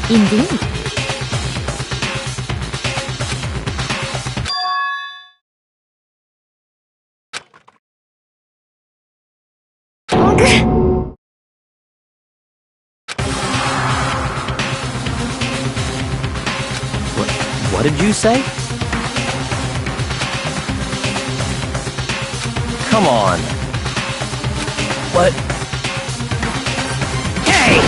Indeed. What did you say? Come on. What? Hey!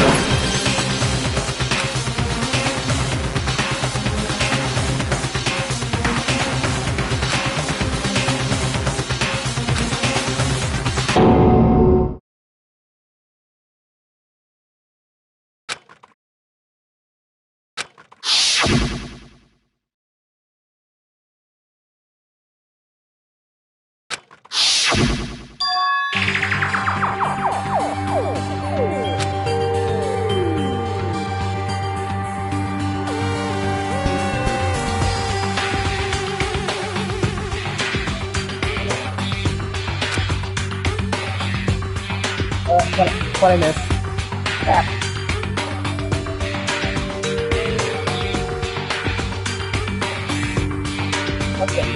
What I missed? Crap. Okay.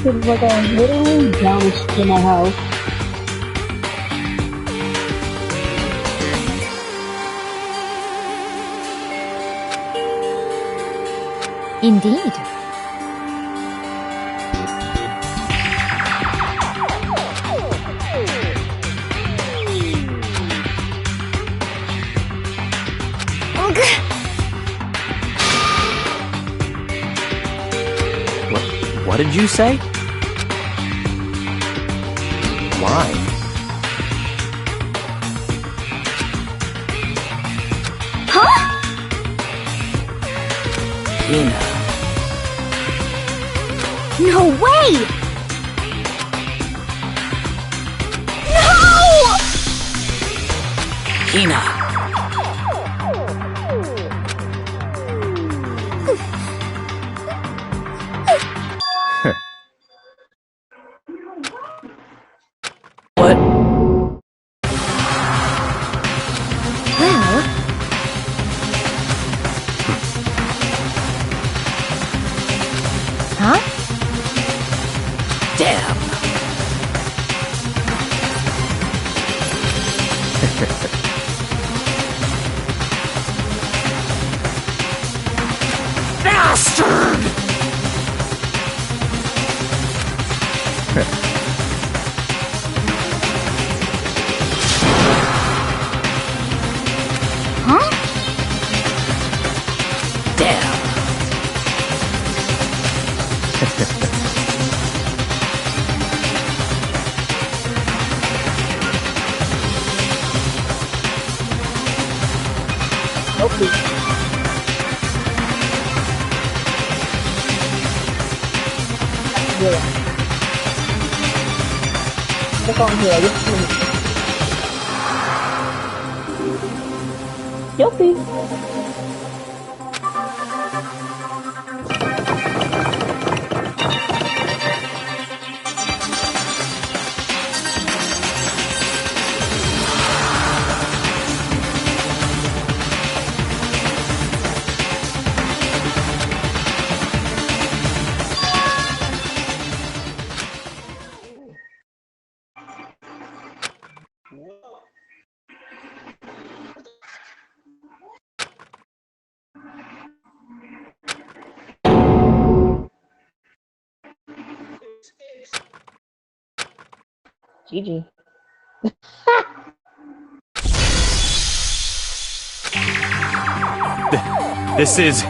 It's like a literally bounce to my house. Indeed. What did you say? Why? Huh? Hina. No way! No! Hina. What? Well... Huh? Damn. Bastard! Huh? Damn. Okay. Yeah. Cái con thừa giúp mình. Chốt đi. GG. This is...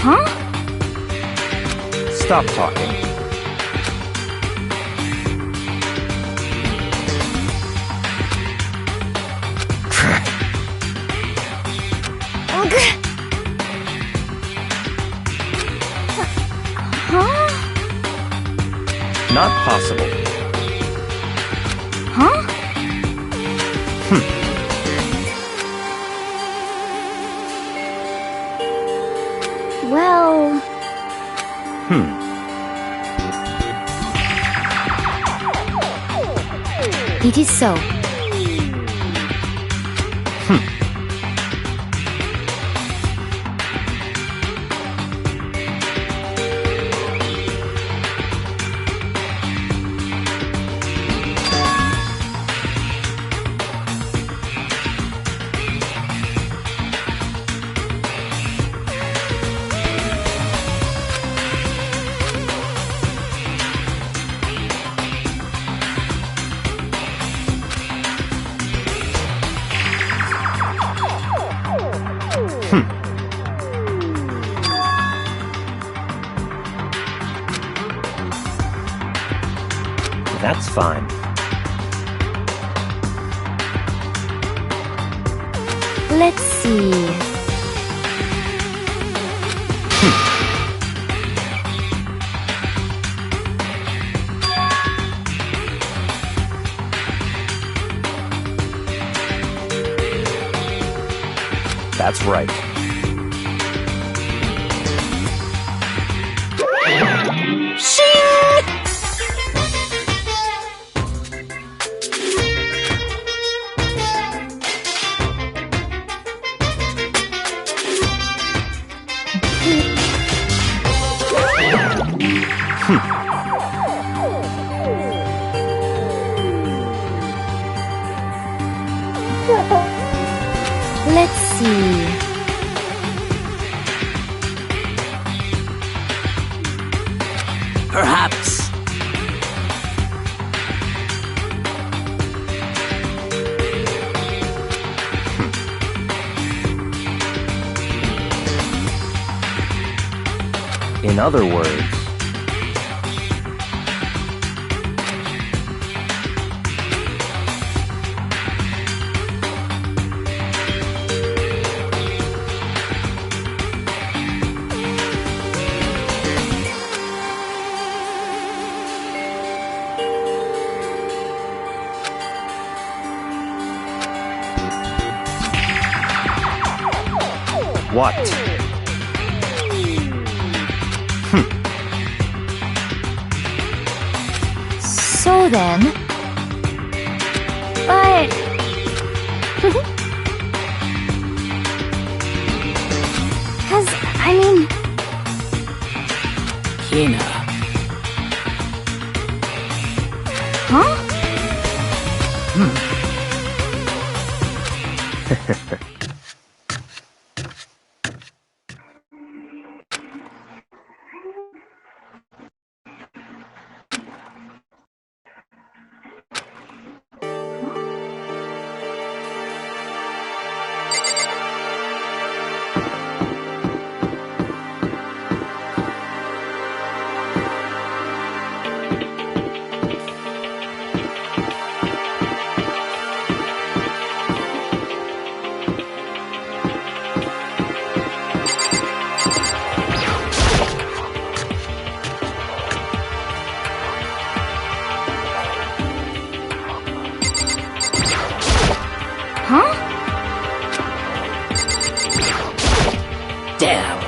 Huh? Stop talking. not possible. Huh? Well... It is so. That's fine. Let's see. That's right. Let's see. Perhaps. In other words, what? So then... But... Cause, I mean... Hina. Huh? Huh? Damn.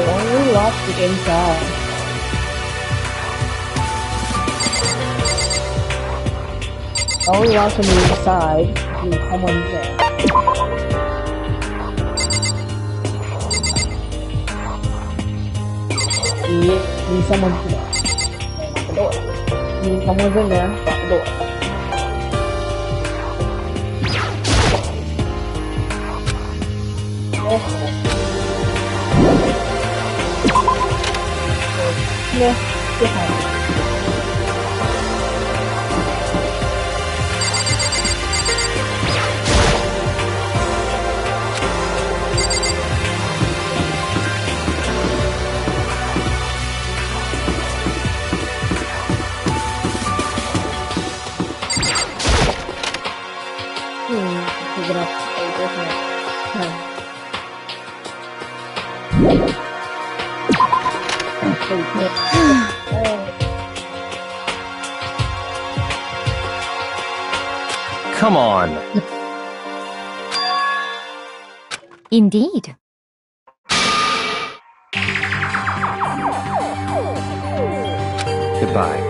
Only lost the inside. Only lost on the inside. Someone's there. Means someone's in there. Lock the door. Means someone's in there. Lock the door. Yeah, pick it up. Come on. Indeed. Goodbye.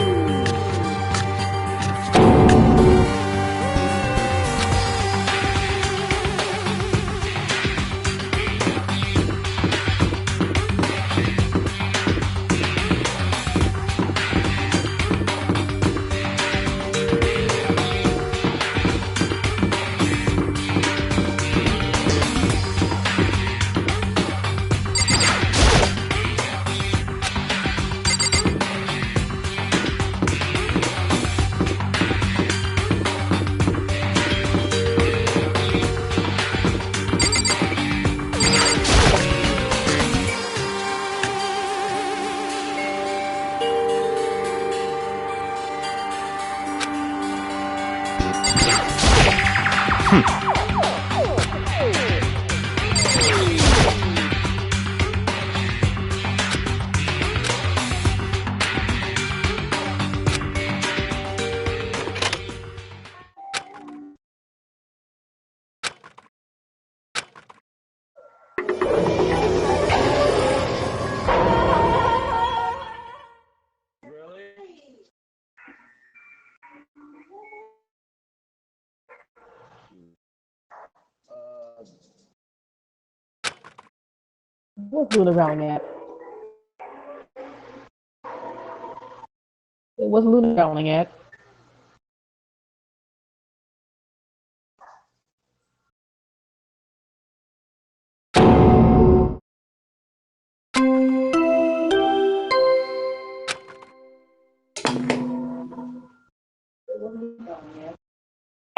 What's Luna growling at? What's Luna growling at?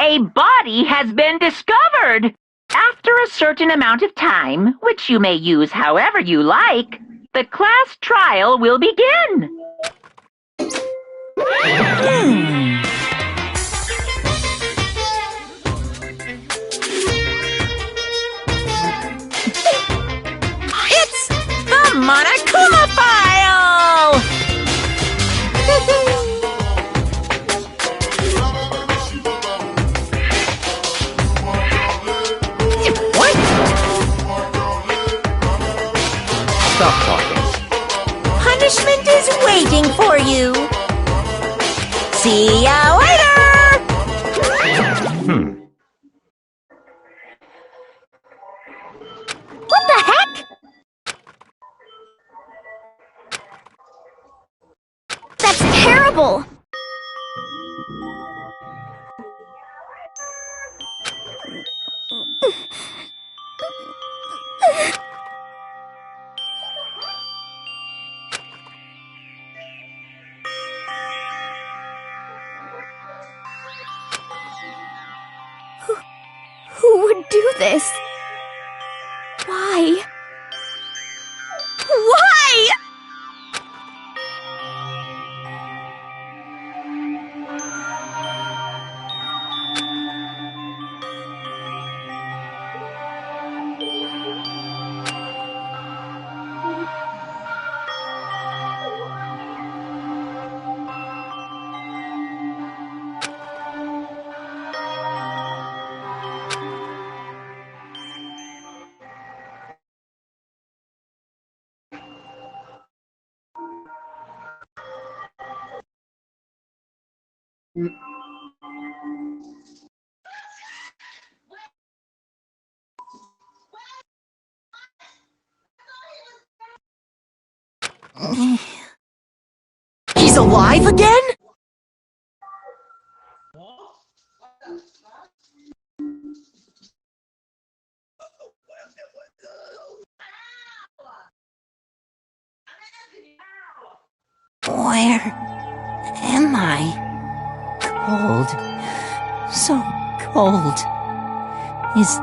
A body has been discovered! After a certain amount of time, which you may use however you like, the class trial will begin. It's the Monokuma file! What? Stop talking. Punishment is waiting for you. See ya later! What the heck? That's terrible! Who would do this? Why? Why? He's alive again? Where am I? Cold. So cold. Is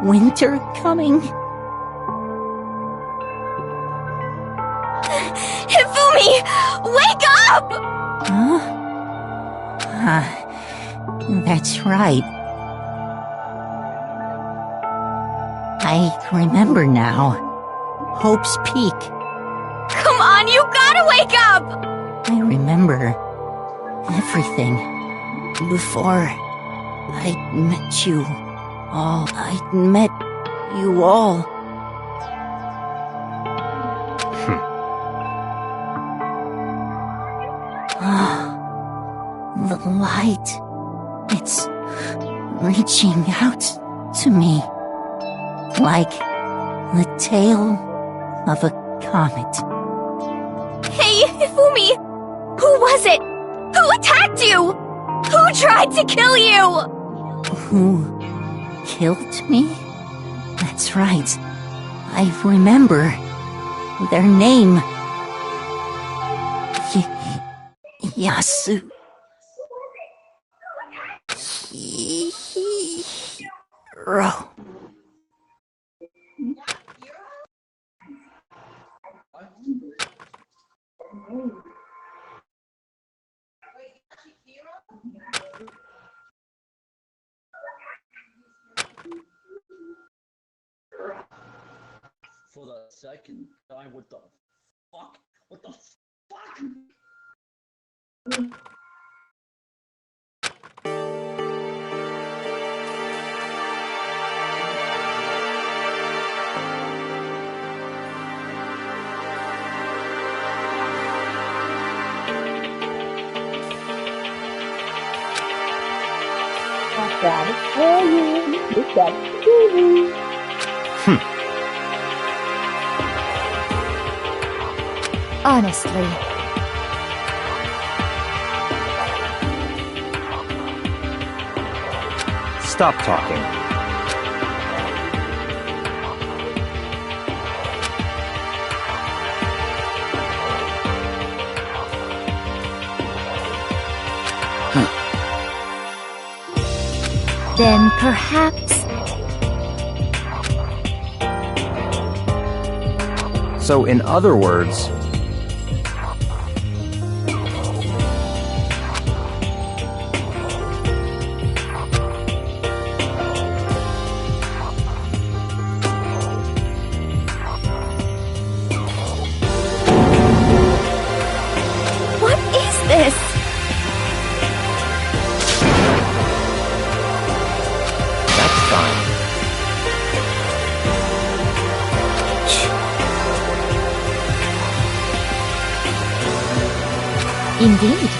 winter coming? Hifumi! Wake up! Huh? That's right. I remember now. Hope's Peak. Come on, you gotta wake up! I remember everything. Before I met you all. I met you all. The light. It's reaching out to me. Like the tail of a comet. Hey, Hifumi! Who was it? Who attacked you? Who tried to kill you? Who killed me? That's right. I remember their name. Yasu. Hiro. For the second time, what the fuck? What the fuck? Honestly. Stop talking. Then perhaps... So, in other words, What is this? that's fine. Indeed.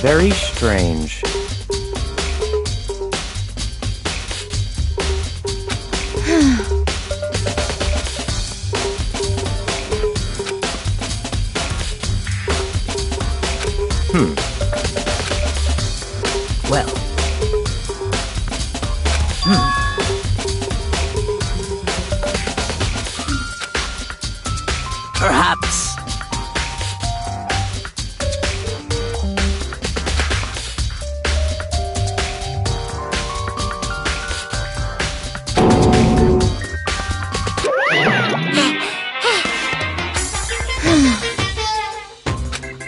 Very strange. Well. Perhaps.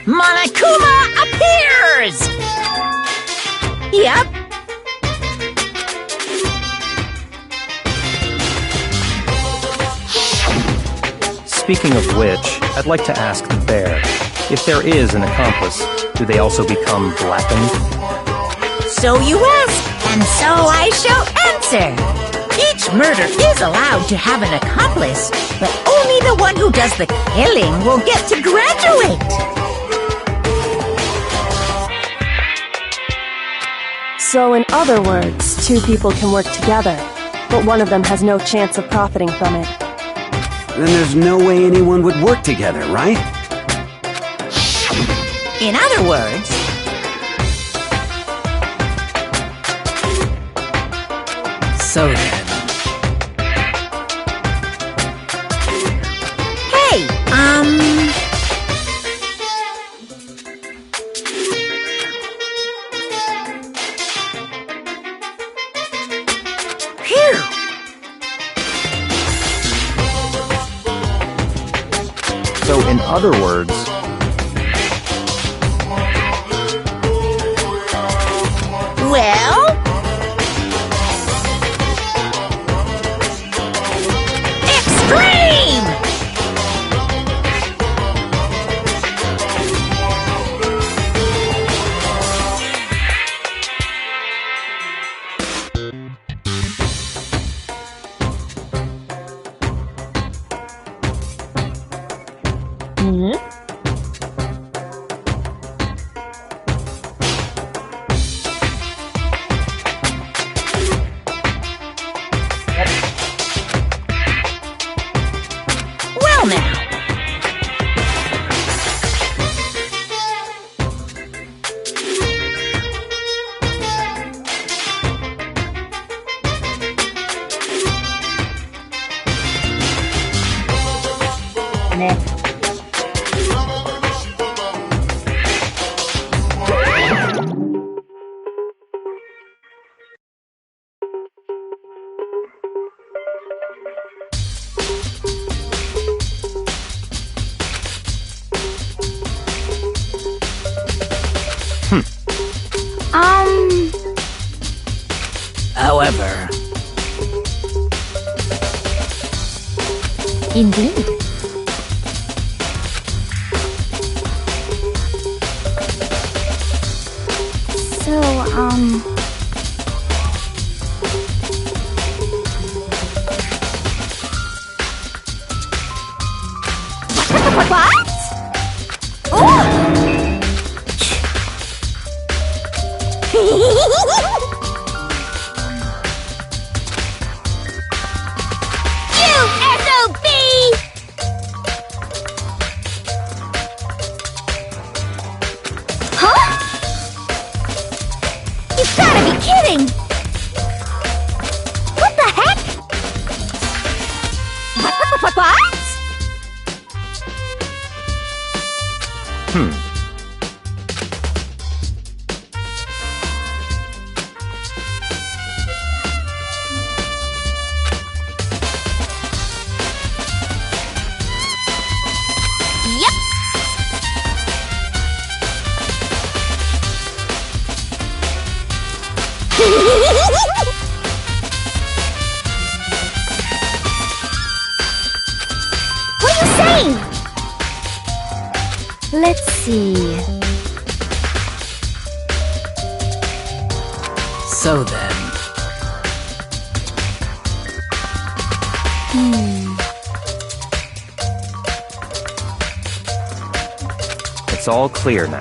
Monokuma appears! Yep. Speaking of which, I'd like to ask the bear, if there is an accomplice, do they also become blackened? So you ask, and so I shall answer. Each murder is allowed to have an accomplice, but only the one who does the killing will get to graduate. So in other words, two people can work together, but one of them has no chance of profiting from it. Then there's no way anyone would work together, right? In other words, so then. Hey, Phew! So in other words, Well? Extreme! Well now. However, Indeed. So, What? You SOB! Huh? You've gotta be kidding! What the heck? What? Yep. What are you saying? Let's see. so then. it's all clear now.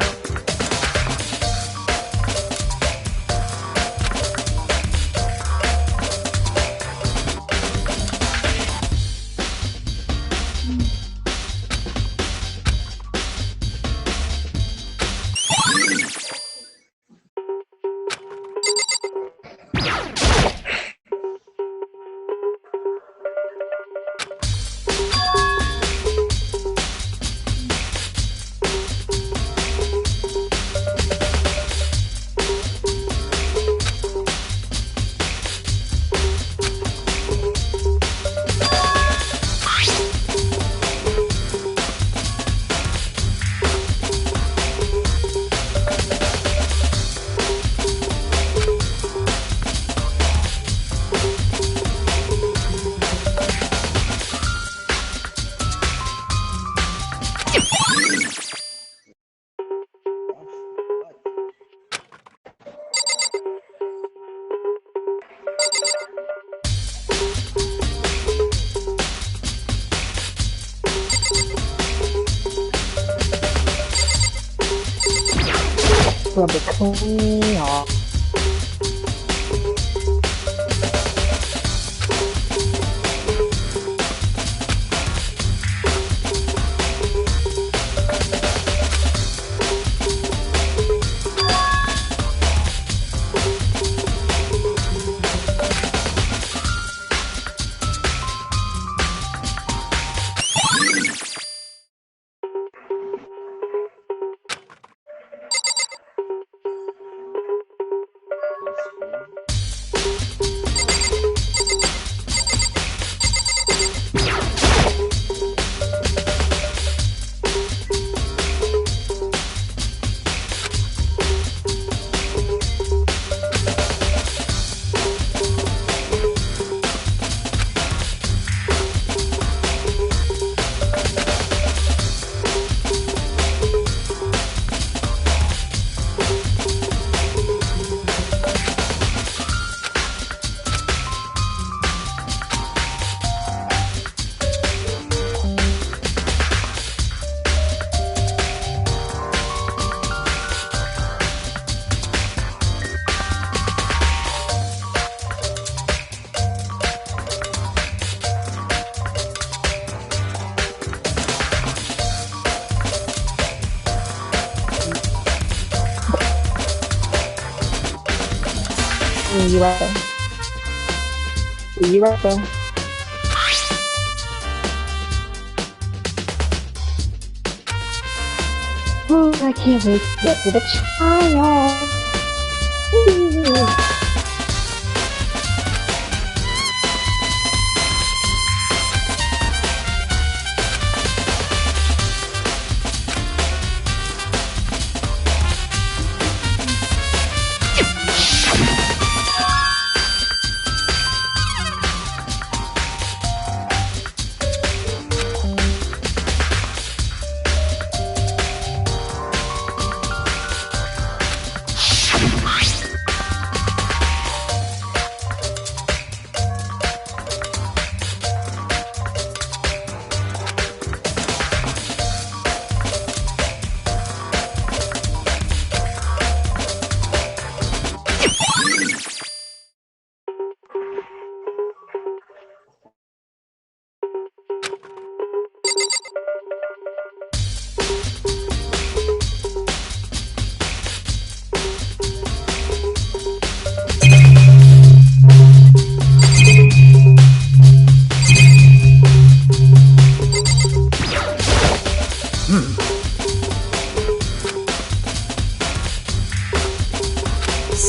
rub it clean off. You right there. You right there. Oh, I can't wait to get to the trial.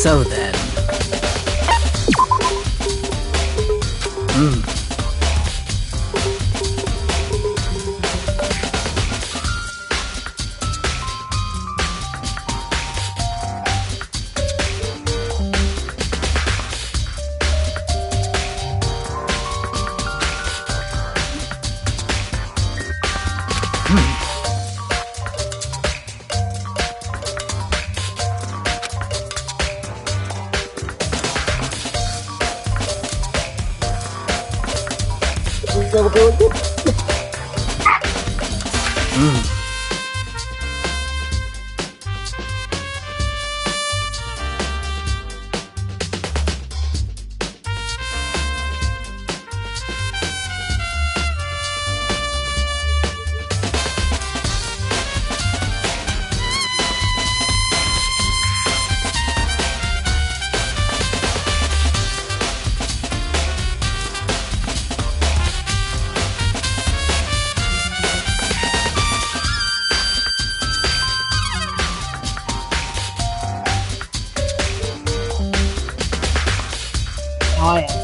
So then. Oh yeah.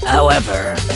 However,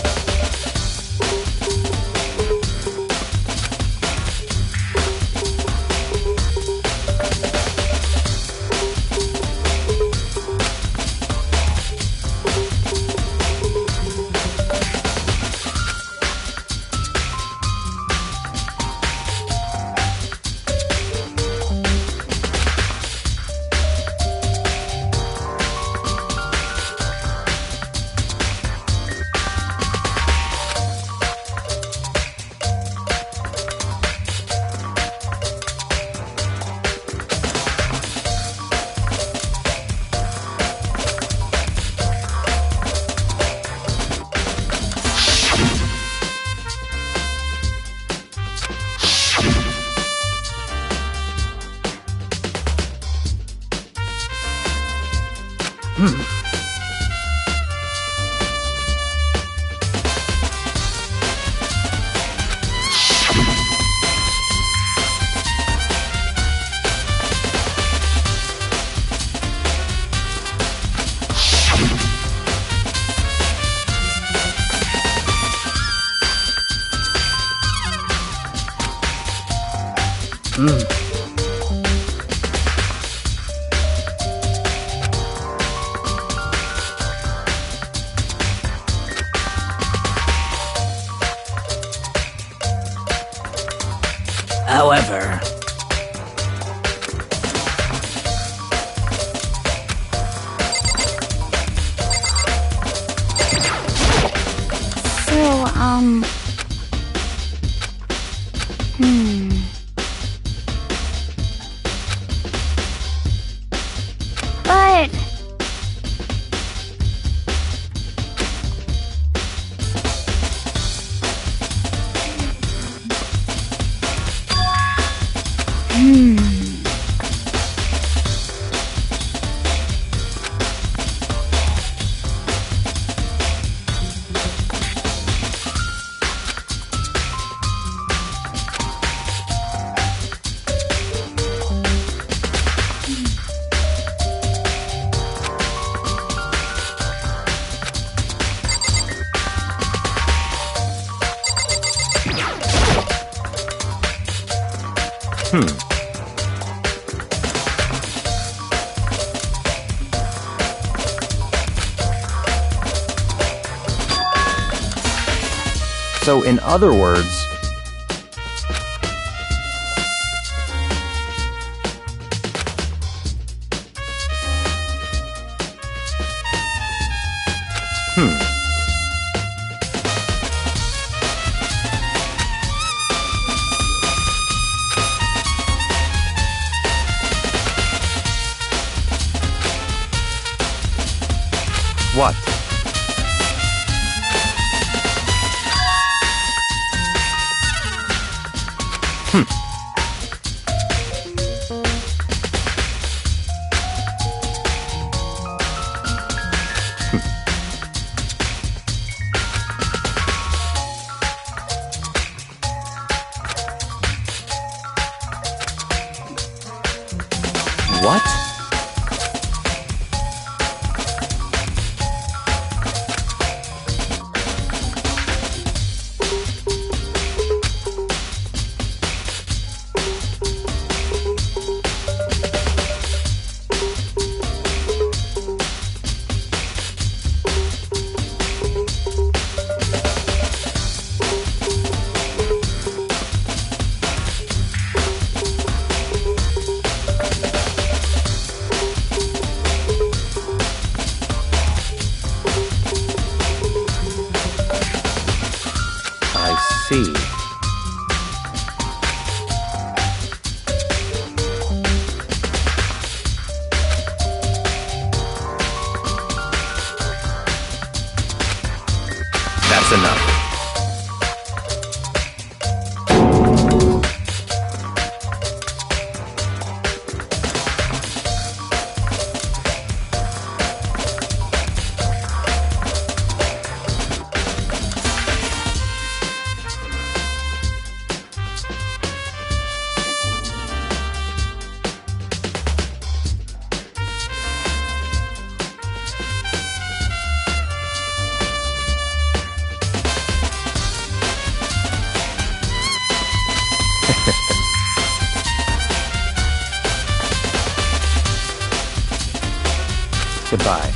But... So, in other words, what? What? I see. That's enough. Goodbye.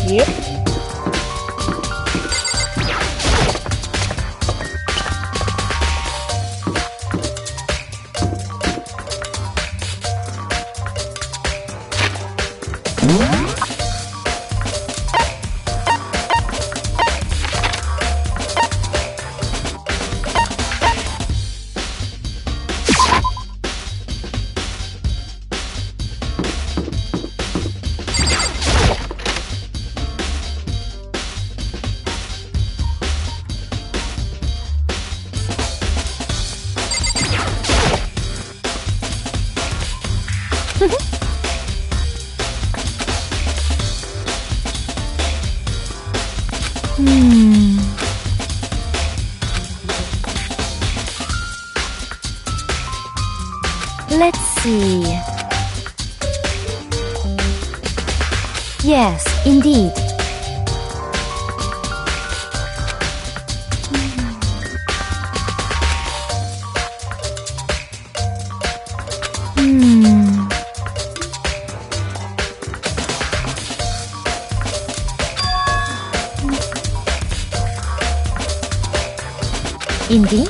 Yep. Let's see. Yes, indeed. Indeed.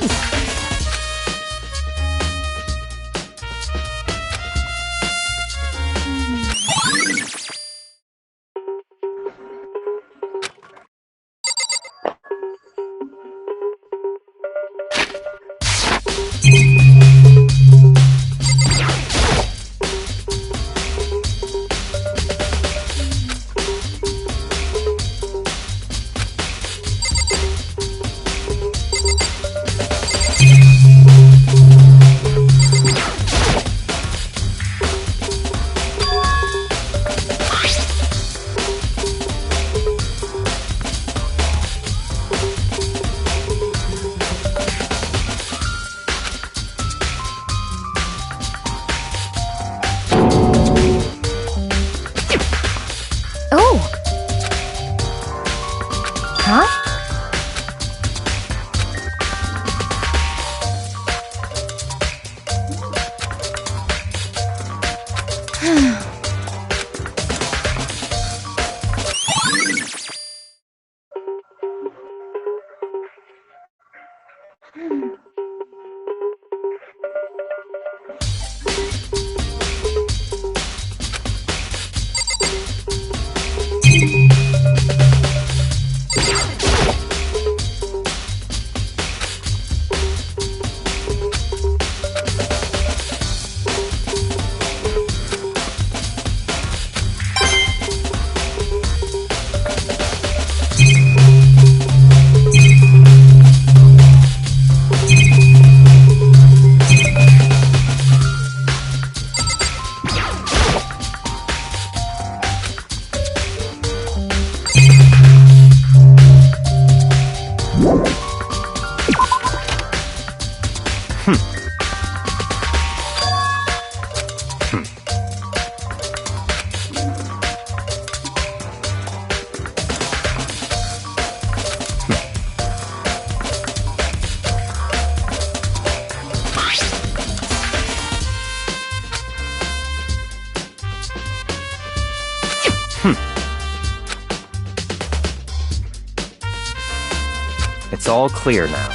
It's all clear now.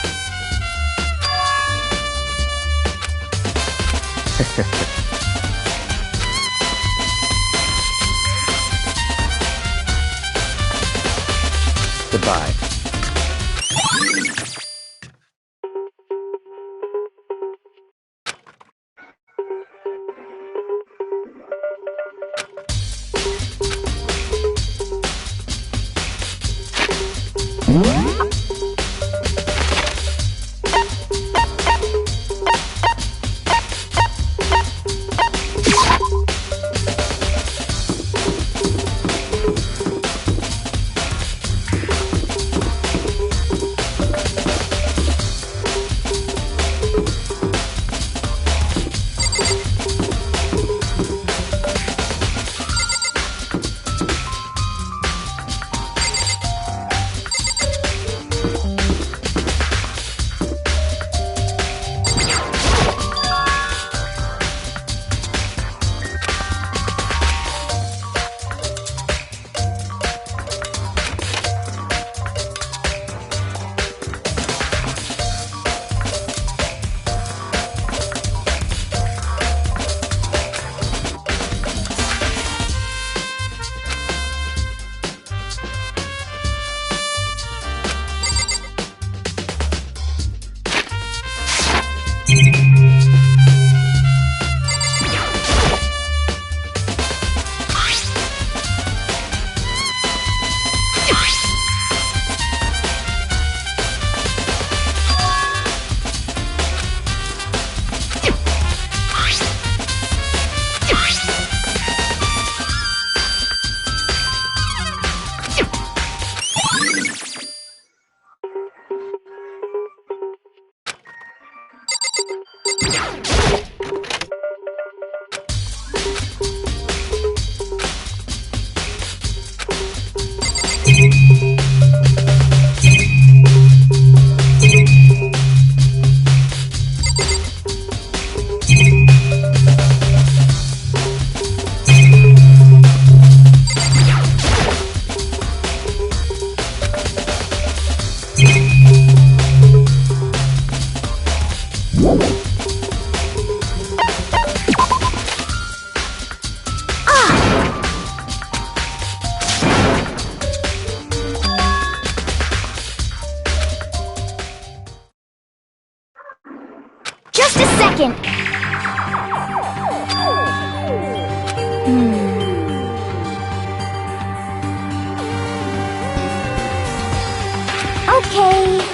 Goodbye. second. Okay.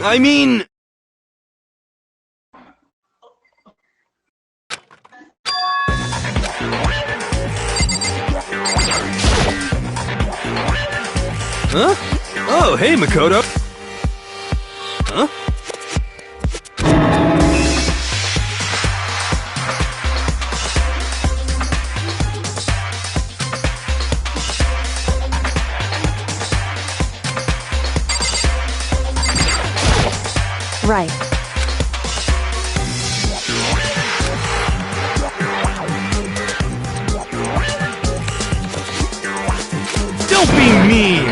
I mean... Huh? Oh, hey, Makoto. Huh? Right. Don't be mean!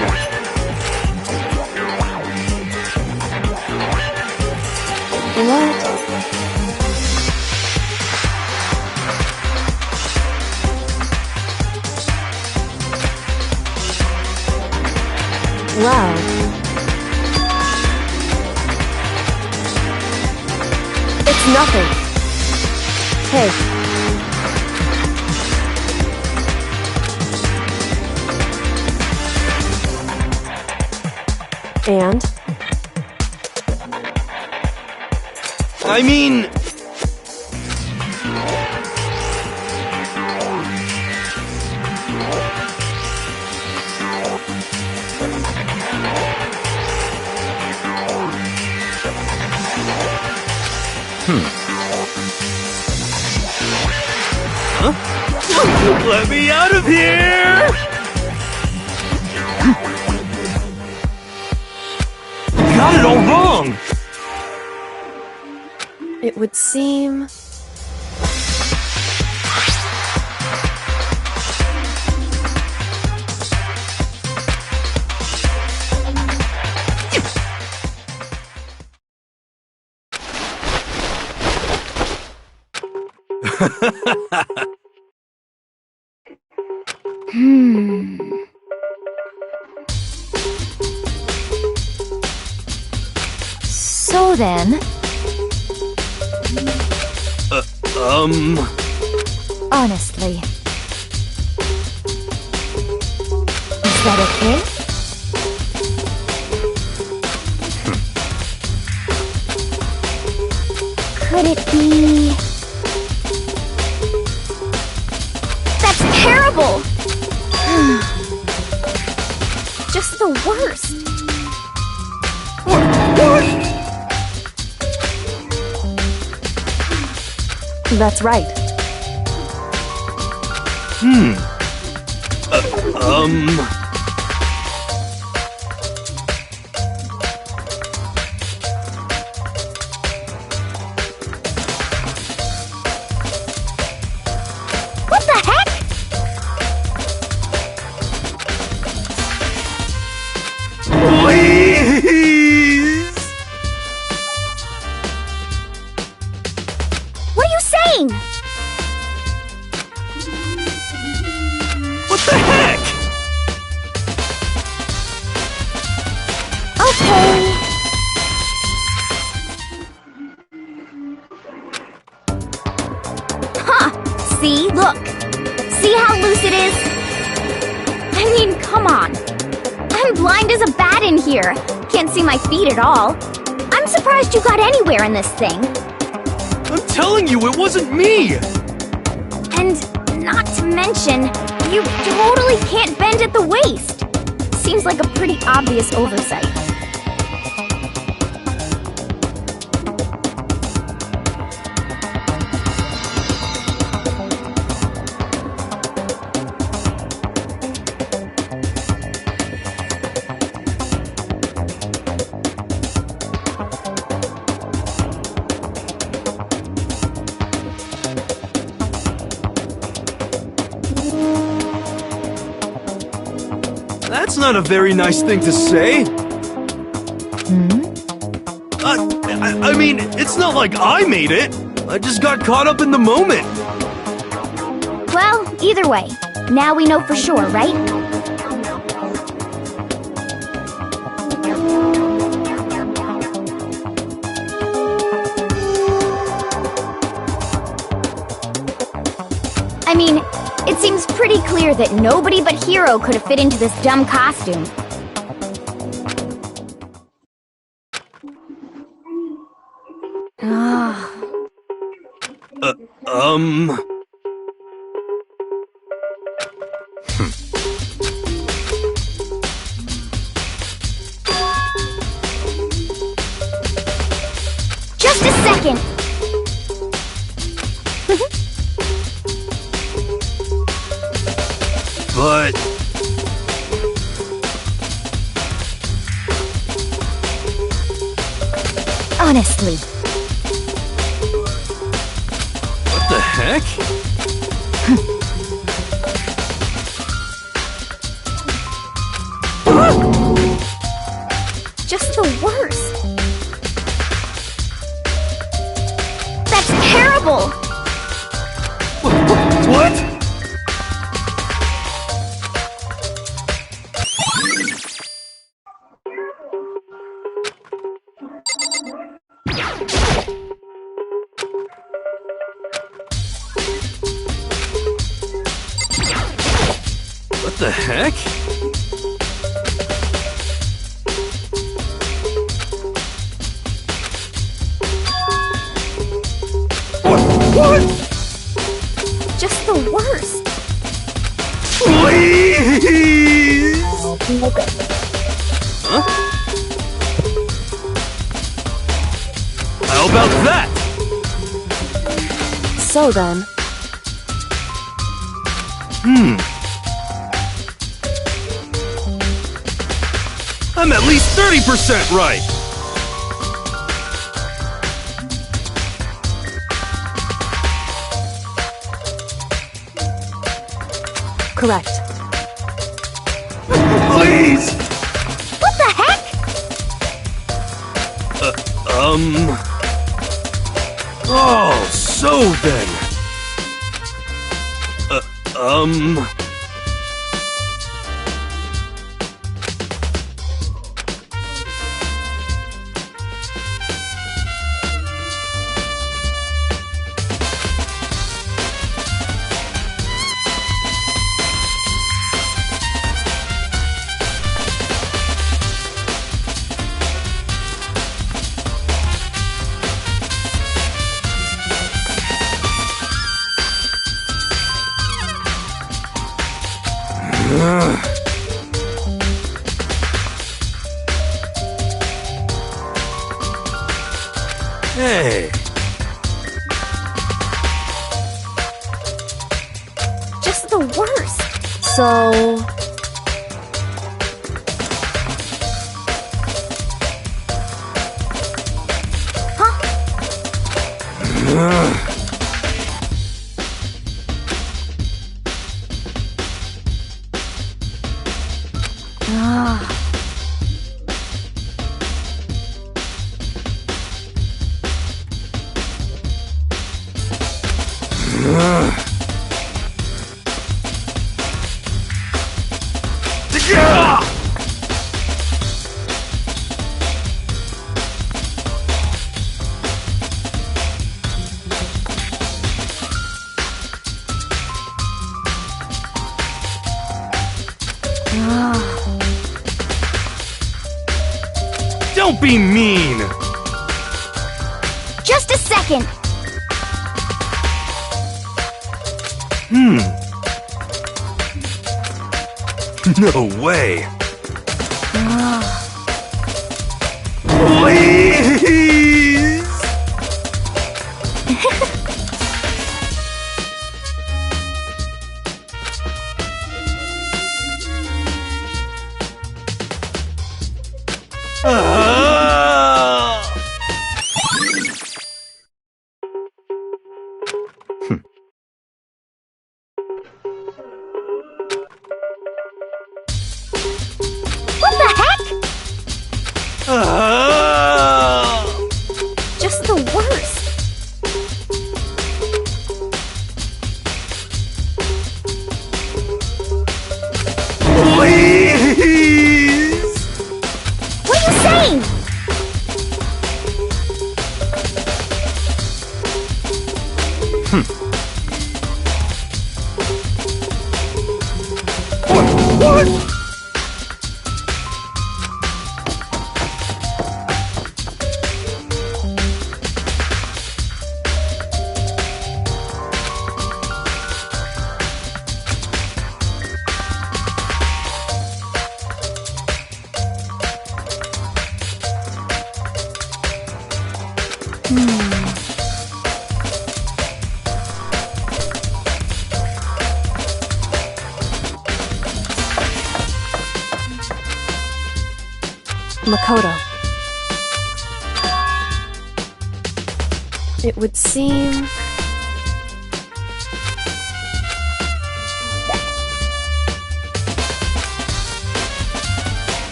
What? Wow. It's nothing. Hey. And? I mean... Huh? Let me out of here! Got it all wrong! It would seem... So then, honestly, is that okay? Could it be... That's terrible! Just the worst. That's right. What the heck? Please! What are you saying? What the heck? Okay. Huh. See? Look. See how loose it is? I mean, come on. I'm blind as a bat in here. Can't see my feet at all. I'm surprised you got anywhere in this thing. I'm telling you, it wasn't me! And not to mention, you totally can't bend at the waist. Seems like a pretty obvious oversight. That's not a very nice thing to say. I mean, it's not like I made it. I just got caught up in the moment. Well, either way, now we know for sure, right? I mean, it seems pretty clear that nobody but Hiro could have fit into this dumb costume. Just a second. But Honestly. what the heck? Just the worst. That's terrible! What? What the heck? What? Just the worst. Please! Okay. Huh? How about that? So then, I'm at least 30% right! correct. Please! What the heck? Oh, so then. Hey, Just the worst. So, don't be mean! Just a second. No way! Please! What the heck? Just the worst. Please! What are you saying? Makoto. It would seem...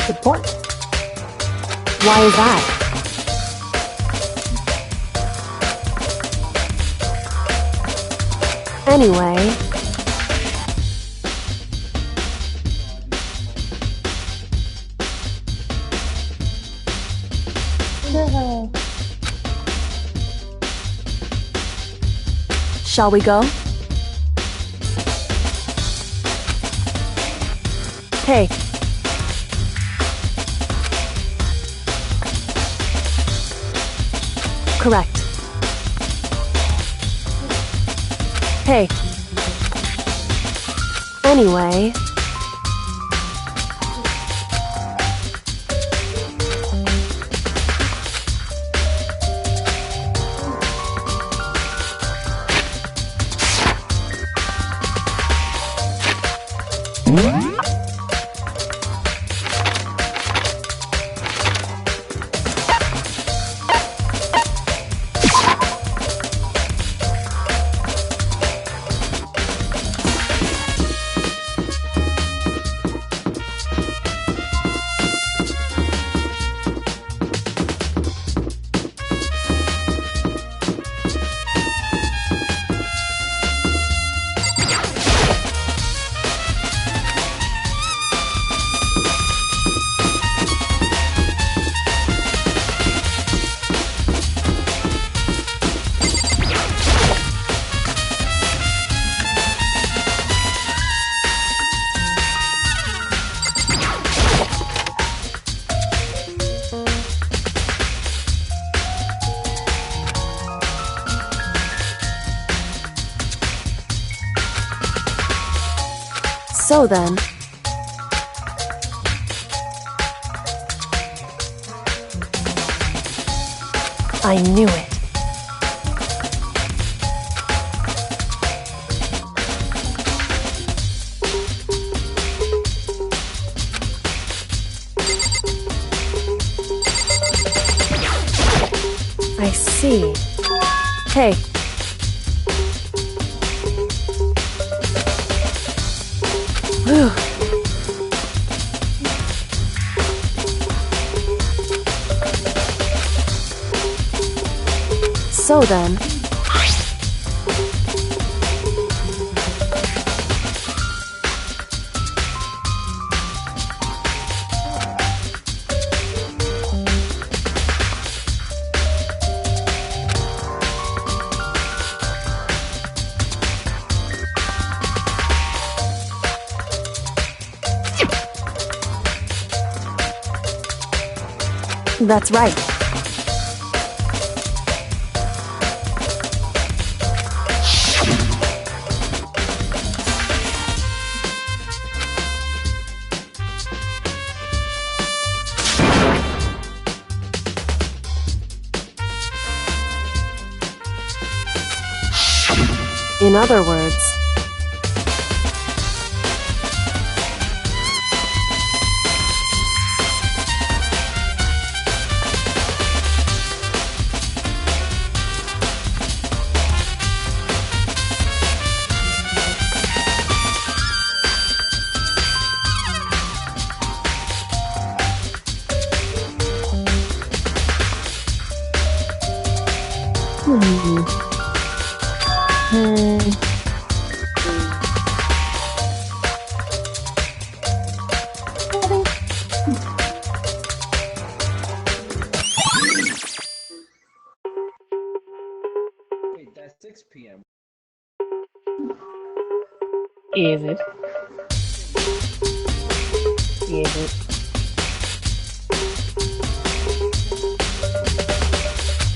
Good point. Why is that? Anyway... Shall we go? Hey. Correct. Hey. Anyway... So then... I knew it. I see. Hey. Whew. So then... That's right. In other words... Is it? Is it?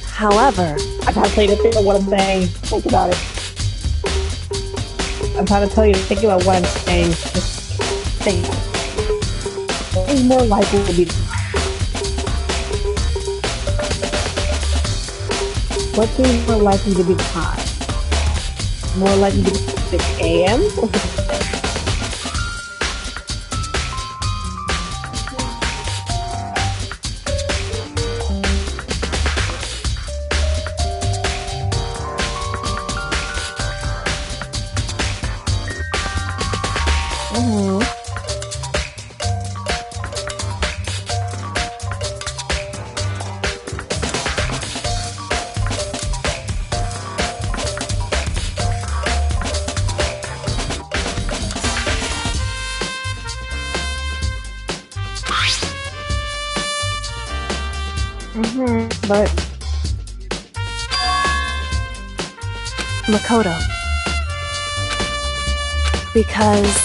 However, I'm trying to tell you to think about what I'm saying. Think about it. I'm trying to tell you to think about what I'm saying. Just think. What is more likely to be? What is more likely to be time? More likely to be 6 a.m. or 6 a.m.? But Makoto. Because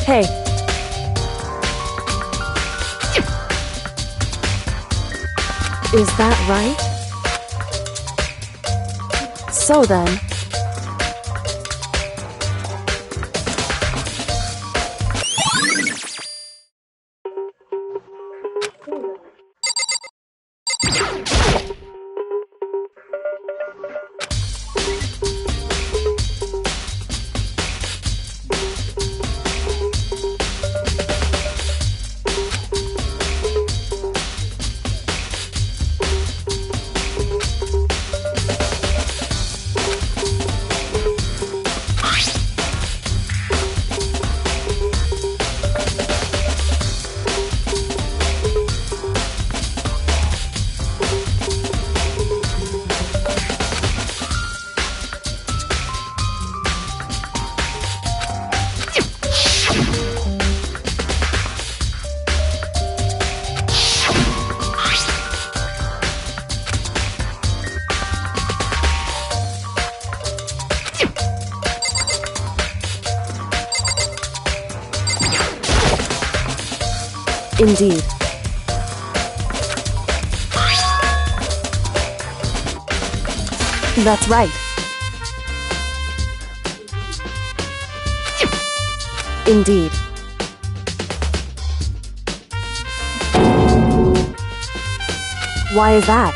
hey. Is that right? So then, indeed. That's right. Indeed. Why is that?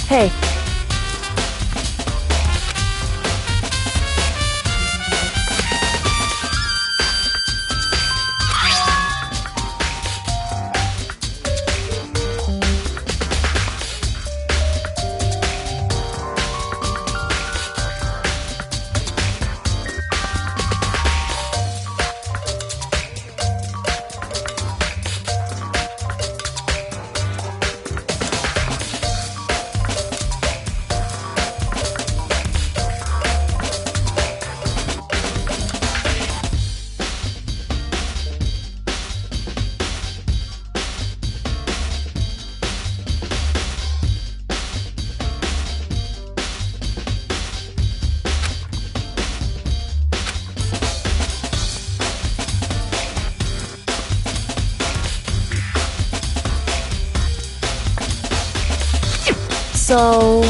Hey. So...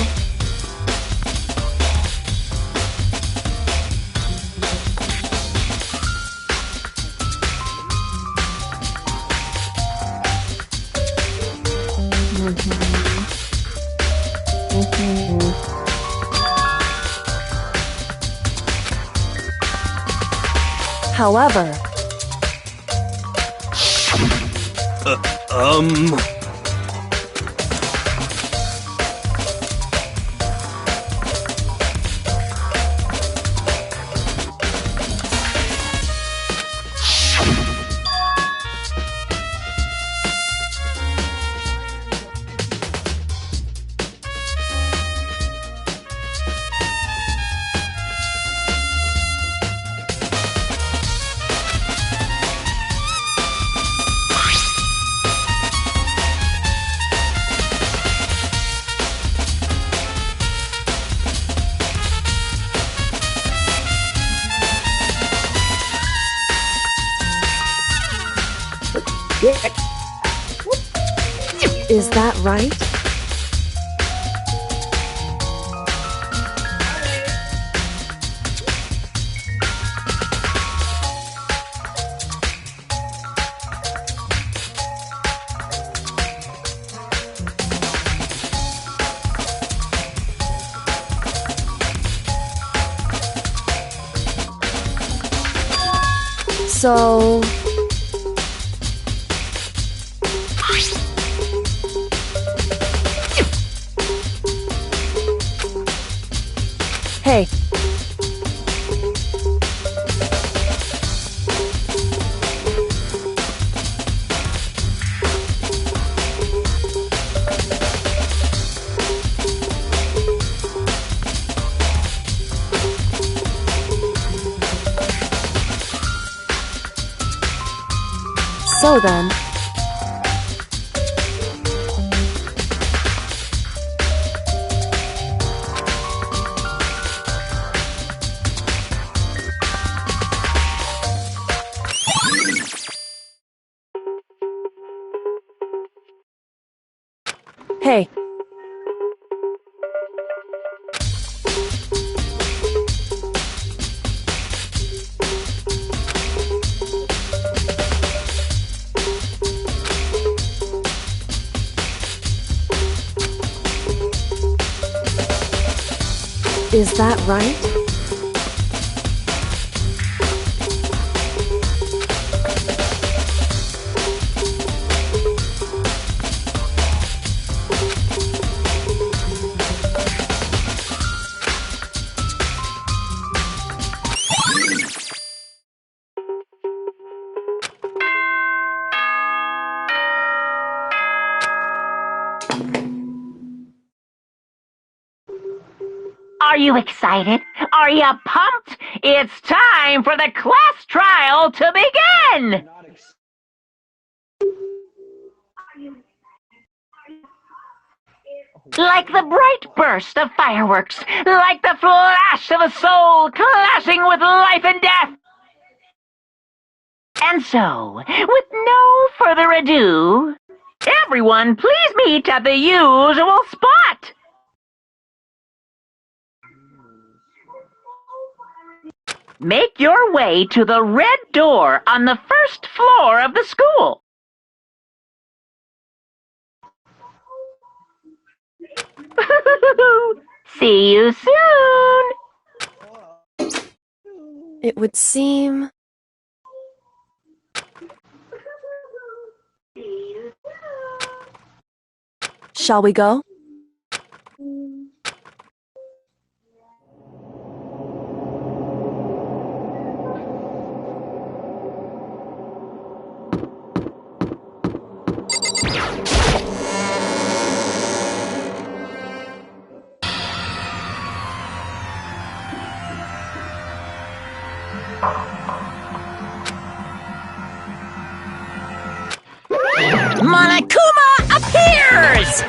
However... Is that right? So... Hey. So then... Hey. Is that right? Are you excited? Are you pumped? It's time for the class trial to begin! Like the bright burst of fireworks, like the flash of a soul clashing with life and death. And so, with no further ado, everyone please meet at the usual spot. Make your way to the red door on the first floor of the school. See you soon. It would seem... Shall we go? Monokuma appears!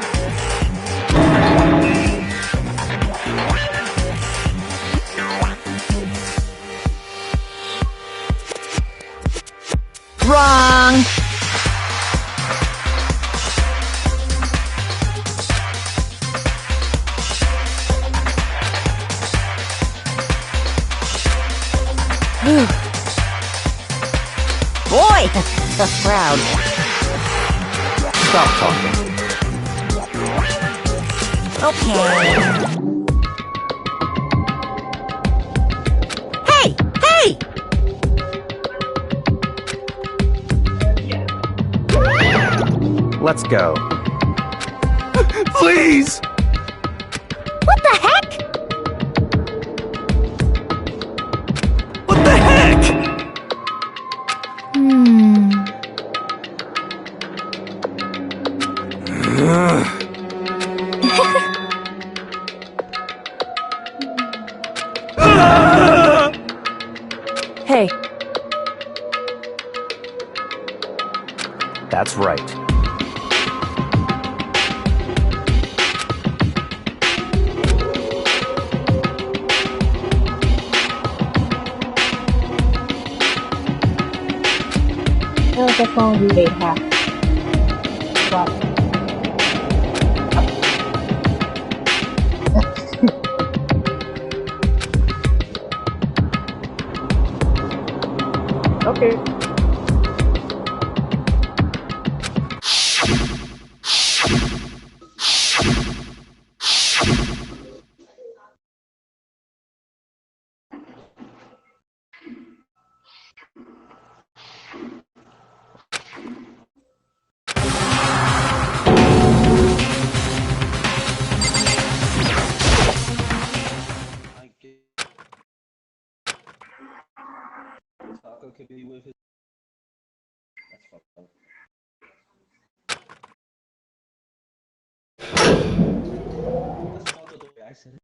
Wrong! Boy, the crowd. Stop talking. Okay. Hey! Hey! Let's go. Please! What the heck? What the heck? Hey. That's right. That was the phone you made happen. Right. Okay. I get Taco could be with his. That's fucked up. That's fucked up the way I said it.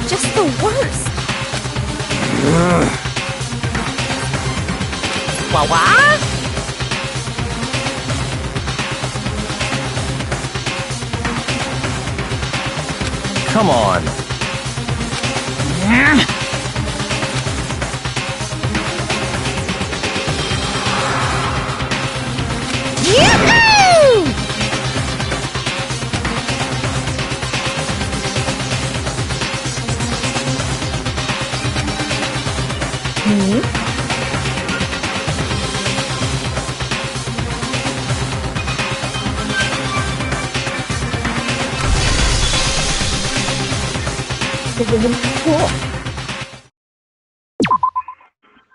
Just the worst. What? Come on. Yoo-hoo! Because the hood looks cool.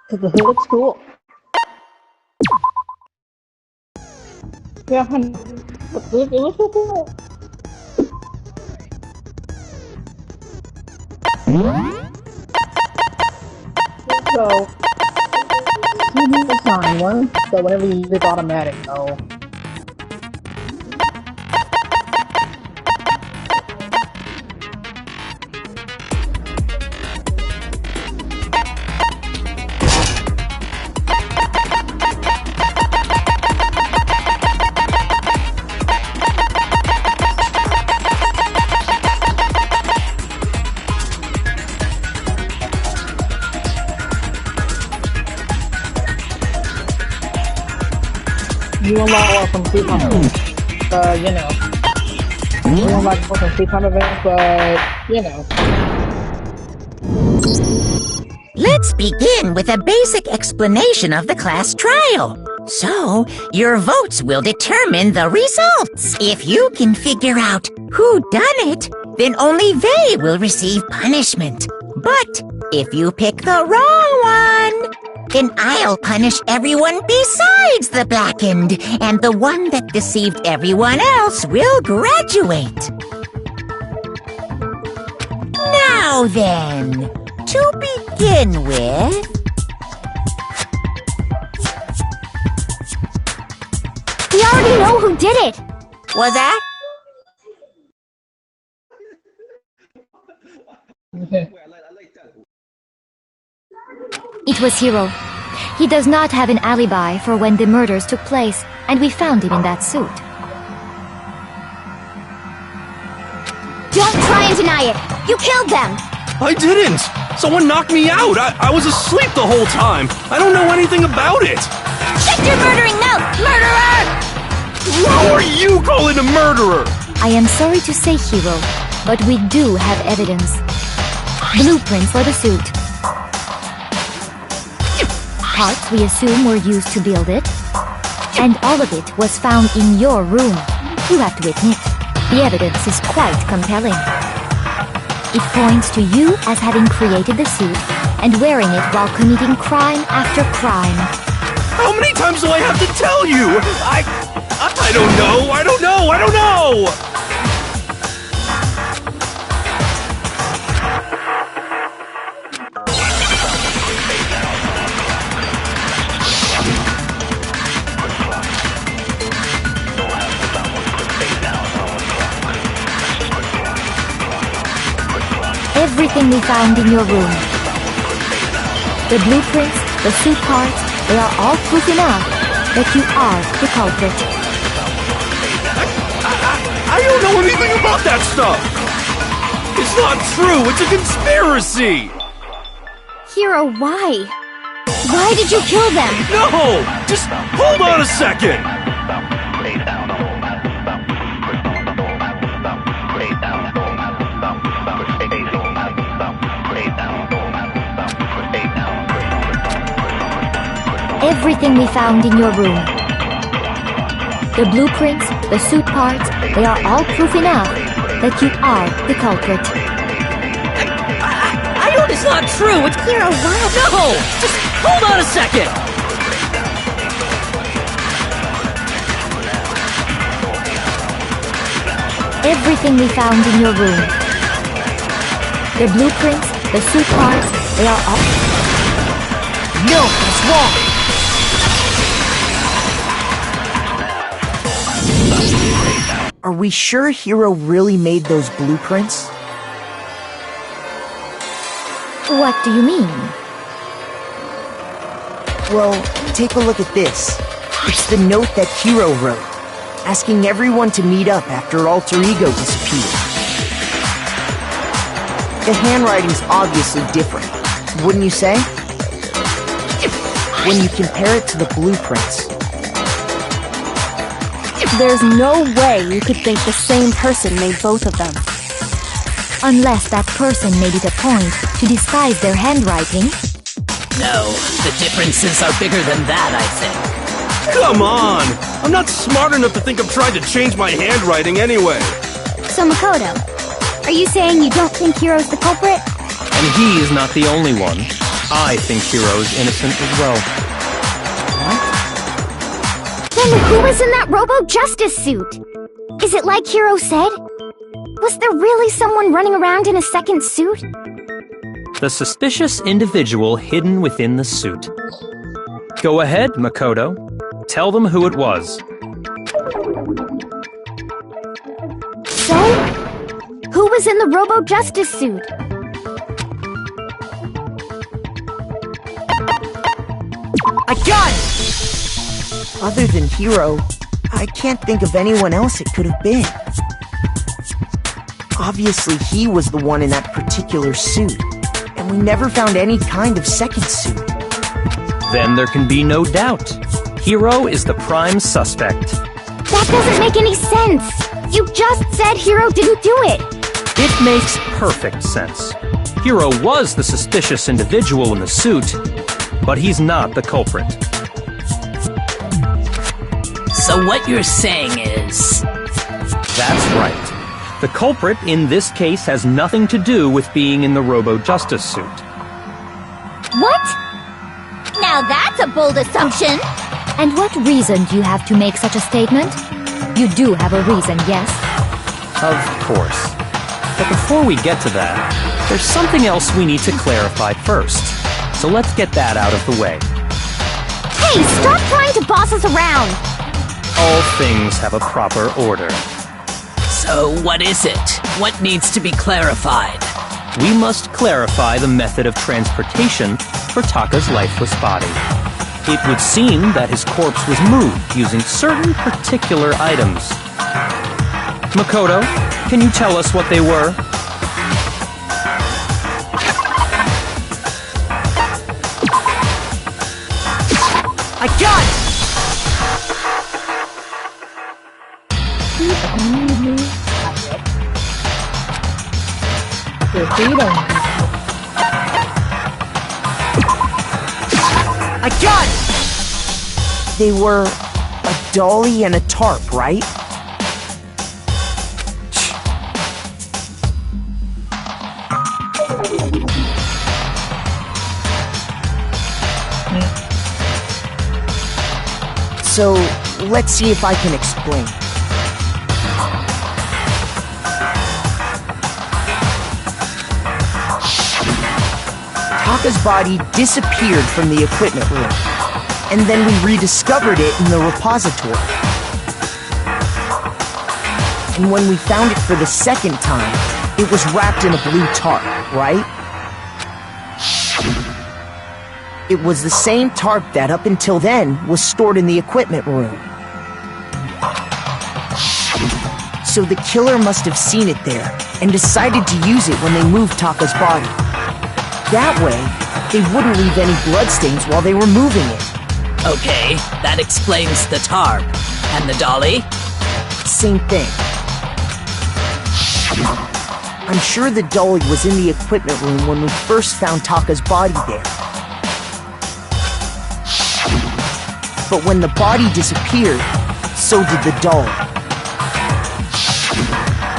Because the hood looks cool. Yeah, honey. It looks so cool. So, you need a timer, so whenever you use it's automatic, so. You unlock some free content, you know. You unlock some free content, but, you know. Let's begin with a basic explanation of the class trial. So, your votes will determine the results. If you can figure out who done it, then only they will receive punishment. But if you pick the wrong one, then I'll punish everyone besides the blackened, and the one that deceived everyone else will graduate. Now then, to begin with... We already know who did it. Was that? I like that. It was Hiro. He does not have an alibi for when the murders took place, and we found him in that suit. Don't try and deny it! You killed them! I didn't! Someone knocked me out! I was asleep the whole time! I don't know anything about it! Shut your murdering mouth, murderer! How are you calling a murderer? I am sorry to say, Hiro, but we do have evidence. Blueprint for the suit. Parts we assume were used to build it. And all of it was found in your room. You have to admit, the evidence is quite compelling. It points to you as having created the suit and wearing it while committing crime after crime. How many times do I have to tell you? I don't know! I don't know! I don't know! Everything we found in your room. The blueprints, the suit parts, they are all proof enough that you are the culprit. I don't know anything about that stuff! It's not true! It's a conspiracy! Hiro, why? Why did you kill them? No! Just hold on a second! Everything we found in your room. The blueprints, the suit parts, they are all proof enough that you are the culprit. I know it's not true! It's Hiro, what? No! Just hold on a second! Everything we found in your room. The blueprints, the suit parts, they are all... No, that's wrong. Are we sure Hiro really made those blueprints? What do you mean? Well, take a look at this. It's the note that Hiro wrote, asking everyone to meet up after Alter Ego disappeared. The handwriting's obviously different, wouldn't you say? When you compare it to the blueprints. There's no way you could think the same person made both of them. Unless that person made it a point to disguise their handwriting. No, the differences are bigger than that, I think. Come on! I'm not smart enough to think I'm trying to change my handwriting anyway. So Makoto, are you saying you don't think Hiro's the culprit? And he is not the only one. I think Hiro's innocent as well. Then who was in that Robo-Justice suit? Is it like Hiro said? Was there really someone running around in a second suit? The suspicious individual hidden within the suit. Go ahead, Makoto. Tell them who it was. So? Who was in the Robo-Justice suit? I got it! Other than Hiro, I can't think of anyone else it could have been. Obviously, he was the one in that particular suit, and we never found any kind of second suit. Then there can be no doubt. Hiro is the prime suspect. That doesn't make any sense! You just said Hiro didn't do it! It makes perfect sense. Hiro was the suspicious individual in the suit, but he's not the culprit. So what you're saying is... That's right. The culprit in this case has nothing to do with being in the Robo-Justice suit. What? Now that's a bold assumption! And what reason do you have to make such a statement? You do have a reason, yes? Of course. But before we get to that, there's something else we need to clarify first. So let's get that out of the way. Hey, stop trying to boss us around! All things have a proper order. So what is it? What needs to be clarified? We must clarify the method of transportation for Taka's lifeless body. It would seem that his corpse was moved using certain particular items. Makoto, can you tell us what they were? I got it! I got it! They were a dolly and a tarp, right? So, let's see if I can explain. Taka's body disappeared from the equipment room, and then we rediscovered it in the repository. And when we found it for the second time, it was wrapped in a blue tarp, right? It was the same tarp that, up until then, was stored in the equipment room. So the killer must have seen it there and decided to use it when they moved Taka's body. That way, they wouldn't leave any bloodstains while they were moving it. Okay, that explains the tarp. And the dolly? Same thing. I'm sure the dolly was in the equipment room when we first found Taka's body there. But when the body disappeared, so did the dolly.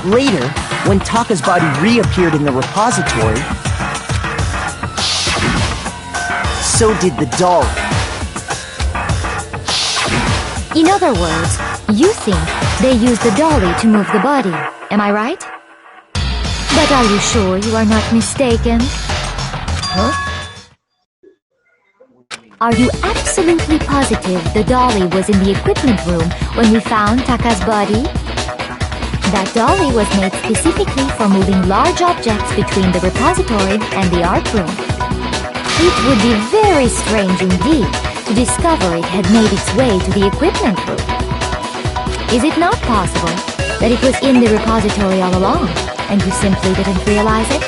Later, when Taka's body reappeared in the repository, so did the dolly. In other words, you think they used the dolly to move the body, am I right? But are you sure you are not mistaken? Huh? Are you absolutely positive the dolly was in the equipment room when we found Taka's body? That dolly was made specifically for moving large objects between the repository and the art room. It would be very strange indeed to discover it had made its way to the equipment room. Is it not possible that it was in the repository all along, and you simply didn't realize it?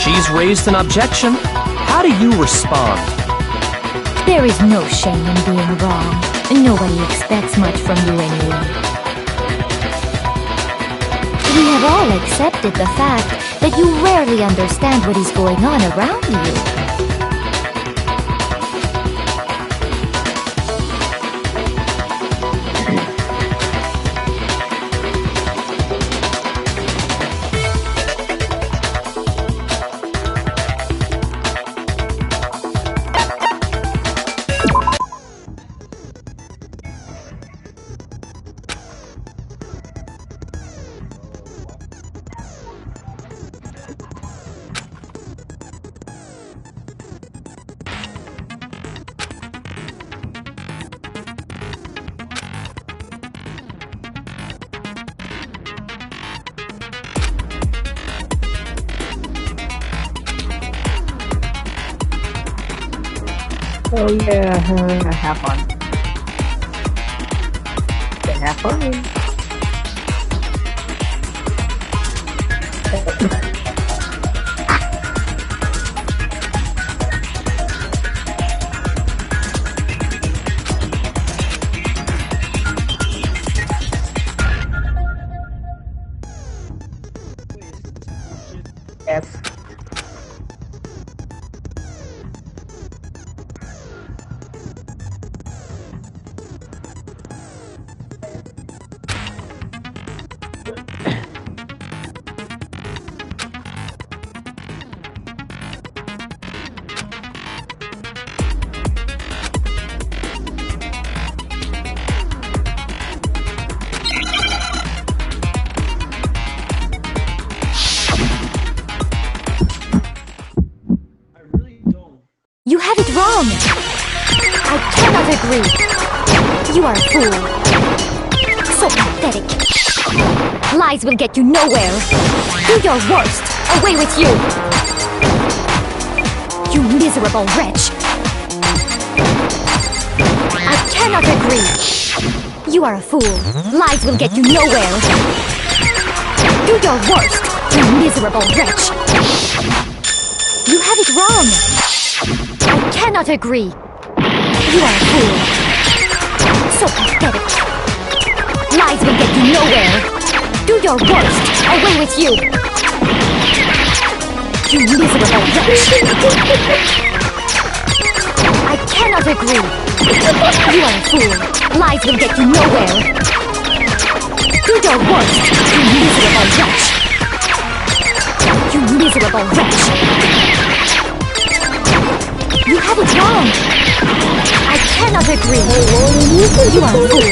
She's raised an objection. How do you respond? There is no shame in being wrong. Nobody expects much from you anyway. We have all accepted the fact that you rarely understand what is going on around you. Oh yeah, have fun. Have fun. F. You have it wrong! I cannot agree! You are a fool! So pathetic! Lies will get you nowhere! Do your worst! Away with you! You miserable wretch! I cannot agree! You are a fool! Lies will get you nowhere! Do your worst! You miserable wretch! You have it wrong! I cannot agree. You are a fool. So pathetic. Lies will get you nowhere. Do your worst. Away with you. You miserable wretch. I cannot agree. You are a fool. Lies will get you nowhere. Do your worst. You miserable wretch. You miserable wretch. You have it wrong! I cannot agree! You are a fool!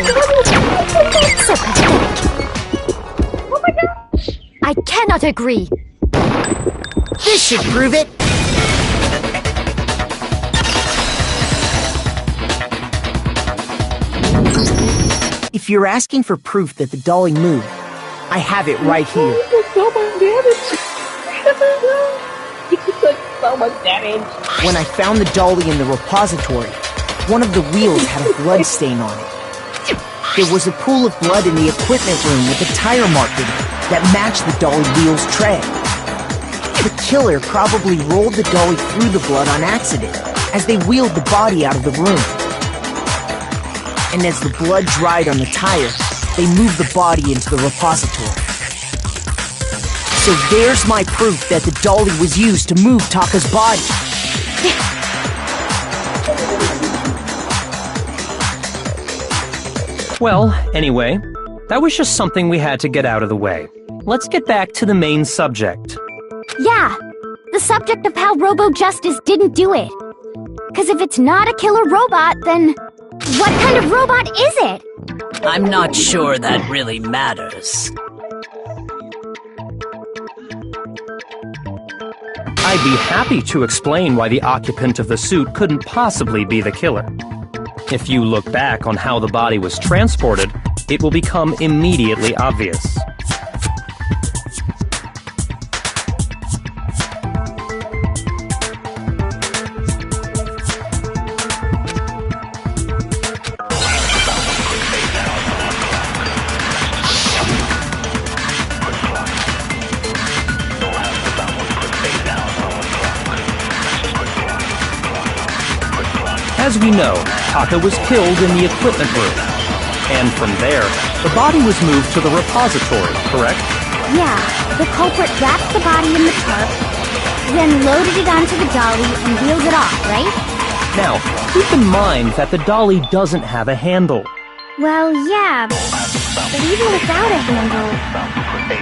So pathetic! Oh my gosh! I cannot agree! This should prove it! If If you're asking for proof that the dolly moved, I have it right here. So much damage. You took so much damage. When I found the dolly in the repository, one of the wheels had a blood stain on it. There was a pool of blood in the equipment room with a tire mark in it that matched the dolly wheel's tread. The killer probably rolled the dolly through the blood on accident as they wheeled the body out of the room. And as the blood dried on the tire, they moved the body into the repository. So there's my proof that the dolly was used to move Taka's body. Well, anyway, that was just something we had to get out of the way. Let's get back to the main subject. Yeah, the subject of how Robo Justice didn't do it. Because if it's not a killer robot, then what kind of robot is it? I'm not sure that really matters. I'd be happy to explain why the occupant of the suit couldn't possibly be the killer. If you look back on how the body was transported, it will become immediately obvious. As we know, Taka was killed in the equipment room. And from there, the body was moved to the repository, correct? Yeah, the culprit wrapped the body in the tarp, then loaded it onto the dolly and wheeled it off, right? Now, keep in mind that the dolly doesn't have a handle. Well, yeah, but even without a handle,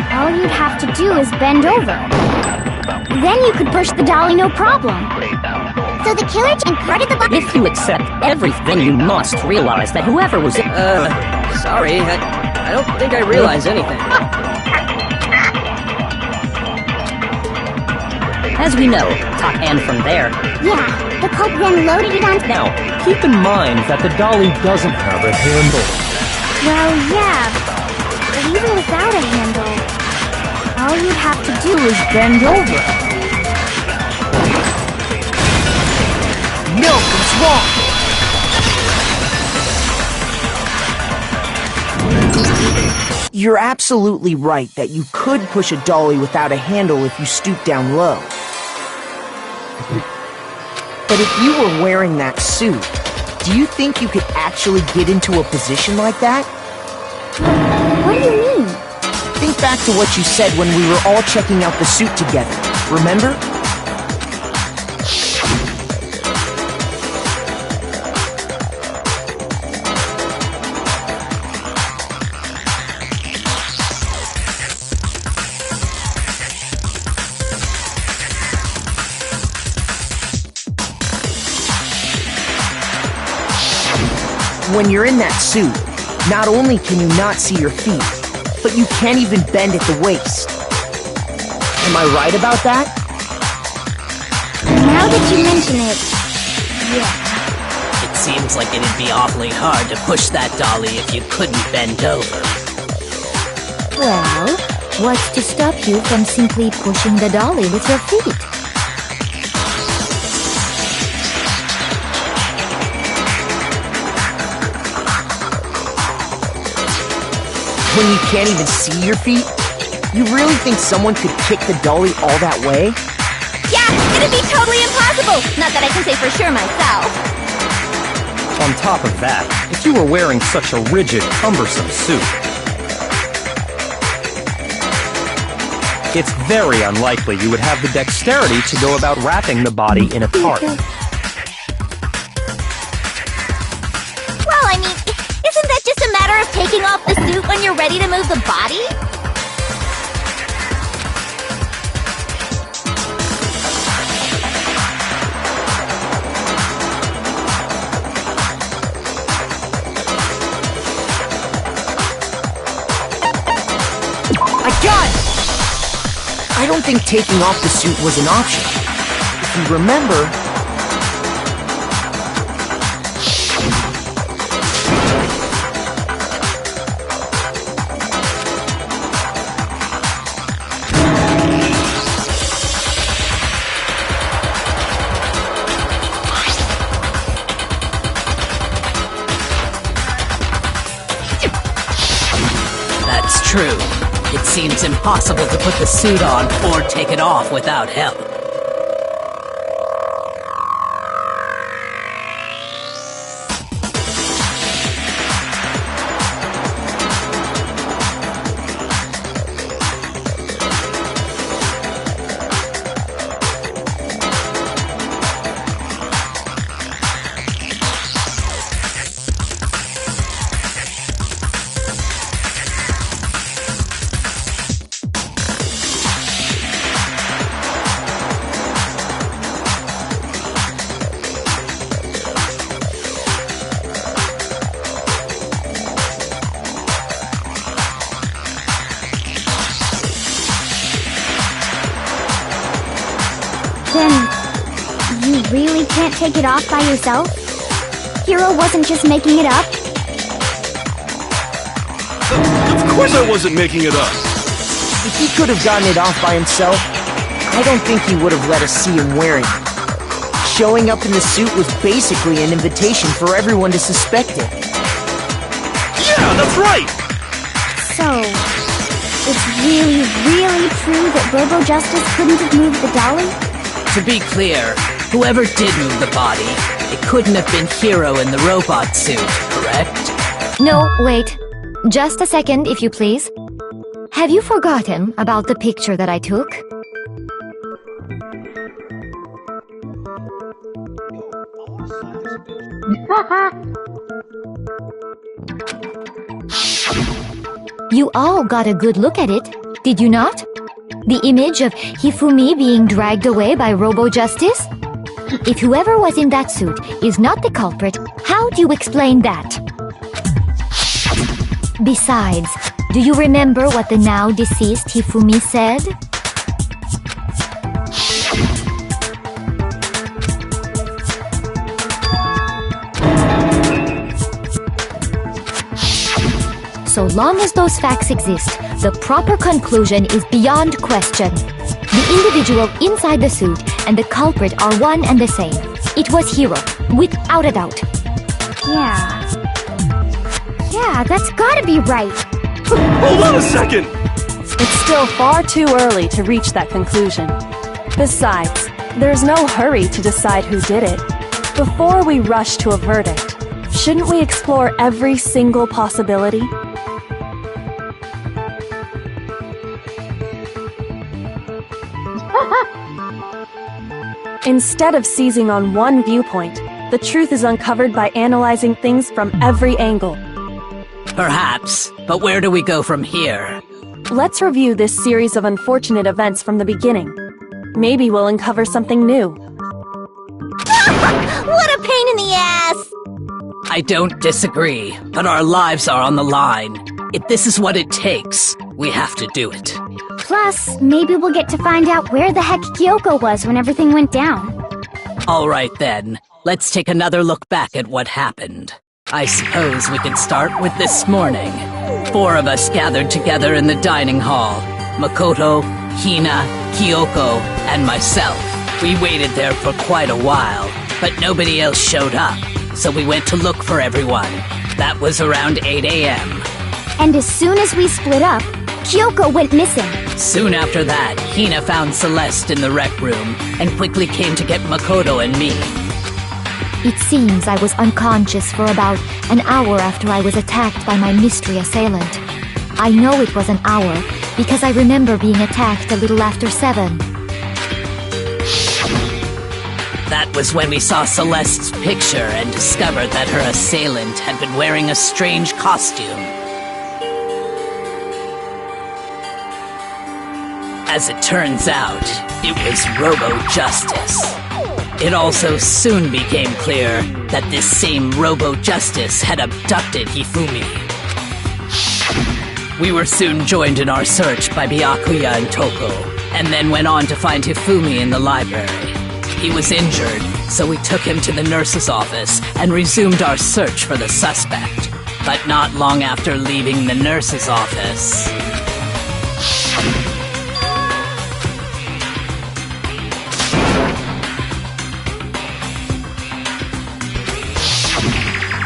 all you'd have to do is bend over. Then you could push the dolly no problem. So the killer carted the body. If you accept everything, you must realize that whoever was sorry, I don't think I realize anything. As we know, and from there... Yeah, the culprit then loaded it onto... Now, keep in mind that the dolly doesn't have a handle. Well, yeah, but even without a handle, all you'd have to do is bend over. Milk is wrong! You're absolutely right that you could push a dolly without a handle if you stoop down low. But if you were wearing that suit, do you think you could actually get into a position like that? What do you mean? Think back to what you said when we were all checking out the suit together, remember? When you're in that suit, not only can you not see your feet, but you can't even bend at the waist. Am I right about that? Now that you mention it, yeah. It seems like it'd be awfully hard to push that dolly if you couldn't bend over. Well, what's to stop you from simply pushing the dolly with your feet? When you can't even see your feet? You really think someone could kick the dolly all that way? Yeah, it'd be totally impossible! Not that I can say for sure myself. On top of that, if you were wearing such a rigid, cumbersome suit, it's very unlikely you would have the dexterity to go about wrapping the body in a tarp. Well, I mean, isn't that just a matter of taking off the suit when you're ready to move the body? I got it! I don't think taking off the suit was an option. If you remember... true. It seems impossible to put the suit on or take it off without help. Then, you really can't take it off by yourself? Hiro wasn't just making it up? Of course I wasn't making it up. If he could have gotten it off by himself, I don't think he would have let us see him wearing it. Showing up in the suit was basically an invitation for everyone to suspect it. Yeah, that's right! So, it's really, really true that Robo Justice couldn't have moved the dolly? To be clear, whoever did move the body, it couldn't have been Hiro in the robot suit, correct? No, wait. Just a second, if you please. Have you forgotten about the picture that I took? You all got a good look at it, did you not? The image of Hifumi being dragged away by Robo Justice? If whoever was in that suit is not the culprit, how do you explain that? Besides, do you remember what the now deceased Hifumi said? So long as those facts exist, the proper conclusion is beyond question. The individual inside the suit and the culprit are one and the same. It was Hiro, without a doubt. Yeah, that's gotta be right. Hold on a second! It's still far too early to reach that conclusion. Besides, there's no hurry to decide who did it. Before we rush to a verdict, shouldn't we explore every single possibility? Instead of seizing on one viewpoint, the truth is uncovered by analyzing things from every angle. Perhaps, but where do we go from here? Let's review this series of unfortunate events from the beginning. Maybe we'll uncover something new. What a pain in the ass! I don't disagree, but our lives are on the line. If this is what it takes, we have to do it. Plus, maybe we'll get to find out where the heck Kyoko was when everything went down. All right then, let's take another look back at what happened. I suppose we could start with this morning. 4 of us gathered together in the dining hall. Makoto, Hina, Kyoko, and myself. We waited there for quite a while, but nobody else showed up, so we went to look for everyone. That was around 8 a.m. And as soon as we split up, Kyoko went missing. Soon after that, Hina found Celeste in the rec room and quickly came to get Makoto and me. It seems I was unconscious for about an hour after I was attacked by my mystery assailant. I know it was an hour because I remember being attacked a little after 7. That was when we saw Celeste's picture and discovered that her assailant had been wearing a strange costume. As it turns out, it was Robo Justice. It also soon became clear that this same Robo Justice had abducted Hifumi. We were soon joined in our search by Byakuya and Toko, and then went on to find Hifumi in the library. He was injured, so we took him to the nurse's office and resumed our search for the suspect. But not long after leaving the nurse's office...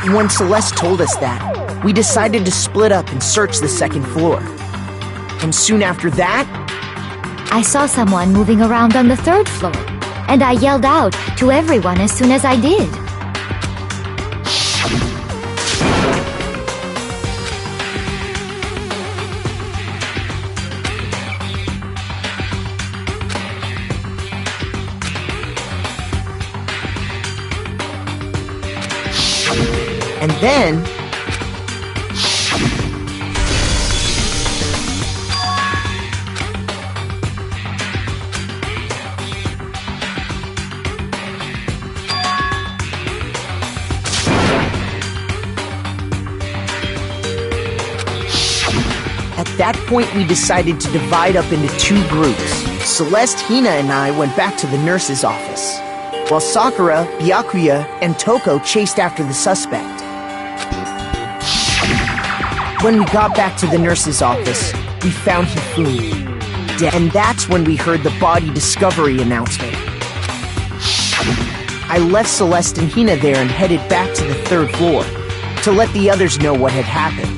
When Celeste told us that, we decided to split up and search the second floor. And soon after that, I saw someone moving around on the 3rd floor, and I yelled out to everyone as soon as I did. and then... At that point, we decided to divide up into 2 groups. Celeste, Hina, and I went back to the nurse's office, while Sakura, Byakuya, and Toko chased after the suspect. When we got back to the nurse's office, we found Hifumi dead, and that's when we heard the body discovery announcement. I left Celeste and Hina there and headed back to the 3rd floor to let the others know what had happened.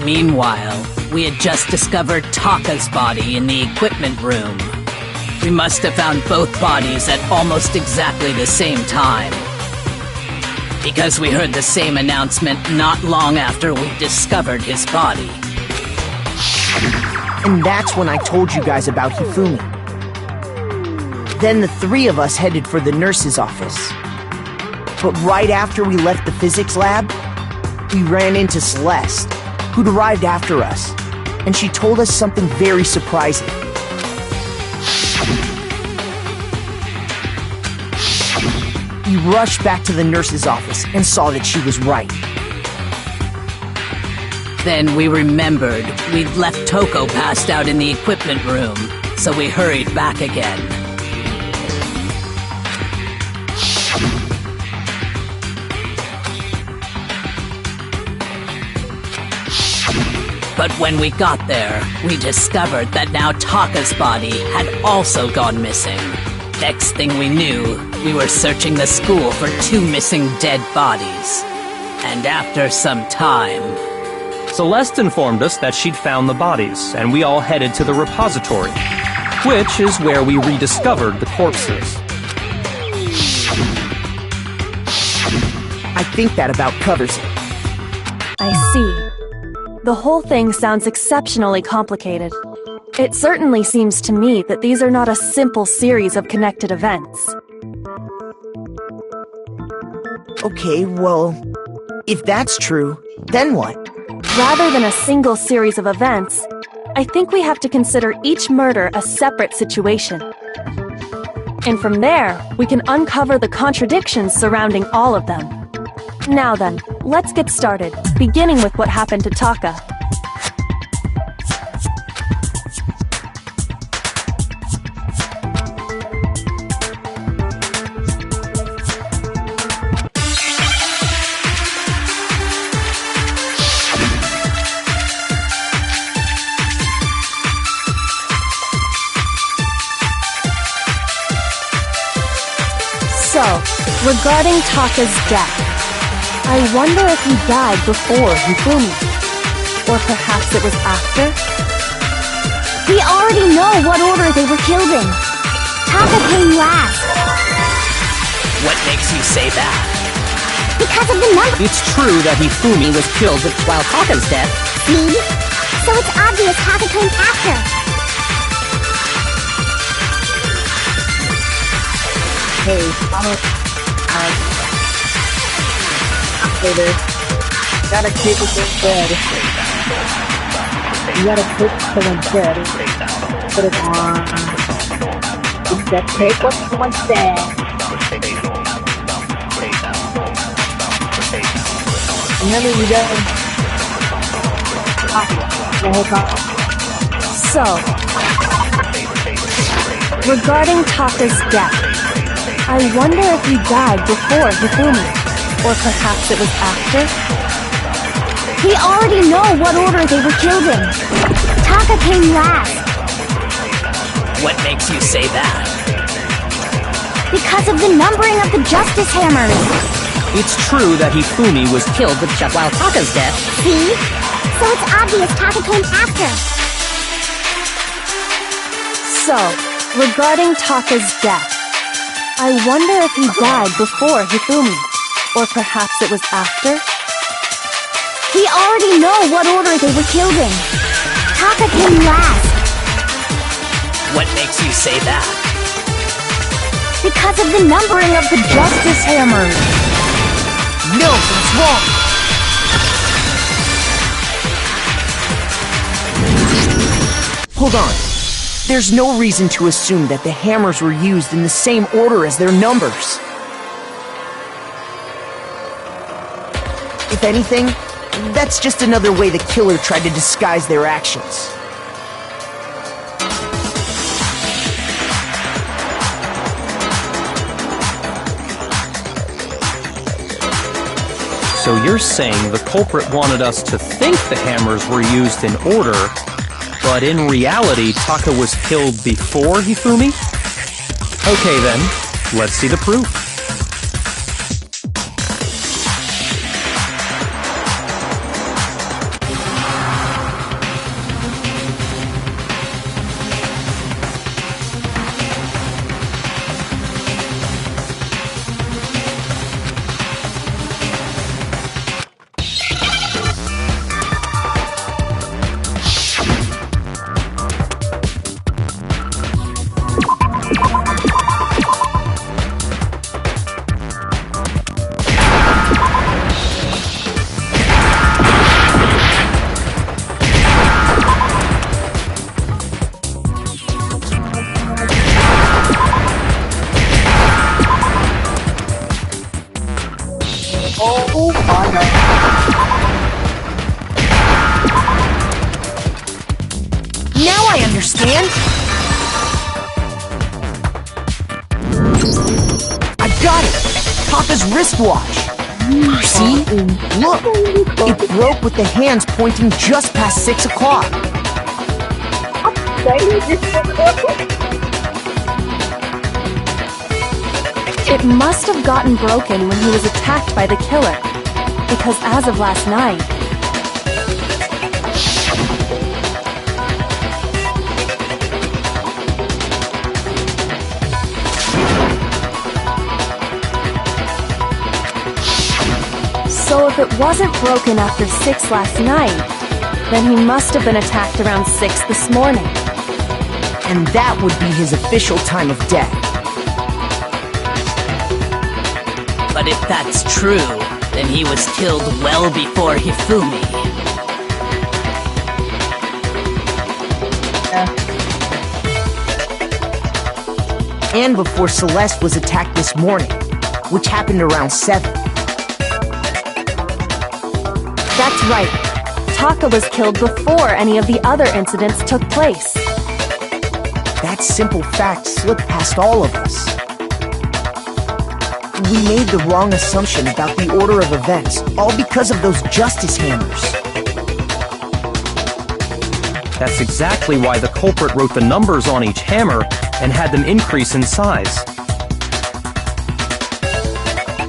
Meanwhile, we had just discovered Taka's body in the equipment room. We must have found both bodies at almost exactly the same time, because we heard the same announcement not long after we discovered his body. And that's when I told you guys about Hifumi. Then the 3 of us headed for the nurse's office. But right after we left the physics lab, we ran into Celeste, who'd arrived after us, and she told us something very surprising. We rushed back to the nurse's office and saw that she was right. Then we remembered we'd left Toko passed out in the equipment room, so we hurried back again. But when we got there, we discovered that now Taka's body had also gone missing. Next thing we knew, we were searching the school for 2 missing dead bodies. And after some time... Celeste informed us that she'd found the bodies, and we all headed to the repository, which is where we rediscovered the corpses. I think that about covers it. I see. The whole thing sounds exceptionally complicated. It certainly seems to me that these are not a simple series of connected events. Okay, well, if that's true, then what? Rather than a single series of events, I think we have to consider each murder a separate situation. And from there, we can uncover the contradictions surrounding all of them. Now then, let's get started, beginning with what happened to Taka. So, regarding Taka's death, I wonder if he died before Hifumi. Or perhaps it was after? We already know what order they were killed in. Taka came last. What makes you say that? Because of the number. It's true that Hifumi was killed while Taka's dead. See? So it's obvious Taka came after. Hey, after this, gotta kick someone's dead. You gotta kick someone's dead. Put it on. It's that take what someone's dead. Remember, you gotta... So, regarding Taka's death, I wonder if he died before Hifumi. Or perhaps it was after? We already know what order they were killed in. Taka came last. What makes you say that? Because of the numbering of the Justice Hammers. It's true that Hifumi was Killed with just while Taka's death. See? So it's obvious Taka came after. So, regarding Taka's death, I wonder if he died before Hifumi, or perhaps it was after? We already know what order they were killed in. Taka came last. What makes you say that? Because of the numbering of the Justice Hammers. No, that's wrong! Hold on. There's no reason to assume that the hammers were used in the same order as their numbers. If anything, that's just another way the killer tried to disguise their actions. So you're saying the culprit wanted us to think the hammers were used in order, but in reality, Taka was killed before Hifumi? Okay then, let's see the proof. Oh my god. Now I understand! I got it! Taka's wristwatch! See? Look! It broke with the hands pointing just past 6 o'clock. It must have gotten broken when he was attacked by the killer, because as of last night, so if it wasn't broken after 6 last night, then he must have been attacked around 6 this morning. And that would be his official time of death. But if that's true, then he was killed well before Hifumi. And before Celeste was attacked this morning, which happened around 7. That's right. Taka was killed before any of the other incidents took place. That simple fact slipped past all of us. We made the wrong assumption about the order of events, all because of those justice hammers. That's exactly why the culprit wrote the numbers on each hammer and had them increase in size.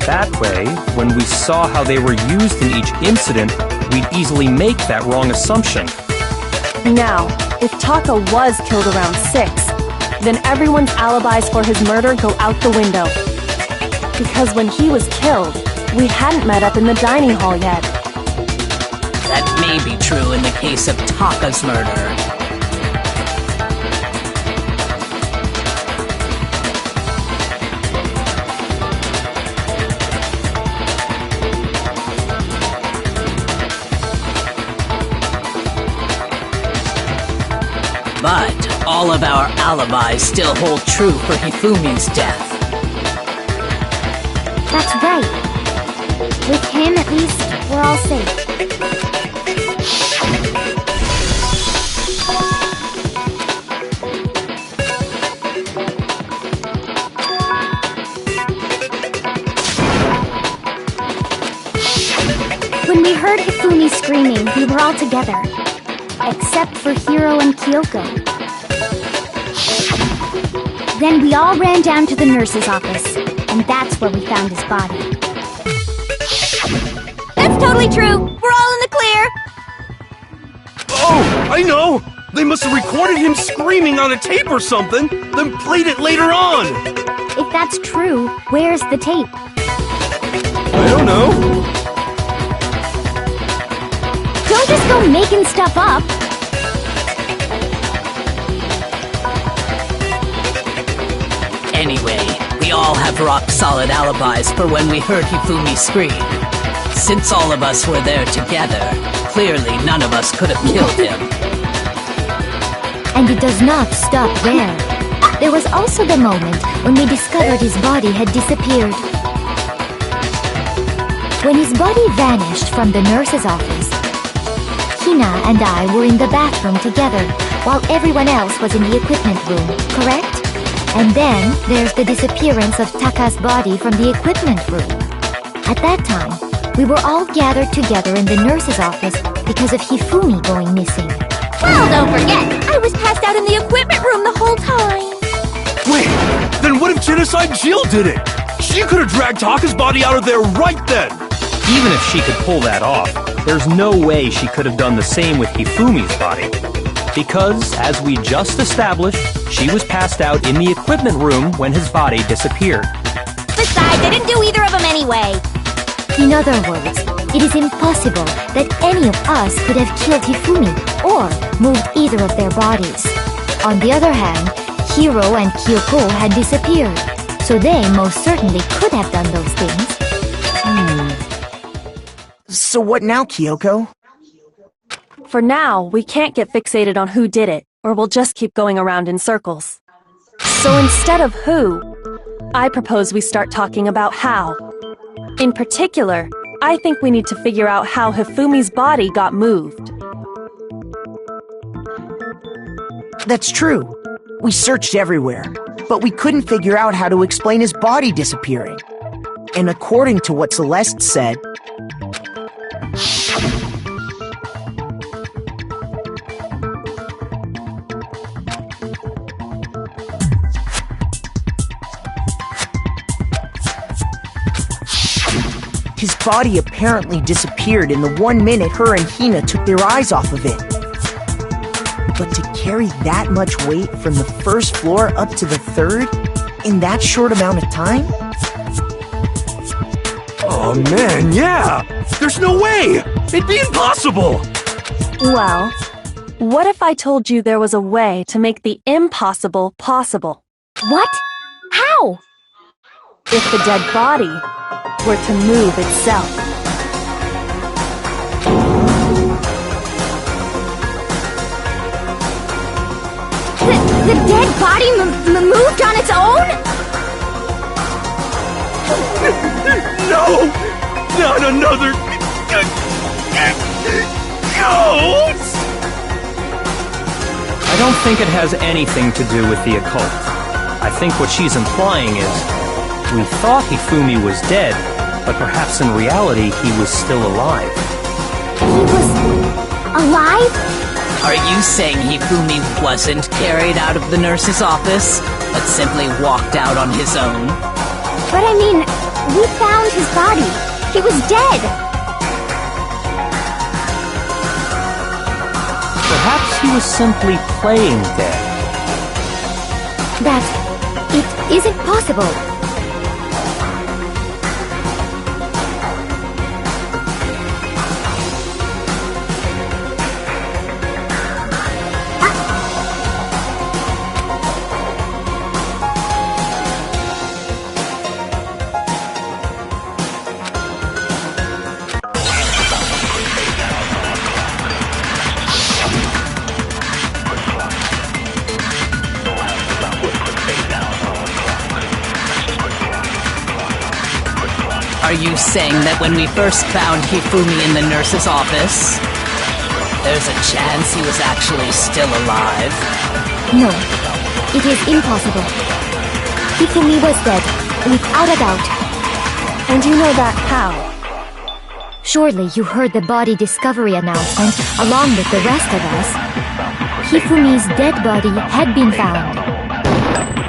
That way, when we saw how they were used in each incident, we'd easily make that wrong assumption. Now, if Taka was killed around 6, then everyone's alibis for his murder go out the window. Because when he was killed, we hadn't met up in the dining hall yet. That may be true in the case of Taka's murder. But all of our alibis still hold true for Hifumi's death. That's right. With him, at least, we're all safe. When we heard Hifumi screaming, we were all together. Except for Hiro and Kyoko. Then we all ran down to the nurse's office, and that's where we found his body. totally true. We're all in the clear. Oh, I know! They must have recorded him screaming on a tape or something, then played it later on! If that's true, where's the tape? I don't know. Don't just go making stuff up. Anyway, we all have rock-solid alibis for when we heard Hifumi scream. Since all of us were there together, clearly none of us could have killed him. And it does not stop there. There was also the moment when we discovered his body had disappeared. When his body vanished from the nurse's office, Hina and I were in the bathroom together, while everyone else was in the equipment room, correct? And then there's the disappearance of Taka's body from the equipment room. At that time, we were all gathered together in the nurse's office because of Hifumi going missing. Well, don't forget, I was passed out in the equipment room the whole time. Wait, then what if Genocide Jill did it? She could have dragged Taka's body out of there right then! Even if she could pull that off, there's no way she could have done the same with Hifumi's body. Because, as we just established, she was passed out in the equipment room when his body disappeared. Besides, I didn't do either of them anyway. In other words, it is impossible that any of us could have killed Hifumi or moved either of their bodies. On the other hand, Hiro and Kyoko had disappeared, so they most certainly could have done those things. So what now, Kyoko? For now, we can't get fixated on who did it, or we'll just keep going around in circles. So instead of who, I propose we start talking about how. In particular, I think we need to figure out how Hifumi's body got moved. That's true. We searched everywhere, but we couldn't figure out how to explain his body disappearing. And according to what Celeste said, his body apparently disappeared in the 1 minute her and Hina took their eyes off of it. But to carry that much weight from the first floor up to the third in that short amount of time? Oh man, yeah! There's no way! It'd be impossible! Well, what if I told you there was a way to make the impossible possible? What? How? If the dead body were to move itself. The dead body moved on its own? No! Not another... ghost! I don't think it has anything to do with the occult. I think what she's implying is, we thought Hifumi was dead, but perhaps in reality he was still alive. He was... alive? Are you saying Hifumi wasn't carried out of the nurse's office, but simply walked out on his own? But I mean, we found his body. He was dead. Perhaps he was simply playing dead. That it isn't possible. Are you saying that when we first found Hifumi in the nurse's office, there's a chance he was actually still alive? No, it is impossible. Hifumi was dead, without a doubt. And you know that how? Surely you heard the body discovery announcement along with the rest of us. Hifumi's dead body had been found.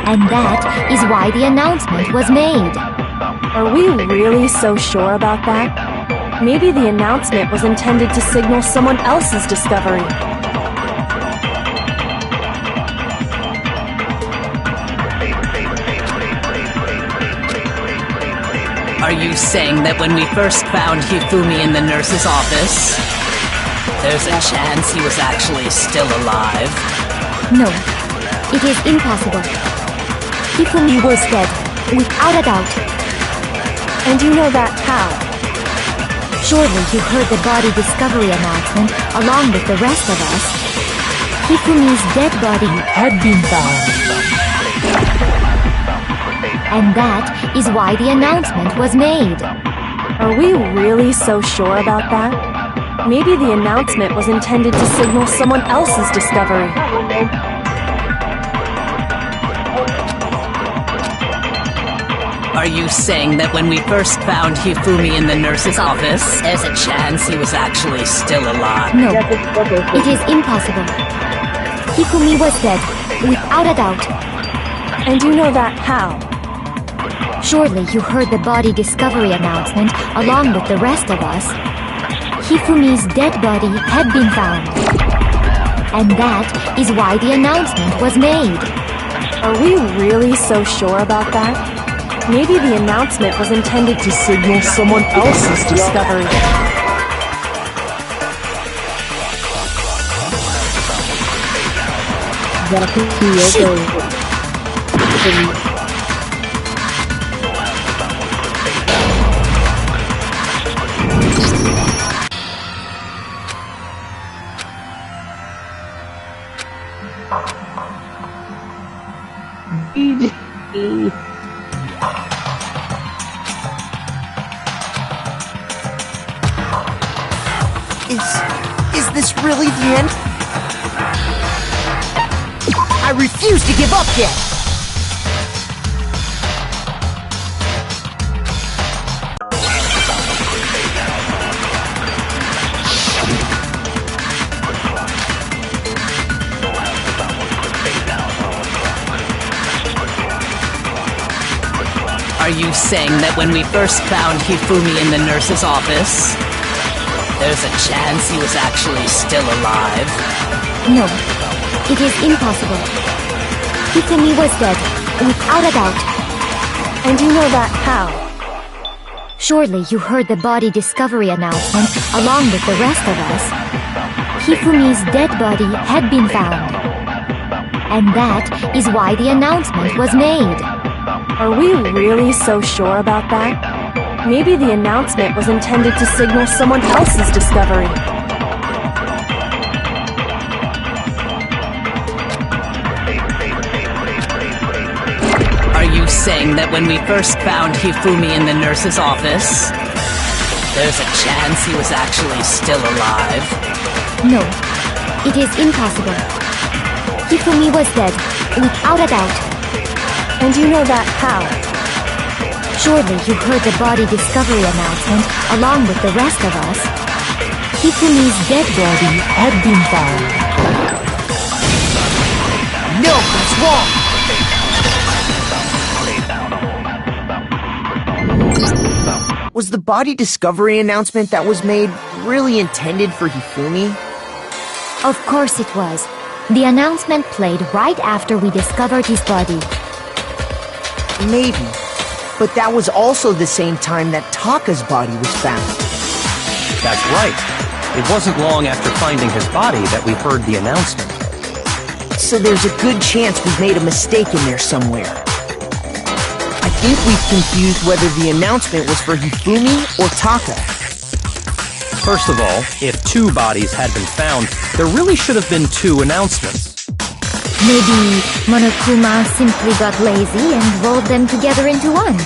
And that is why the announcement was made. Are we really so sure about that? Maybe the announcement was intended to signal someone else's discovery. Are you saying that when we first found Hifumi in the nurse's office, there's a chance he was actually still alive? No, it is impossible. Hifumi was dead, without a doubt. And you know that how? Surely you heard the body discovery announcement along with the rest of us. Hifumi's dead body had been found. And that is why the announcement was made. Are we really so sure about that? Maybe the announcement was intended to signal someone else's discovery. Are you saying that when we first found Hifumi in the nurse's office, there's a chance he was actually still alive? No, it is impossible. Hifumi was dead, without a doubt. And you know that how? Surely you heard the body discovery announcement along with the rest of us. Hifumi's dead body had been found. And that is why the announcement was made. Are we really so sure about that? Maybe the announcement was intended to signal someone else's discovery. Is this really the end? I refuse to give up yet! Are you saying that when we first found Hifumi in the nurse's office, there's a chance he was actually still alive? No, it is impossible. Hifumi was dead, without a doubt. And you know that how? Surely you heard the body discovery announcement along with the rest of us. Hifumi's dead body had been found. And that is why the announcement was made. Are we really so sure about that? Maybe the announcement was intended to signal someone else's discovery. Are you saying that when we first found Hifumi in the nurse's office, there's a chance he was actually still alive? No, it is impossible. Hifumi was dead, without a doubt. And you know that how? Surely you heard the body discovery announcement along with the rest of us. Hifumi's dead body had been found. No, that's wrong! Was the body discovery announcement that was made really intended for Hifumi? Of course it was. The announcement played right after we discovered his body. Maybe. But that was also the same time that Taka's body was found. That's right. It wasn't long after finding his body that we heard the announcement. So there's a good chance we've made a mistake in there somewhere. I think we've confused whether the announcement was for Hifumi or Taka. First of all, if two bodies had been found, there really should have been two announcements. Maybe Monokuma simply got lazy and rolled them together into one.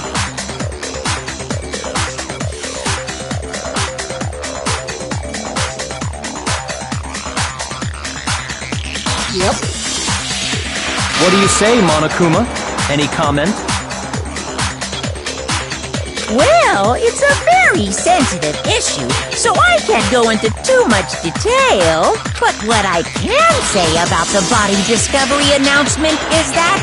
Yep. What do you say, Monokuma? Any comment? Well, it's a very sensitive issue, so I can't go into too much detail. But what I can say about the body discovery announcement is that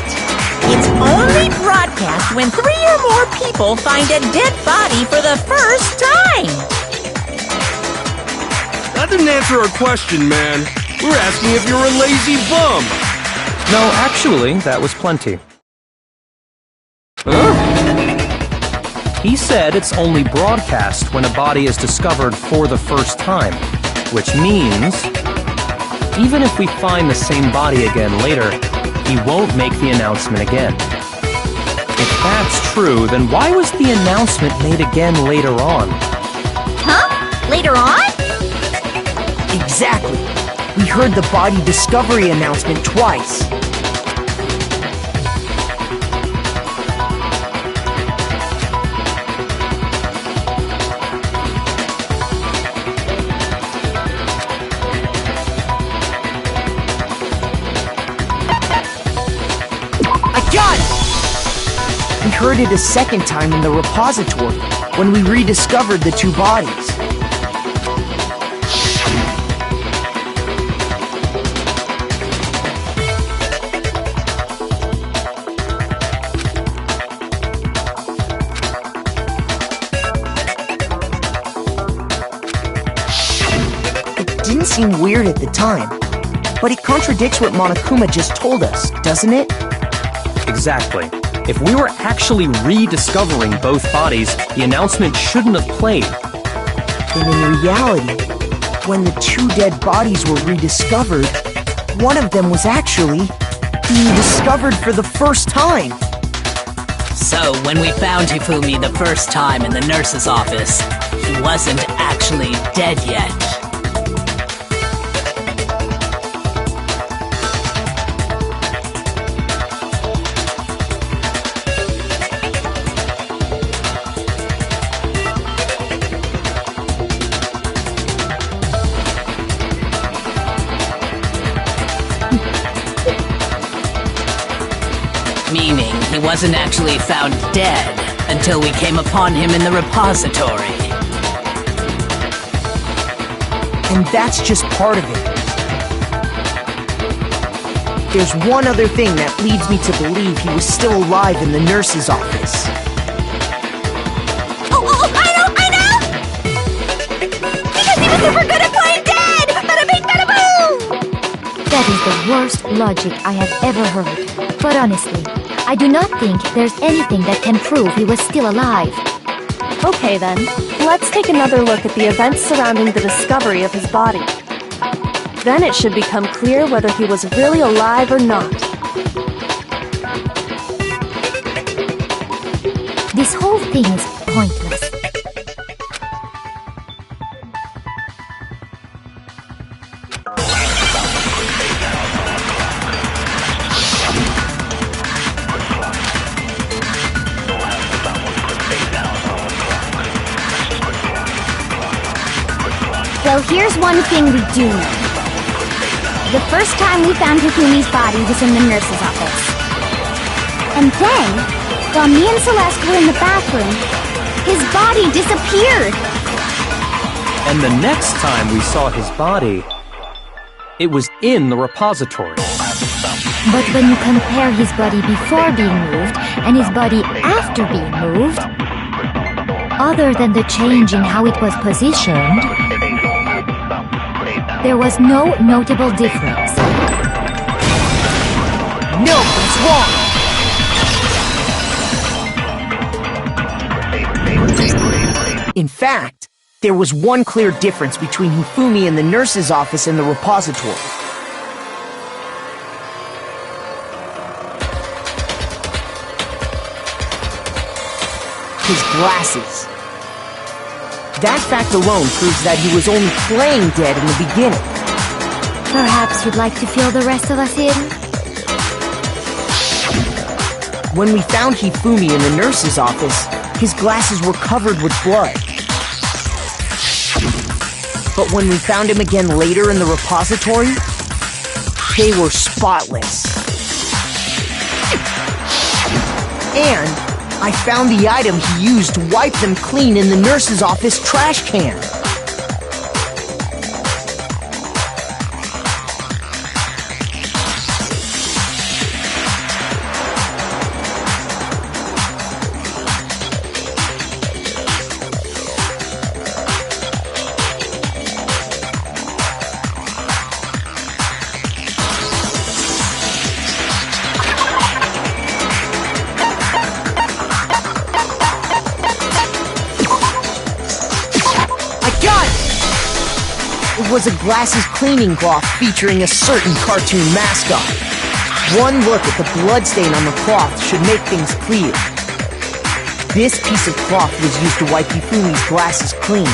it's only broadcast when 3 or more people find a dead body for the first time. didn't answer our question, man. We're asking if you're a lazy bum. No, actually, that was plenty. Huh? He said it's only broadcast when a body is discovered for the first time, which means even if we find the same body again later, he won't make the announcement again. If that's true, then why was the announcement made again later on? Huh? Later on? Exactly. We heard the body discovery announcement twice. We heard it a second time in the repository, when we rediscovered the two bodies. It didn't seem weird at the time, but it contradicts what Monokuma just told us, doesn't it? Exactly. If we were actually rediscovering both bodies, the announcement shouldn't have played. And in reality, when the two dead bodies were rediscovered, one of them was actually being discovered for the first time. So, when we found Hifumi the first time in the nurse's office, he wasn't actually dead yet. Meaning, he wasn't actually found dead until we came upon him in the repository. And that's just part of it. There's one other thing that leads me to believe he was still alive in the nurse's office. Oh, I know! Because he was super good at playing dead! Bada bing, bada boom! That is the worst logic I have ever heard. But honestly, I do not think there's anything that can prove he was still alive. Okay then, let's take another look at the events surrounding the discovery of his body. Then it should become clear whether he was really alive or not. This whole thing is pointless. Well, here's one thing we do know. The first time we found Hifumi's body was in the nurse's office. And then, while me and Celeste were in the bathroom, his body disappeared. And the next time we saw his body, it was in the repository. But when you compare his body before being moved and his body after being moved, other than the change in how it was positioned, there was no notable difference. No, that's wrong! In fact, there was one clear difference between Hifumi in the nurse's office and the repository. His glasses. That fact alone proves that he was only playing dead in the beginning. Perhaps you'd like to fill the rest of us in? When we found Hifumi in the nurse's office, his glasses were covered with blood. But when we found him again later in the repository, they were spotless. And I found the item he used to wipe them clean in the nurse's office trash can. It was a glasses cleaning cloth featuring a certain cartoon mascot. One look at the bloodstain on the cloth should make things clear. This piece of cloth was used to wipe Hifumi's glasses clean.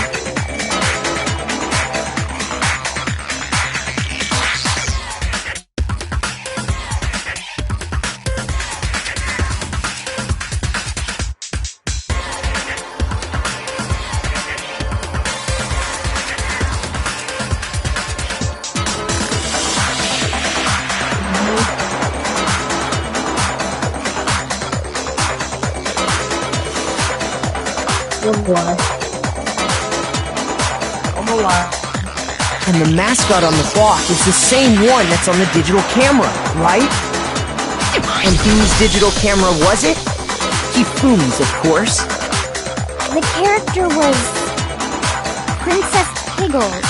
And the mascot on the cloth is the same one that's on the digital camera, right? And whose digital camera was it? Hifumi's, of course. The character was Princess Piggles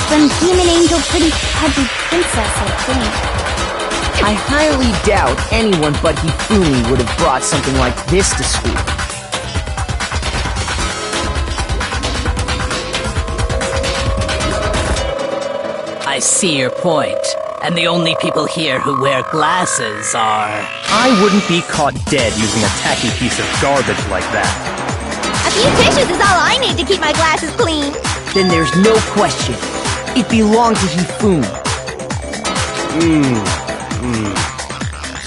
from Demon Angel Pretty Pudgy Princess, I think. I highly doubt anyone but Hifumi would have brought something like this to school. I see your point. And the only people here who wear glasses are... I wouldn't be caught dead using a tacky piece of garbage like that. A few tissues is all I need to keep my glasses clean. Then there's no question. It belonged to Hifumi.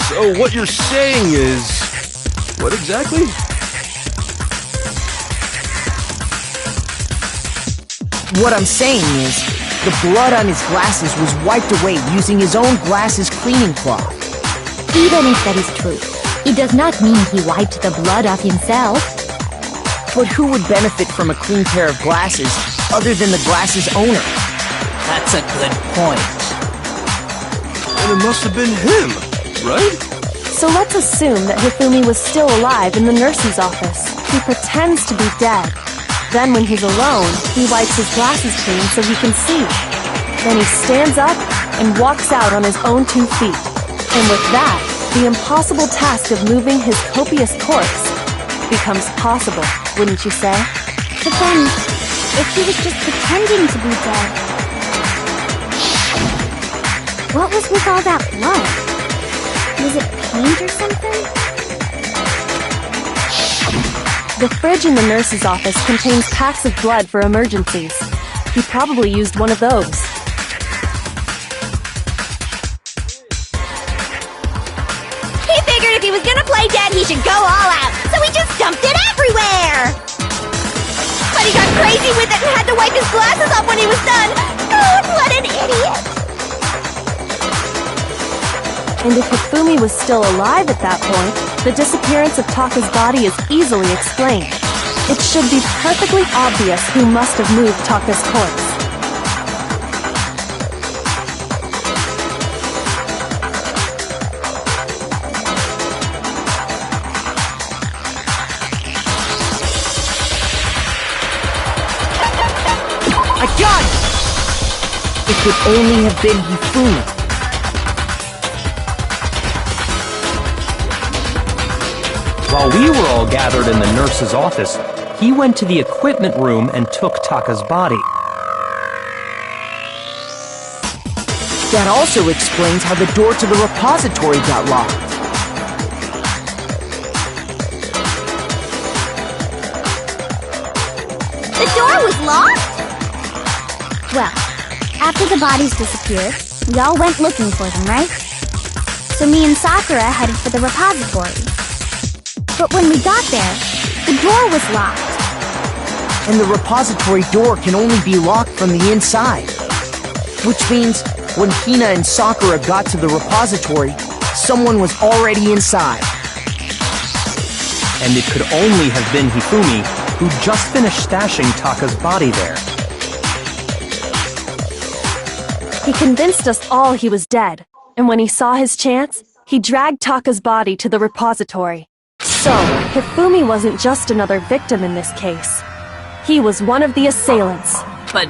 So what you're saying is... what exactly? What I'm saying is, the blood on his glasses was wiped away using his own glasses cleaning cloth. Even if that is true, it does not mean he wiped the blood off himself. But who would benefit from a clean pair of glasses other than the glasses owner? That's a good point. And it must have been him, right? So let's assume that Hifumi was still alive in the nurse's office. He pretends to be dead. Then when he's alone, he wipes his glasses clean so he can see. Then he stands up and walks out on his own 2 feet. And with that, the impossible task of moving his copious corpse becomes possible, wouldn't you say? But then, if he was just pretending to be dead, what was with all that blood? Was it paint or something? The fridge in the nurse's office contains packs of blood for emergencies. He probably used one of those. He figured if he was gonna play dead, he should go all out, so he just dumped it everywhere! But he got crazy with it and had to wipe his glasses off when he was done! God, what an idiot! And if Hifumi was still alive at that point, the disappearance of Taka's body is easily explained. It should be perfectly obvious who must have moved Taka's corpse. I got it! It could only have been Hifumi. While we were all gathered in the nurse's office, he went to the equipment room and took Taka's body. That also explains how the door to the repository got locked. The door was locked? Well, after the bodies disappeared, we all went looking for them, right? So me and Sakura headed for the repository. But when we got there, the door was locked. And the repository door can only be locked from the inside. Which means, when Hina and Sakura got to the repository, someone was already inside. And it could only have been Hifumi, who just finished stashing Taka's body there. He convinced us all he was dead, and when he saw his chance, he dragged Taka's body to the repository. So, Hifumi wasn't just another victim in this case. He was one of the assailants. But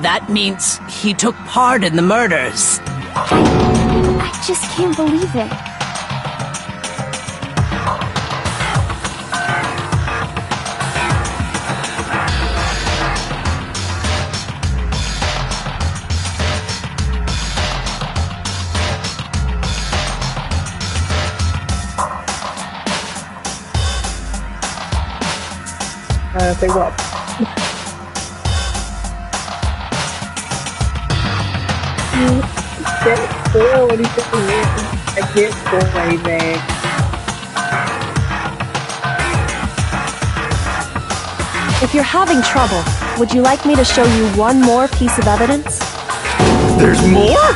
that means he took part in the murders. I just can't believe it. gonna say what? What he said, I get boy, man. If you're having trouble, would you like me to show you one more piece of evidence? There's more?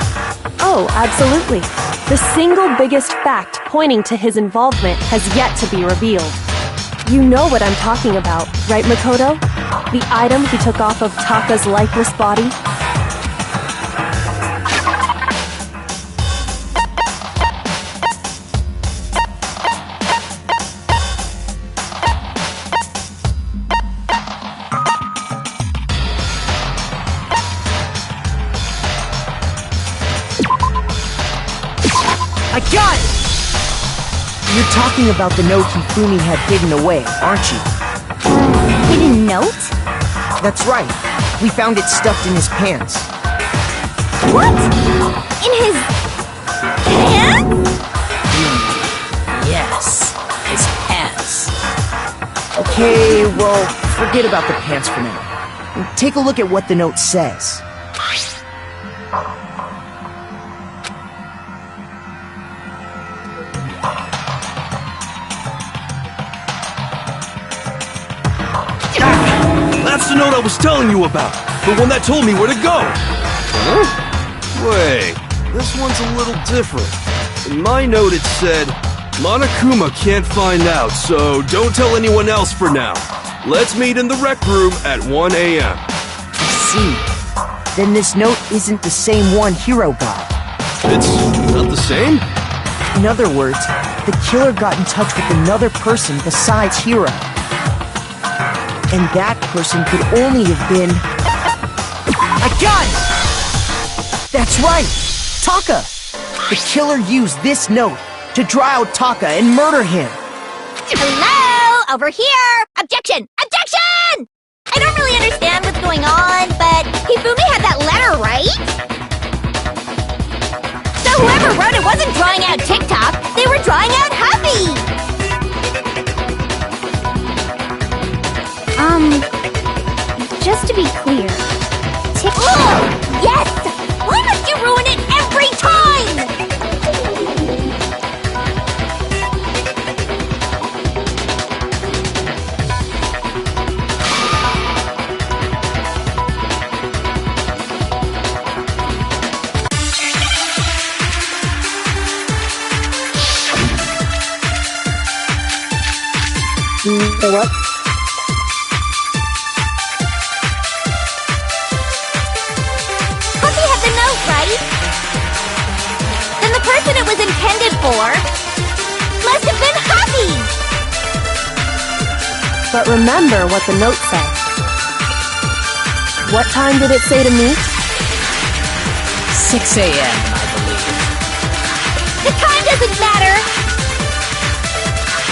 Oh, absolutely. The single biggest fact pointing to his involvement has yet to be revealed. You know what I'm talking about, right, Makoto? The item he took off of Taka's lifeless body? I got it! You're talking about the note Hifumi had hidden away, aren't you? Hidden note? That's right. We found it stuffed in his pants. What? In his pants? Yes, his pants. Okay, well, forget about the pants for now. Take a look at what the note says. That's the note I was telling you about. The one that told me where to go. Huh? Wait, this one's a little different. In my note it said, Monokuma can't find out, so don't tell anyone else for now. Let's meet in the rec room at 1 a.m. I see. Then this note isn't the same one Hiro got. It's not the same? In other words, the killer got in touch with another person besides Hiro. And that person could only have been... I got it! That's right! Taka! The killer used this note to draw out Taka and murder him. Hello? Over here! Objection! Objection! I don't really understand what's going on, but Hifumi had that letter, right? So whoever wrote it wasn't drawing out TikTok, they were drawing out Huffy! Just to be clear, TikTok... Oh, yes! Why must you ruin it every time? Say what? Puppy had the note, right? Then the person it was intended for must have been Huffy! But remember what the note said. What time did it say to meet? 6 a.m., I believe. The time doesn't matter!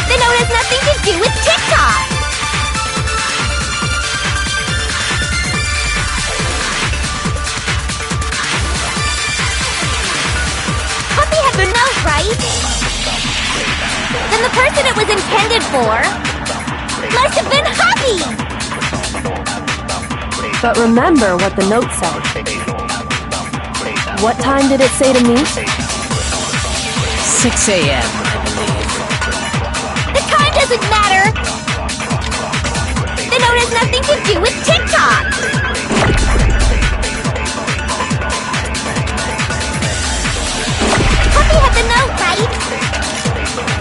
The note has nothing to do with TikTok! Puppy had the note, right? Then the person it was intended for must have been Huffy! But remember what the note said. What time did it say to meet? 6 a.m., I believe. The time doesn't matter! The note has nothing to do with TikTok! Puppy had the note, right?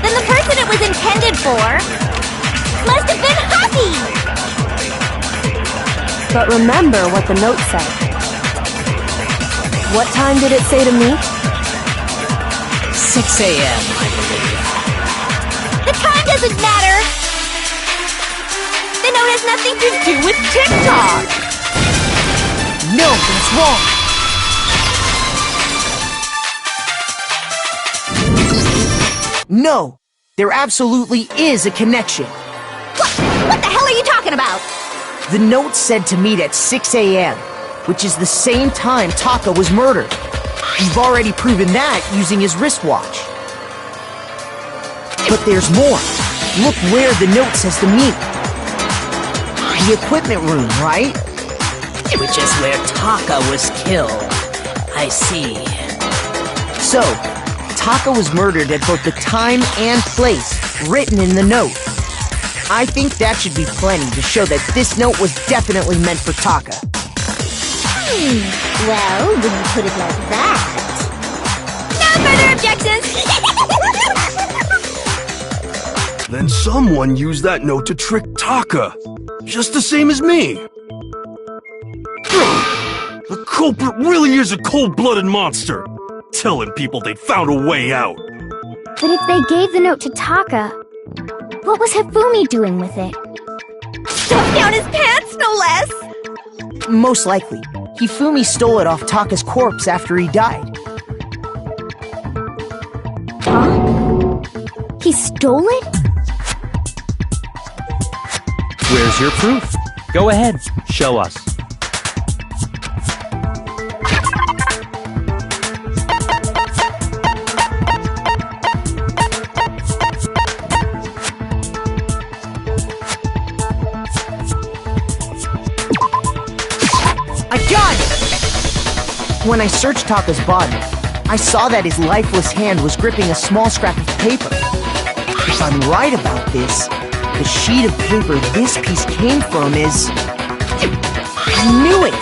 Then the person it was intended for must have been Huffy! But remember what the note said. What time did it say to meet? 6 a.m., I believe. The time doesn't matter! The note has nothing to do with TikTok! No, that's wrong! No, there absolutely is a connection. What the hell are you talking about? The note said to meet at 6 a.m., which is the same time Taka was murdered. You've already proven that using his wristwatch. But there's more. Look where the note says to meet. The equipment room, right? Which is where Taka was killed. I see. So, Taka was murdered at both the time and place written in the note. I think that should be plenty to show that this note was definitely meant for Taka. Well, when you put it like that... No further objections! Then someone used that note to trick Taka. Just the same as me. The culprit really is a cold-blooded monster. Telling people they'd found a way out. But if they gave the note to Taka, what was Hifumi doing with it? Stuffed down his pants, no less! Most likely, Hifumi stole it off Taka's corpse after he died. Huh? He stole it? Where's your proof? Go ahead, show us. When I searched Taka's body, I saw that his lifeless hand was gripping a small scrap of paper. If I'm right about this, the sheet of paper this piece came from is... I knew it!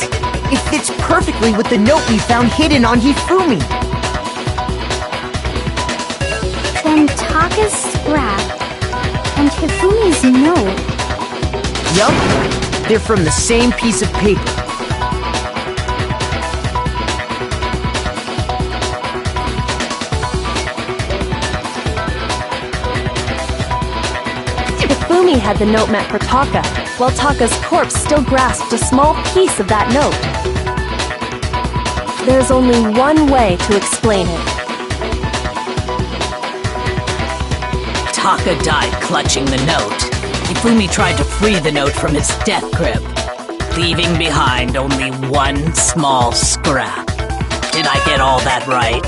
It fits perfectly with the note we found hidden on Hifumi. Then Taka's scrap and Hifumi's note... Yup, they're from the same piece of paper. Hifumi had the note meant for Taka, while Taka's corpse still grasped a small piece of that note. There's only one way to explain it. Taka died clutching the note. Hifumi tried to free the note from its death grip, leaving behind only one small scrap. Did I get all that right?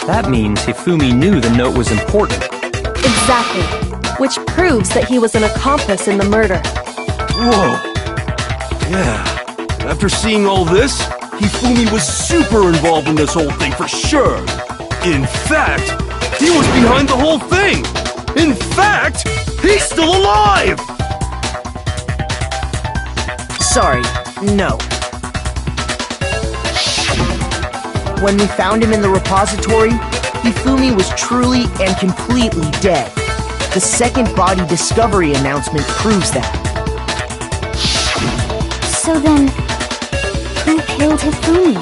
That means Hifumi knew the note was important. Exactly. Which proves that he was an accomplice in the murder. Whoa. Yeah. After seeing all this, Hifumi was super involved in this whole thing for sure. In fact, he was behind the whole thing. In fact, he's still alive! Sorry, no. When we found him in the repository, Hifumi was truly and completely dead. The second body discovery announcement proves that. So then, who killed Hifumi?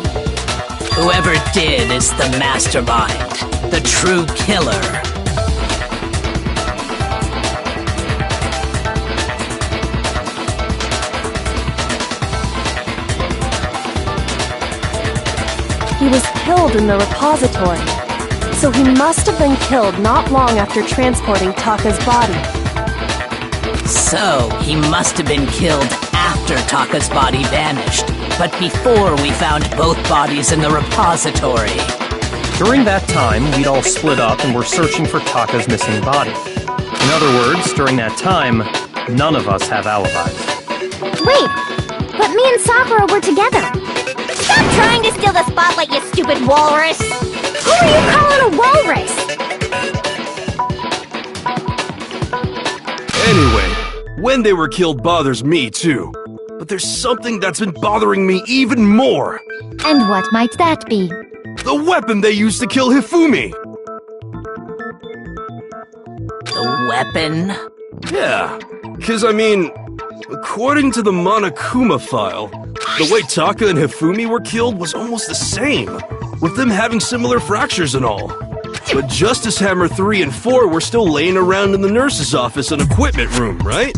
Whoever did is the mastermind, the true killer. He was killed in the repository, so he must have been killed not long after transporting Taka's body. So, he must have been killed after Taka's body vanished, but before we found both bodies in the repository. During that time, we'd all split up and were searching for Taka's missing body. In other words, during that time, none of us have alibis. Wait, but me and Sakura were together. Stop trying to steal the spotlight, you stupid walrus! Who are you calling a walrus? Anyway, when they were killed bothers me too. But there's something that's been bothering me even more. And what might that be? The weapon they used to kill Hifumi! The weapon? Yeah, because I mean, according to the Monokuma file, the way Taka and Hifumi were killed was almost the same, with them having similar fractures and all. But Justice Hammer 3 and 4 were still laying around in the nurse's office and equipment room, right?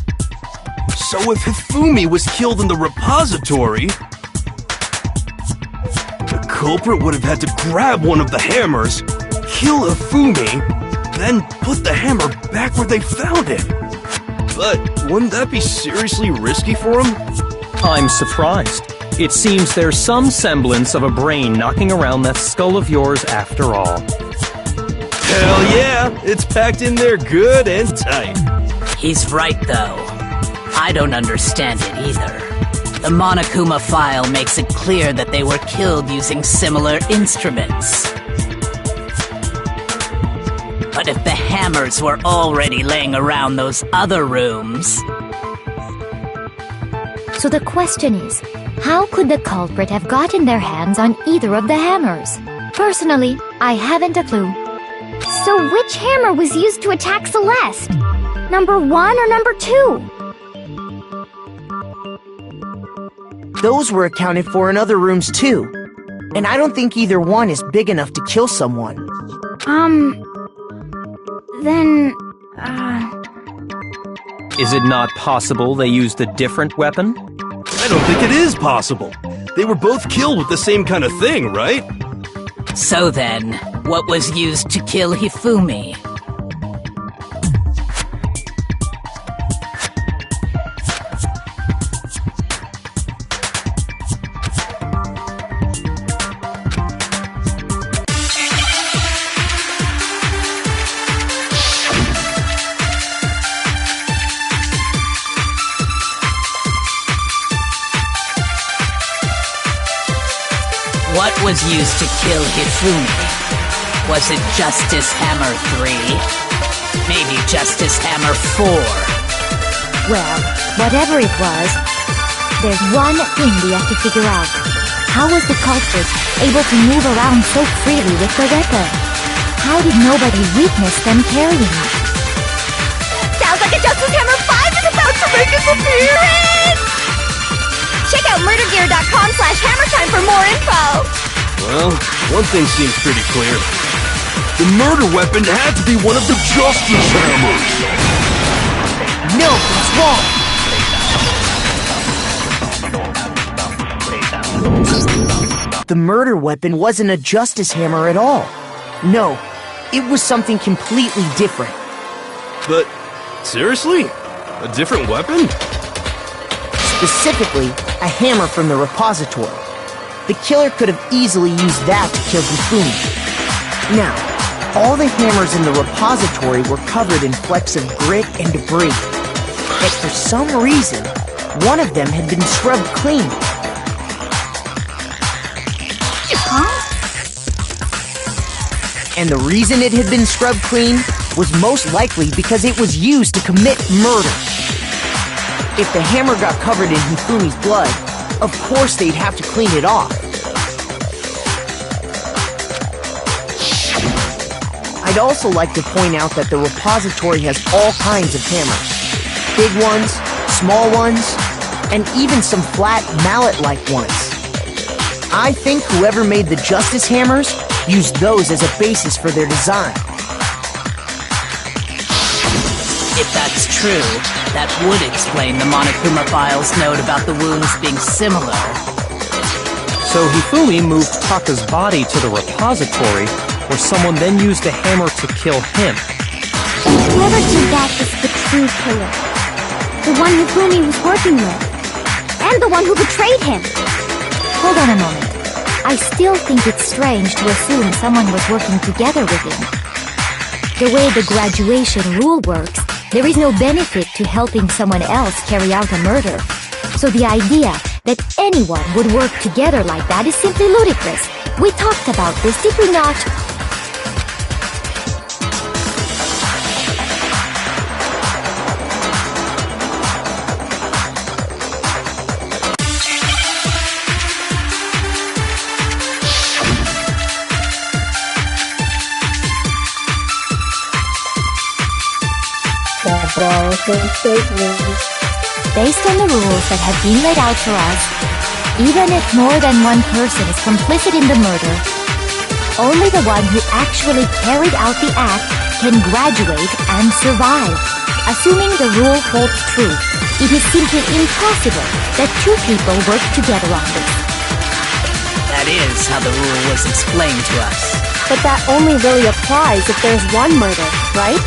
So if Hifumi was killed in the repository, the culprit would have had to grab one of the hammers, kill Hifumi, then put the hammer back where they found it. But wouldn't that be seriously risky for him? I'm surprised. It seems there's some semblance of a brain knocking around that skull of yours after all. Hell yeah! It's packed in there good and tight. He's right, though. I don't understand it either. The Monokuma file makes it clear that they were killed using similar instruments. But if the hammers were already laying around those other rooms... So the question is, how could the culprit have gotten their hands on either of the hammers? Personally, I haven't a clue. So which hammer was used to attack Celeste? Number 1 or number 2? Those were accounted for in other rooms too. And I don't think either one is big enough to kill someone. Then, Is it not possible they used a different weapon? I don't think it is possible. They were both killed with the same kind of thing, right? So then, what was used to kill Hifumi? What was used to kill Hifumi? Was it Justice Hammer 3? Maybe Justice Hammer 4? Well, whatever it was, there's one thing we have to figure out. How was the culprit able to move around so freely with the weapon? How did nobody witness them carrying it? sounds like a Justice Hammer 5 is about to make its appearance! Check out murdergear.com/hammertime for more info! Well, one thing seems pretty clear. The murder weapon had to be one of the Justice Hammers! No, that's wrong! The murder weapon wasn't a Justice Hammer at all. No, it was something completely different. But, seriously? A different weapon? Specifically, a hammer from the repository. The killer could have easily used that to kill Hifumi. Now, all the hammers in the repository were covered in flecks of grit and debris. But for some reason, one of them had been scrubbed clean. And the reason it had been scrubbed clean was most likely because it was used to commit murder. If the hammer got covered in Hifumi's blood, of course they'd have to clean it off. I'd also like to point out that the repository has all kinds of hammers. Big ones, small ones, and even some flat mallet-like ones. I think whoever made the Justice Hammers used those as a basis for their design. If that's true, that would explain the Monokuma file's note about the wounds being similar. So Hifumi moved Taka's body to the repository, where someone then used a hammer to kill him. Whoever did that is the true killer. The one Hifumi was working with. And the one who betrayed him. Hold on a moment. I still think it's strange to assume someone was working together with him. The way the graduation rule works, there is no benefit to helping someone else carry out a murder. So the idea that anyone would work together like that is simply ludicrous. We talked about this, did we not? Based on the rules that have been laid out for us, even if more than one person is complicit in the murder, only the one who actually carried out the act can graduate and survive. Assuming the rule holds true, it is simply impossible that two people work together on this. That is how the rule was explained to us. But that only really applies if there's one murder, right?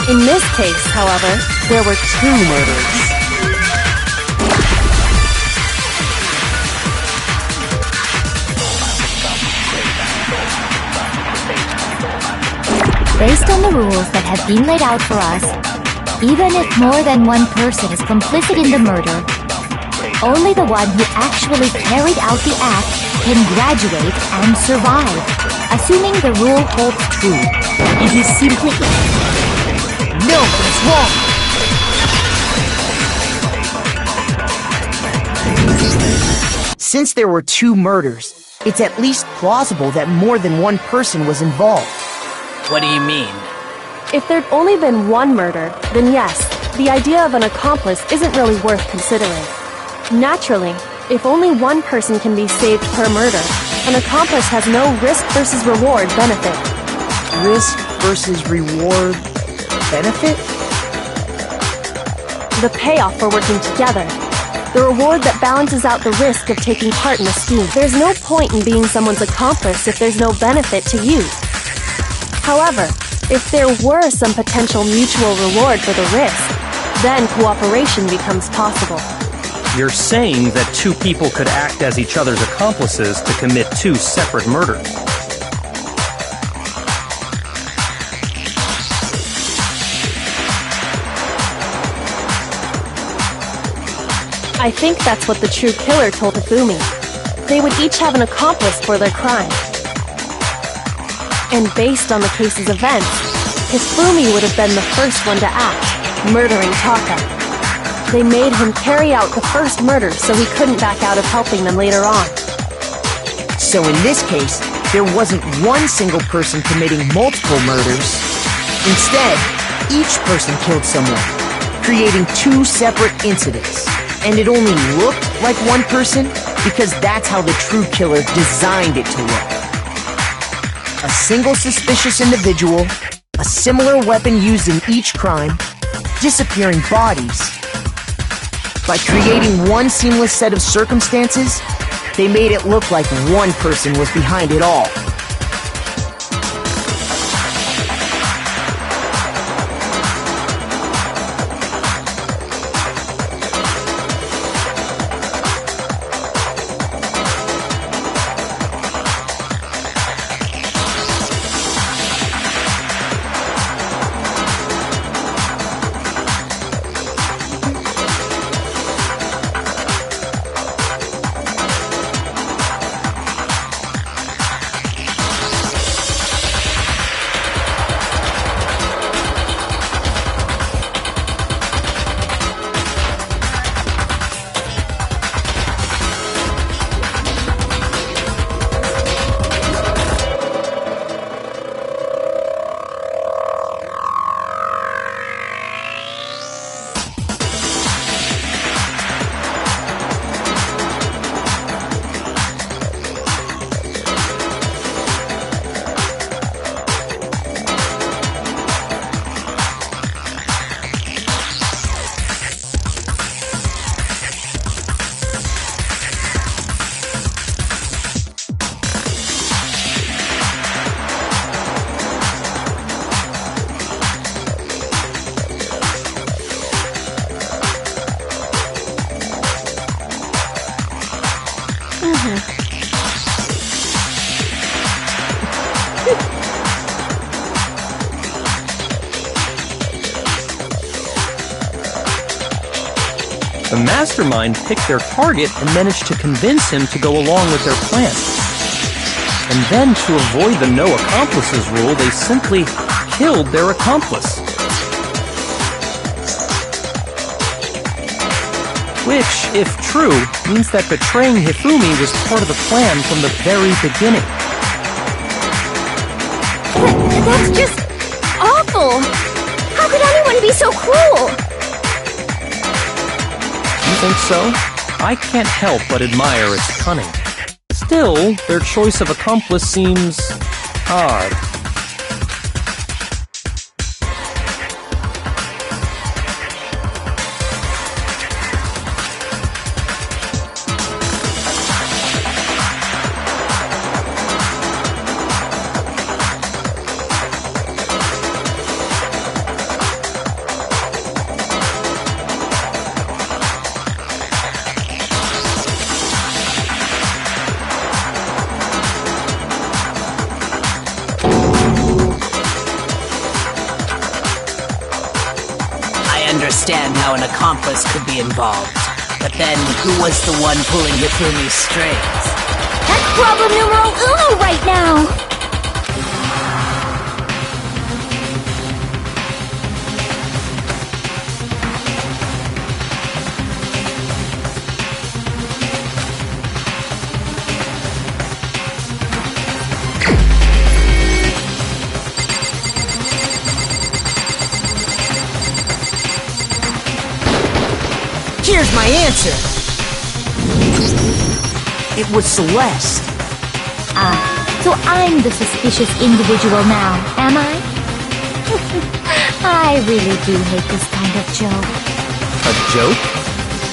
In this case, however, there were two murders. Based on the rules that have been laid out for us, Even if more than one person is complicit in the murder, only the one who actually carried out the act can graduate and survive, assuming the rule holds true. It is simply... No, it's wrong! Since there were 2 murders, it's at least plausible that more than one person was involved. What do you mean? If there'd only been one murder, then yes, the idea of an accomplice isn't really worth considering. Naturally, if only one person can be saved per murder, an accomplice has no risk versus reward benefit. Risk versus reward benefit? The payoff for working together. The reward that balances out the risk of taking part in a scheme. There's no point in being someone's accomplice if there's no benefit to you. However, if there were some potential mutual reward for the risk, then cooperation becomes possible. You're saying that 2 people could act as each other's accomplices to commit 2 separate murders. I think that's what the true killer told Hifumi. They would each have an accomplice for their crime. And based on the case's events, Hifumi would have been the first one to act, murdering Taka. They made him carry out the first murder so he couldn't back out of helping them later on. So in this case, there wasn't one single person committing multiple murders. Instead, each person killed someone, creating 2 separate incidents. And it only looked like one person because that's how the true killer designed it to look. A single suspicious individual, a similar weapon used in each crime, disappearing bodies. By creating one seamless set of circumstances, they made it look like one person was behind it all. The mastermind picked their target and managed to convince him to go along with their plan. And then, to avoid the no accomplices rule, they simply killed their accomplice. Which, if true, means that betraying Hifumi was part of the plan from the very beginning. That's just awful! How could anyone be so cruel? You think so? I can't help but admire its cunning. Still, their choice of accomplice seems odd. understand how an accomplice could be involved. But then, who was the one pulling Hifumi's strings? That's problem numero uno right now! Here's my answer. It was Celeste. So I'm the suspicious individual now, am I? I really do hate this kind of joke. A joke?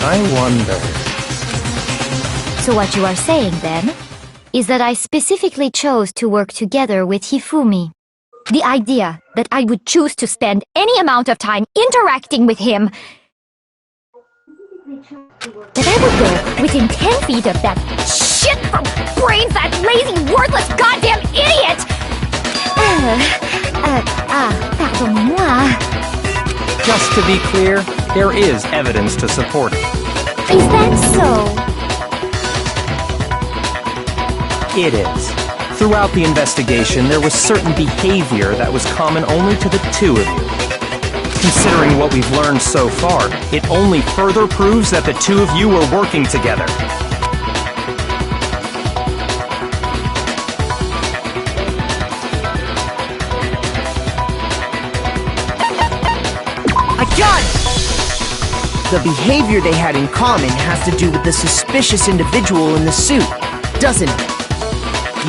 I wonder. So what you are saying, then, is that I specifically chose to work together with Hifumi. The idea that I would choose to spend any amount of time interacting with him, that I would go within 10 feet of that shit from brains, that lazy, worthless, goddamn idiot! Pardon-moi. Just to be clear, there is evidence to support it. Is that so? It is. Throughout the investigation, there was certain behavior that was common only to the two of you. Considering what we've learned so far, it only further proves that the two of you were working together. I got it! The behavior they had in common has to do with the suspicious individual in the suit, doesn't it?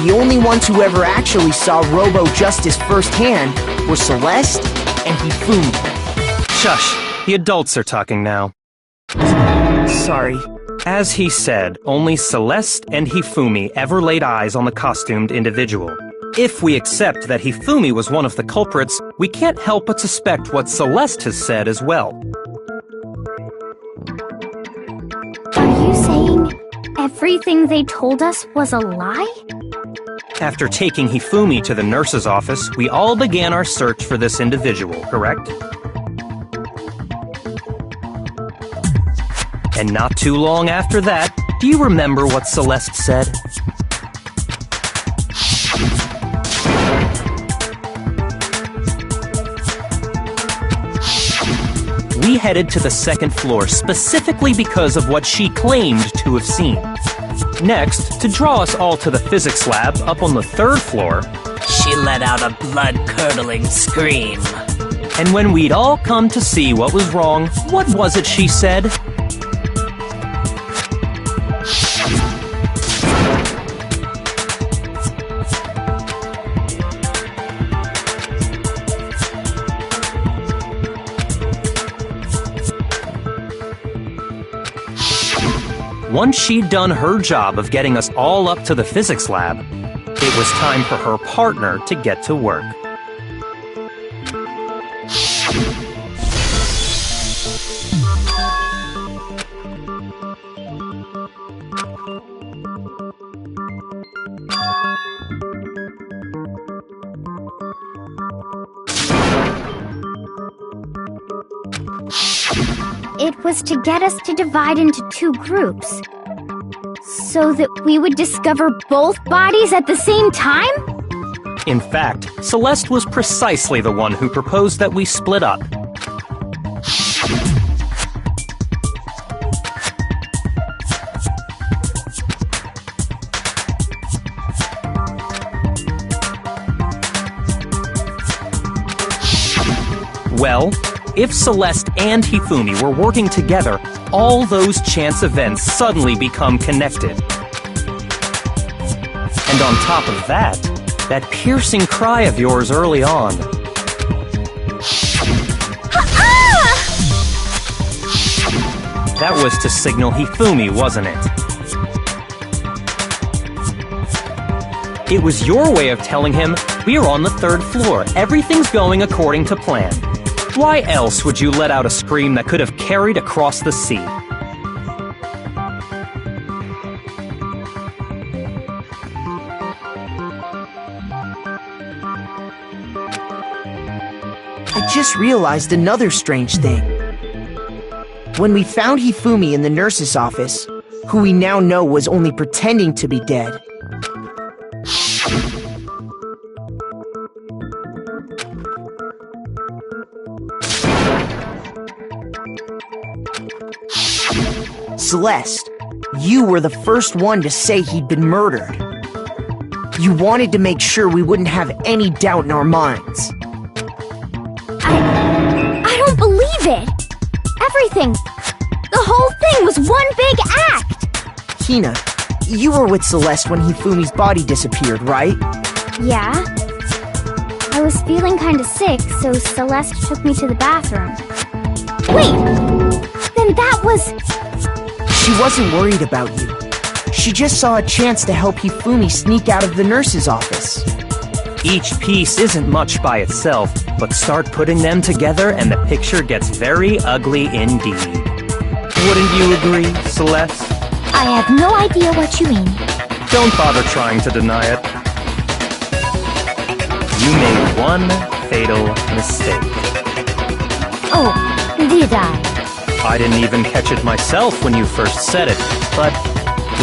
The only ones who ever actually saw Robo Justice firsthand were Celeste and Hifumi. Shush, the adults are talking now. Sorry. As he said, only Celeste and Hifumi ever laid eyes on the costumed individual. If we accept that Hifumi was one of the culprits, we can't help but suspect what Celeste has said as well. Are you saying everything they told us was a lie? After taking Hifumi to the nurse's office, we all began our search for this individual, correct? And not too long after that, do you remember what Celeste said? We headed to the second floor specifically because of what she claimed to have seen. Next, to draw us all to the physics lab up on the third floor, She let out a blood-curdling scream. And when we'd all come to see what was wrong, what was it she said? Once she'd done her job of getting us all up to the physics lab, it was time for her partner to get to work. It was to get us to divide into two groups, so that we would discover both bodies at the same time? In fact, Celeste was precisely the one who proposed that we split up. Well, if Celeste and Hifumi were working together, all those chance events suddenly become connected. And on top of that, that piercing cry of yours early on. That was to signal Hifumi, wasn't it? It was your way of telling him, we're on the third floor, everything's going according to plan. Why else would you let out a scream that could have carried across the sea? I just realized another strange thing. When we found Hifumi in the nurse's office, who we now know was only pretending to be dead, Celeste, you were the first one to say he'd been murdered. You wanted to make sure we wouldn't have any doubt in our minds. I don't believe it! Everything, the whole thing was one big act! Hina, you were with Celeste when Hifumi's body disappeared, right? Yeah. I was feeling kinda sick, so Celeste took me to the bathroom. Wait! Then that was... She wasn't worried about you. She just saw a chance to help Hifumi sneak out of the nurse's office. Each piece isn't much by itself, but start putting them together and the picture gets very ugly indeed. Wouldn't you agree, Celeste? I have no idea what you mean. Don't bother trying to deny it. You made one fatal mistake. Oh, did I? I didn't even catch it myself when you first said it, but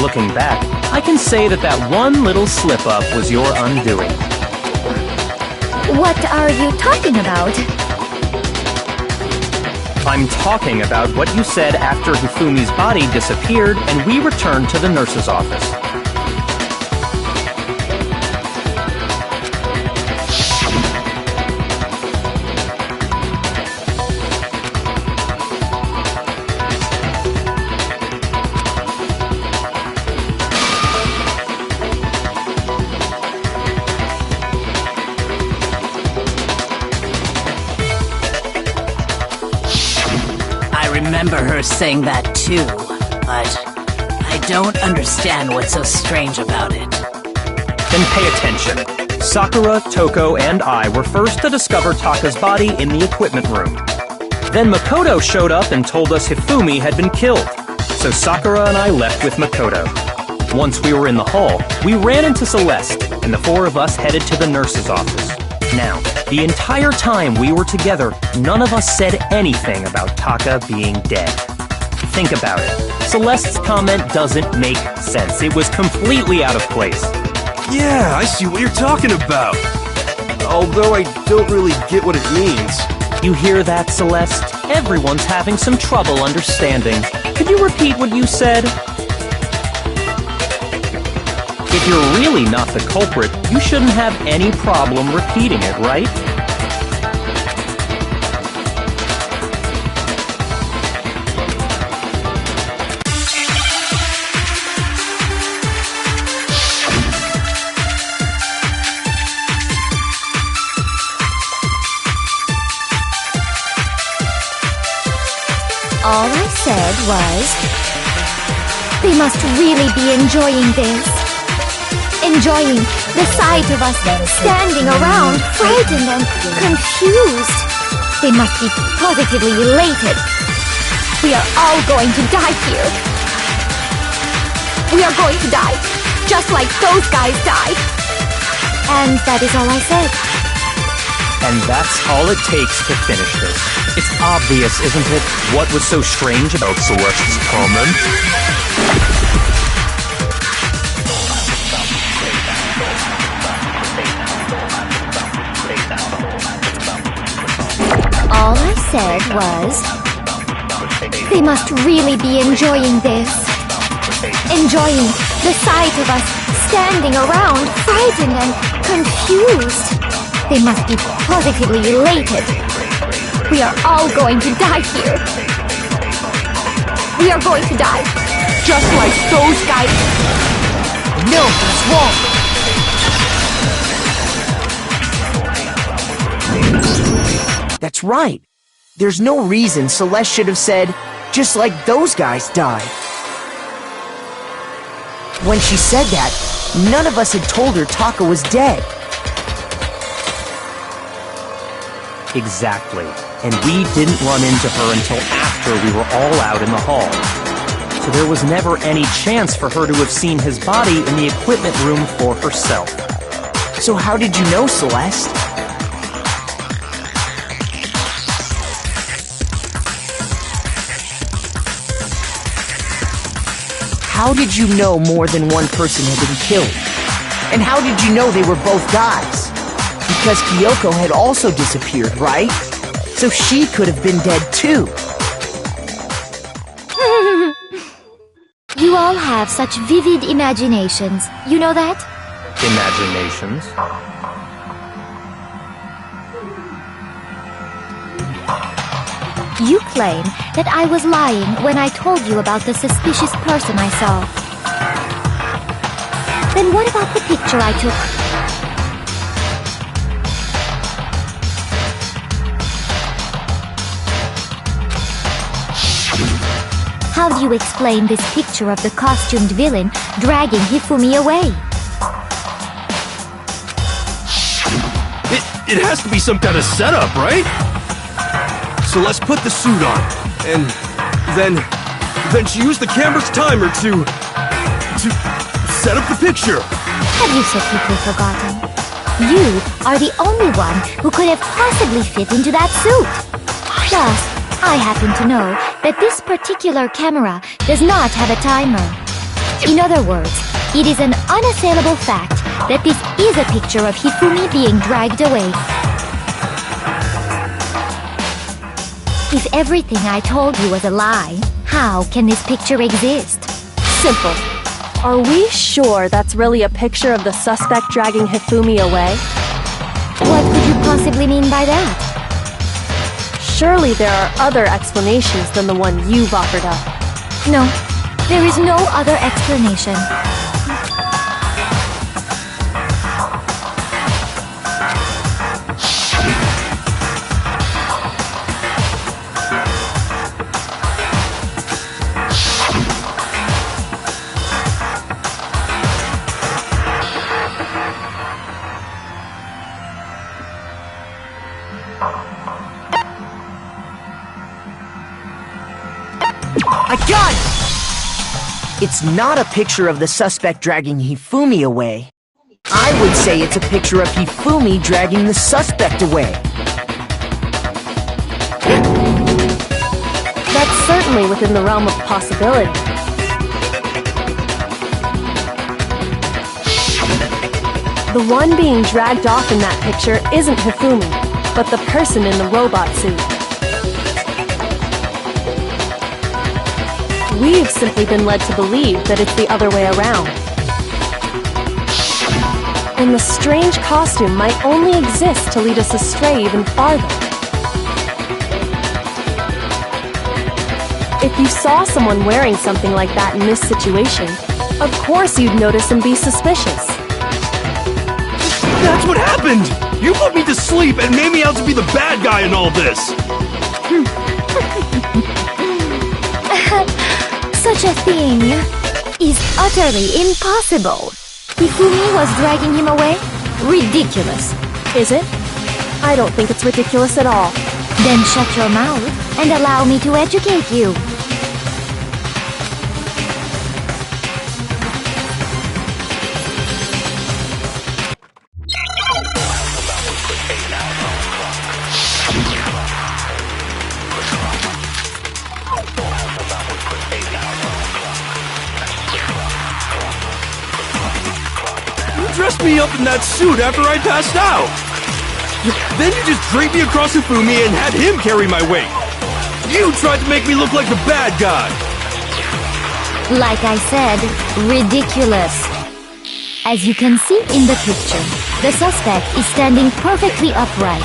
looking back, I can say that that one little slip-up was your undoing. What are you talking about? I'm talking about what you said after Hifumi's body disappeared and we returned to the nurse's office. I remember her saying that too, but I don't understand what's so strange about it. Then pay attention. Sakura, Toko, and I were first to discover Taka's body in the equipment room. Then Makoto showed up and told us Hifumi had been killed, so Sakura and I left with Makoto. Once we were in the hall, we ran into Celeste, and the four of us headed to the nurse's office. Now, the entire time we were together, none of us said anything about Taka being dead. Think about it. Celeste's comment doesn't make sense. It was completely out of place. Yeah, I see what you're talking about. Although I don't really get what it means. You hear that, Celeste? Everyone's having some trouble understanding. Could you repeat what you said? If you're really not the culprit, you shouldn't have any problem repeating it, right? All I said was, they must really be enjoying this. Enjoying the sight of us standing around, frightened and confused. They must be positively elated. We are all going to die here. We are going to die, just like those guys died. And that is all I said. And that's all it takes to finish this. It's obvious, isn't it? What was so strange about Celeste's comment? All I said was, they must really be enjoying this. Enjoying the sight of us standing around, frightened and confused. They must be positively elated. We are all going to die here. We are going to die, just like those guys. No, that's wrong. That's right. There's no reason Celeste should have said, just like those guys died. When she said that, none of us had told her Taka was dead. Exactly. And we didn't run into her until after we were all out in the hall. So there was never any chance for her to have seen his body in the equipment room for herself. So how did you know, Celeste? How did you know more than one person had been killed? And how did you know they were both guys? Because Kyoko had also disappeared, right? So she could have been dead too. You all have such vivid imaginations. You know that? Imaginations? You claim that I was lying when I told you about the suspicious person I saw. Then what about the picture I took? How do you explain this picture of the costumed villain dragging Hifumi away? It has to be some kind of setup, right? So let's put the suit on, and then she used the camera's timer to set up the picture. Have you so quickly forgotten? You are the only one who could have possibly fit into that suit. Plus, I happen to know that this particular camera does not have a timer. In other words, it is an unassailable fact that this is a picture of Hifumi being dragged away. If everything I told you was a lie, how can this picture exist? Simple. Are we sure that's really a picture of the suspect dragging Hifumi away? What could you possibly mean by that? Surely there are other explanations than the one you've offered up. No, there is no other explanation. I got it! It's not a picture of the suspect dragging Hifumi away. I would say it's a picture of Hifumi dragging the suspect away. That's certainly within the realm of possibility. The one being dragged off in that picture isn't Hifumi, but the person in the robot suit. We've simply been led to believe that it's the other way around. And the strange costume might only exist to lead us astray even farther. If you saw someone wearing something like that in this situation, of course you'd notice and be suspicious. That's what happened! You put me to sleep and made me out to be the bad guy in all this! Such a thing is utterly impossible. Hifumi was dragging him away? Ridiculous. Is it? I don't think it's ridiculous at all. Then shut your mouth and allow me to educate you. Dressed me up in that suit after I passed out. Then you just draped me across Hifumi and had him carry my weight. You tried to make me look like the bad guy. Like I said, ridiculous. As you can see in the picture, the suspect is standing perfectly upright.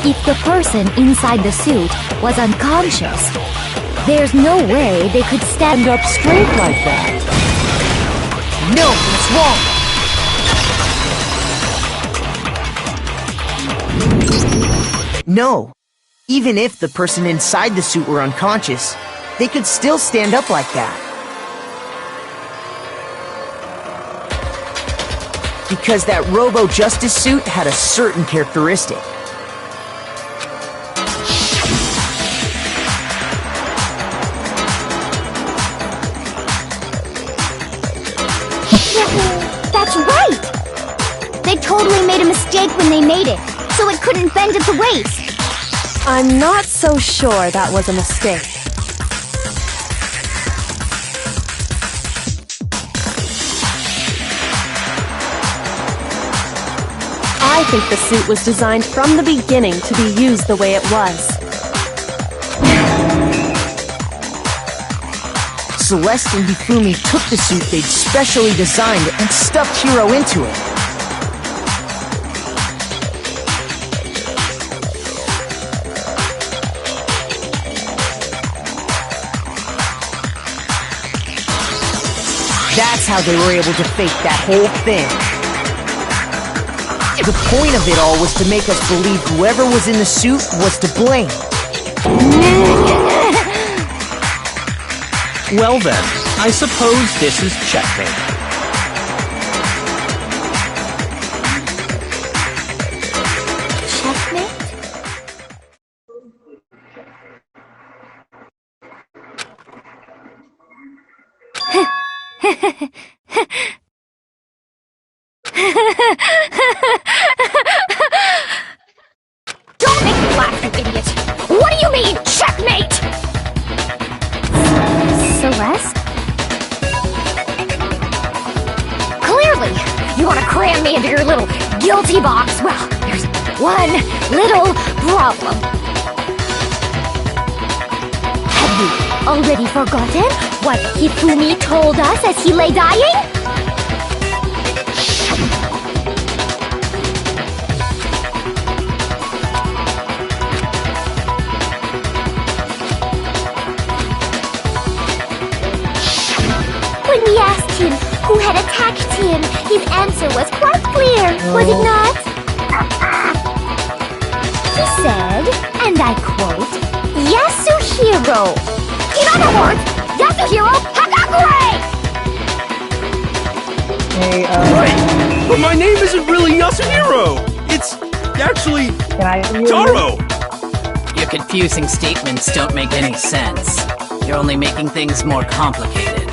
If the person inside the suit was unconscious, there's no way they could stand up straight like that. No, it's wrong! No. Even if the person inside the suit were unconscious, they could still stand up like that. Because that Robo Justice suit had a certain characteristic. That's right! They totally made a mistake when they made it, so it couldn't bend at the waist. I'm not so sure that was a mistake. I think the suit was designed from the beginning to be used the way it was. Celeste and Hifumi took the suit they'd specially designed and stuffed Hiro into it. That's how they were able to fake that whole thing. The point of it all was to make us believe whoever was in the suit was to blame. Well then, I suppose this is checkmate. Don't make me laugh, you idiot! What do you mean, checkmate? Celeste? Clearly, you want to cram me into your little guilty box. Well, there's one little problem. Have you already forgotten what Hifumi told us as he lay dying? When we asked him who had attacked him, his answer was quite clear, was it not? He said, and I quote, Yasuhiro. In other words, Yasuhiro Hagakure! Hey, Wait! But my name isn't really Yasuhiro! It's actually Taro! Your confusing statements don't make any sense. You're only making things more complicated.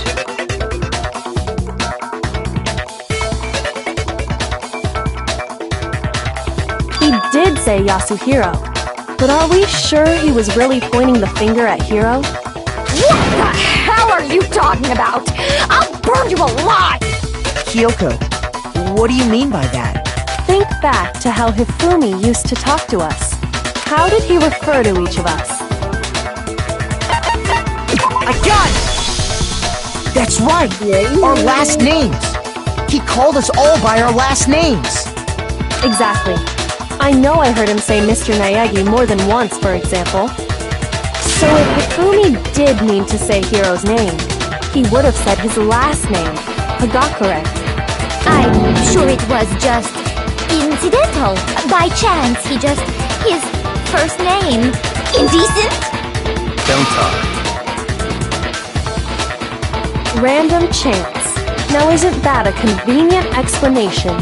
He did say Yasuhiro, but are we sure he was really pointing the finger at Hiro? What the hell are you talking about? I'll burn you alive! Kyoko, what do you mean by that? Think back to how Hifumi used to talk to us. How did he refer to each of us? I got it! That's right! Our last names! He called us all by our last names! Exactly. I know I heard him say Mr. Naegi more than once, for example. So if Hifumi did mean to say Hiro's name, he would have said his last name, Hagakure. I'm sure it was just incidental. By chance, his first name. Indecent? Don't talk. Random chance. Now isn't that a convenient explanation?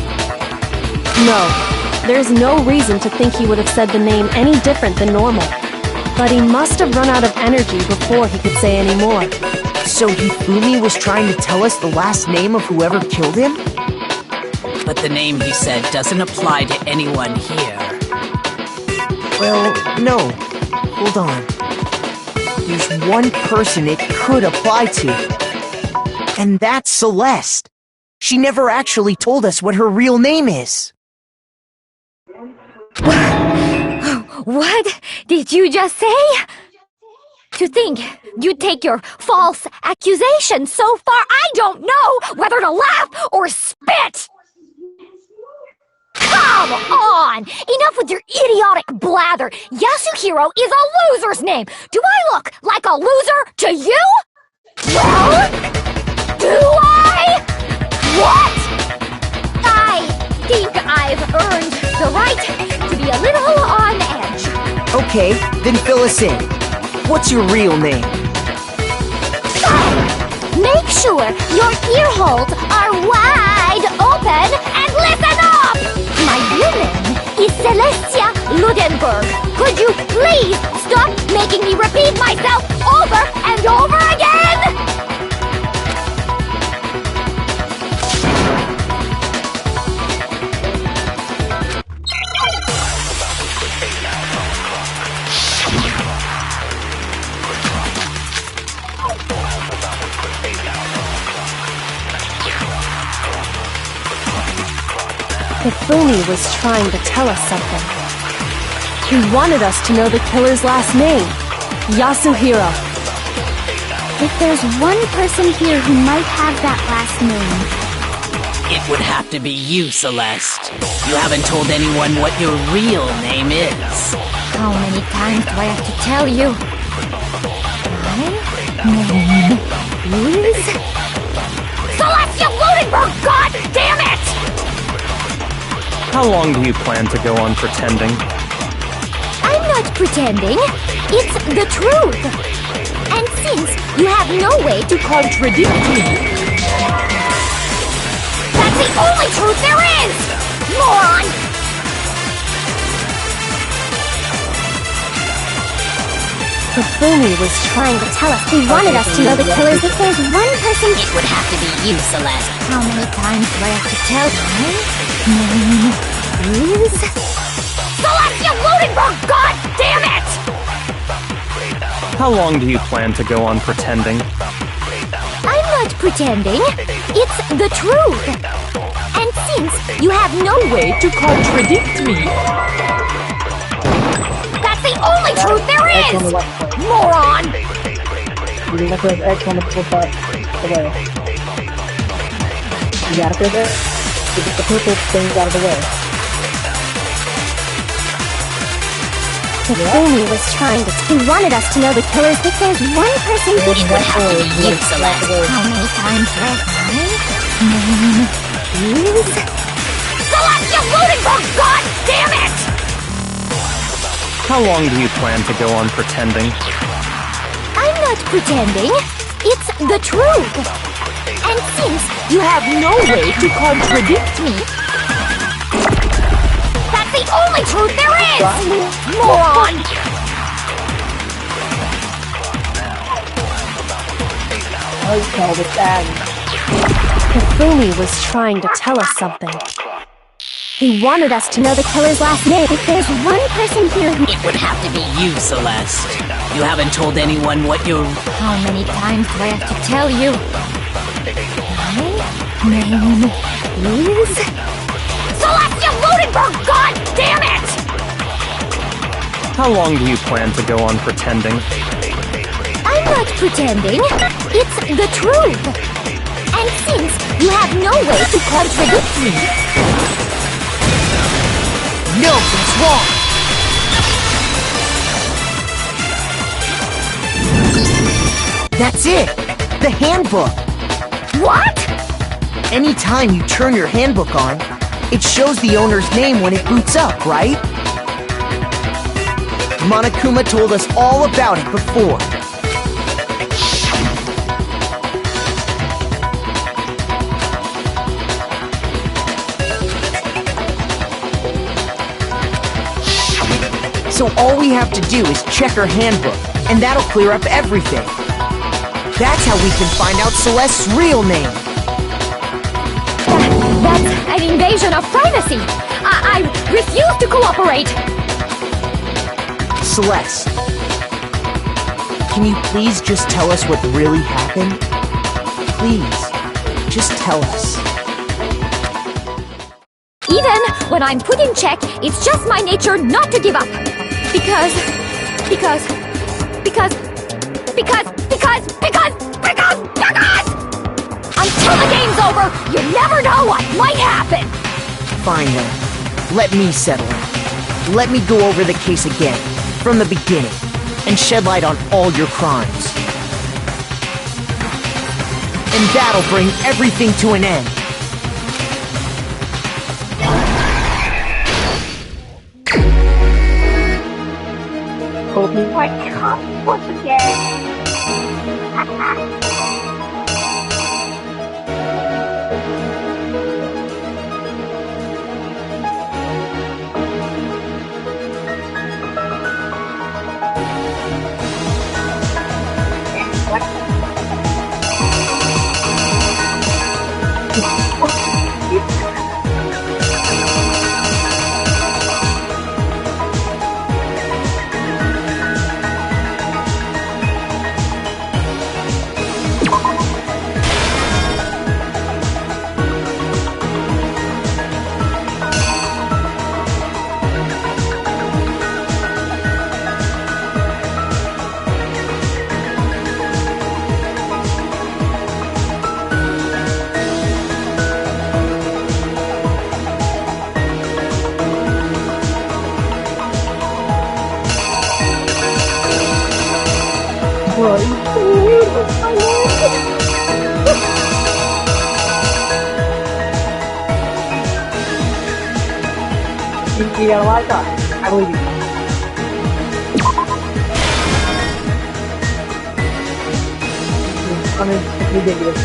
No, there's no reason to think he would have said the name any different than normal. But he must have run out of energy before he could say any more. So Hifumi was trying to tell us the last name of whoever killed him? But the name he said doesn't apply to anyone here. Well, no. Hold on. There's one person it could apply to. And that's Celeste. She never actually told us what her real name is. What did you just say? To think you'd take your false accusation so far, I don't know whether to laugh or spit! Come on! Enough with your idiotic blather! Yasuhiro is a loser's name! Do I look like a loser to you? Well, do I? What? I think I've earned the right to be a little on edge. Okay, then fill us in. What's your real name? Make sure your ear holes are wide open and listen up! My real name is Celestia Ludenberg. Could you please stop making me repeat myself over and over again? Hifumi was trying to tell us something. He wanted us to know the killer's last name, Yasuhiro. If there's one person here who might have that last name, It would have to be you, Celeste. You haven't told anyone what your real name is. how many times do I have to tell you? My name is Celestia Ludenberg! God damn it! How long do you plan to go on pretending? I'm not pretending. It's the truth. And since you have no way to contradict me, that's the only truth there is! Moron! Hifumi was trying to tell us. He wanted us to know the killer's. If there's one person, It would have to be you, Celeste. how many times do I have to tell you? My name is Celestia Ludenberg! God damn it! How long do you plan to go on pretending? I'm not pretending. It's the truth. And since you have no way to contradict me, that's the only truth there X on the is! left side. Moron! You can press X on the purple away. You gotta press X to get the purple things out of the way. Hifumi was trying to. He wanted us to know the killer's. If there's one person who It would have to be you, Celeste. How many times do I have? My name is Celestia Ludenberg! God damn it! How long do you plan to go on pretending? I'm not pretending. It's the truth. And since you have no way to contradict me, that's the only truth there is! Moron! I call the tag. Hifumi was trying to tell us something. He wanted us to know the killer's last name. If there's one person here who... It would have to be you, Celeste. You haven't told anyone what your... How many times do I have to tell you? My name is... Celestia Ludenberg! God damn it! How long do you plan to go on pretending? I'm not pretending. It's the truth. And since you have no way to contradict me, Nothing's wrong! That's it! The handbook! what? Anytime you turn your handbook on, it shows the owner's name when it boots up, right? Monokuma told us all about it before. So all we have to do is check her handbook, and that'll clear up everything. That's how we can find out Celeste's real name. That's an invasion of privacy. I refuse to cooperate. Celeste, can you please just tell us what really happened? Please, just tell us. Even when I'm put in check, it's just my nature not to give up. Because until the game's over, you never know what might happen. Fine then. Let me settle it. Let me go over the case again, from the beginning, and shed light on all your crimes. And that'll bring everything to an end. Hope you Once again. You got a lot of time. I believe you. I mean, it's ridiculous.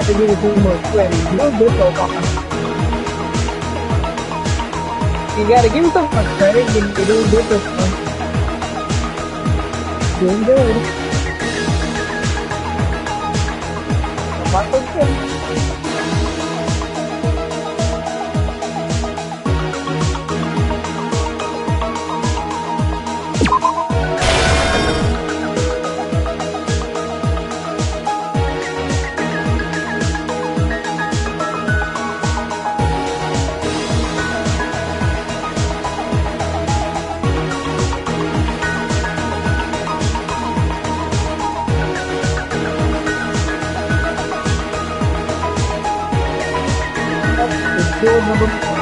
To give it too much credit. No good so far. You gotta give him some credit. You're doing good so far. Doing good. That's okay. Still number 4.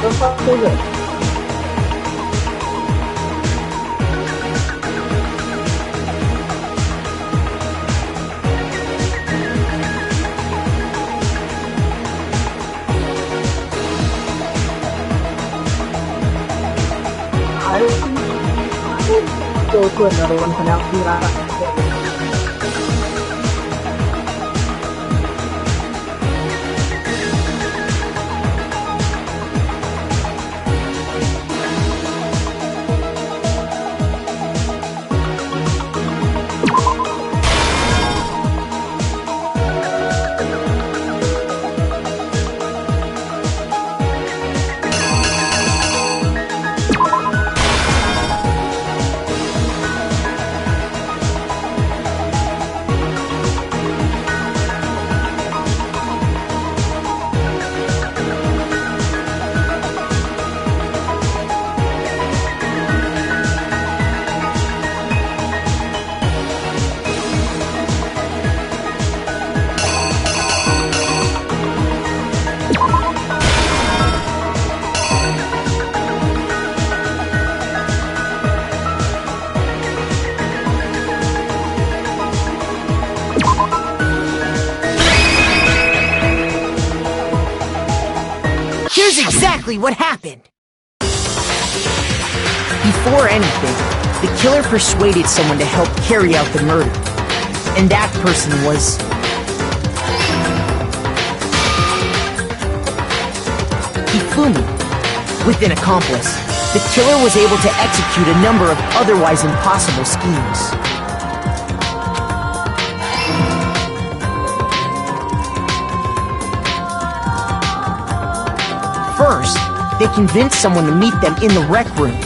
So far, so good. I would go to another one for now. See what I can. Here's exactly what happened. Before anything, the killer persuaded someone to help carry out the murder. And that person was... Hifumi. With an accomplice, the killer was able to execute a number of otherwise impossible schemes. First, they convinced someone to meet them in the rec room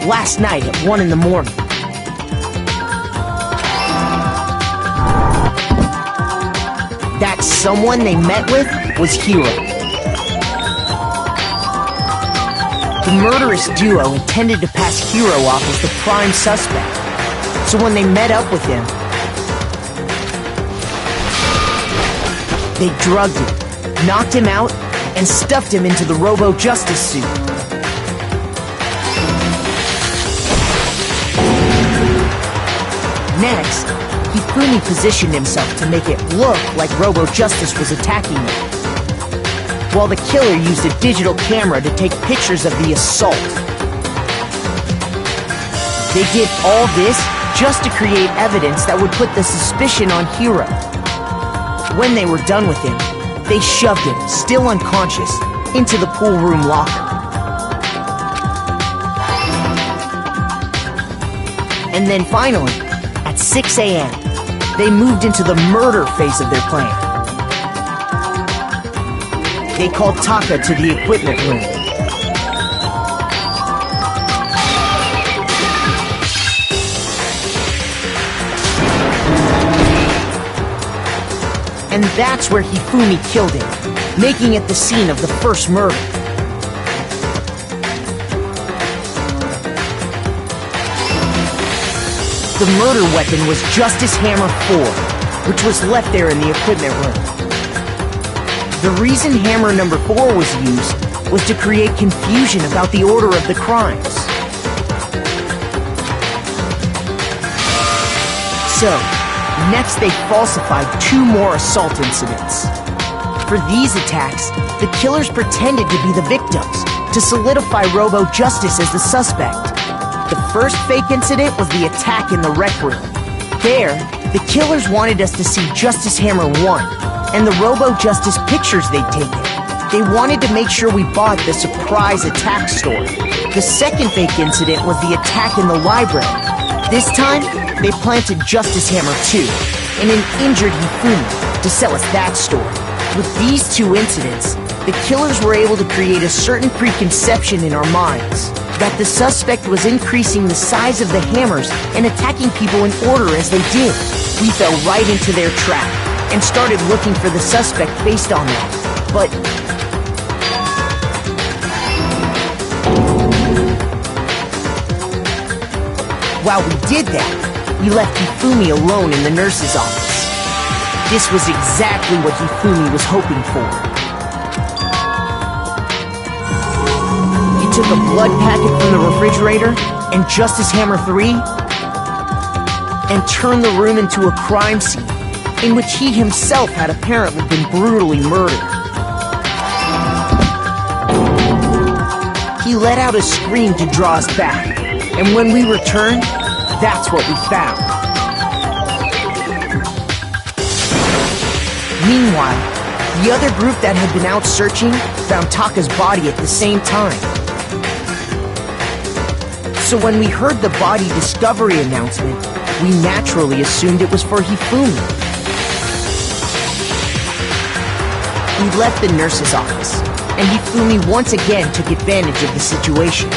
last night at 1 in the morning. That someone they met with was Hiro. The murderous duo intended to pass Hiro off as the prime suspect. So when they met up with him, they drugged him, knocked him out, and stuffed him into the Robo-Justice suit. Next, Hifumi positioned himself to make it look like Robo-Justice was attacking him, while the killer used a digital camera to take pictures of the assault. They did all this just to create evidence that would put the suspicion on Hiro. When they were done with him, they shoved him, still unconscious, into the pool room locker. And then finally, at 6 a.m., they moved into the murder phase of their plan. They called Taka to the equipment room. And that's where Hifumi killed him, making it the scene of the first murder. The murder weapon was Justice Hammer 4, which was left there in the equipment room. The reason Hammer number 4 was used was to create confusion about the order of the crimes. So, next they falsified 2 more assault incidents. For these attacks, the killers pretended to be the victims, to solidify Robo-Justice as the suspect. The first fake incident was the attack in the rec room. There, the killers wanted us to see Justice Hammer 1 and the Robo-Justice pictures they'd taken. They wanted to make sure we bought the surprise attack story. The second fake incident was the attack in the library. This time, they planted Justice Hammer 2 and an injured Hifumi to sell us that story. With these 2 incidents, the killers were able to create a certain preconception in our minds that the suspect was increasing the size of the hammers and attacking people in order as they did. We fell right into their trap and started looking for the suspect based on that. But while we did that, we left Hifumi alone in the nurse's office. This was exactly what Hifumi was hoping for. He took a blood packet from the refrigerator and Justice Hammer 3 and turned the room into a crime scene in which he himself had apparently been brutally murdered. He let out a scream to draw us back, and when we returned, that's what we found. Meanwhile, the other group that had been out searching found Taka's body at the same time. So when we heard the body discovery announcement, we naturally assumed it was for Hifumi. We left the nurse's office, and Hifumi once again took advantage of the situation.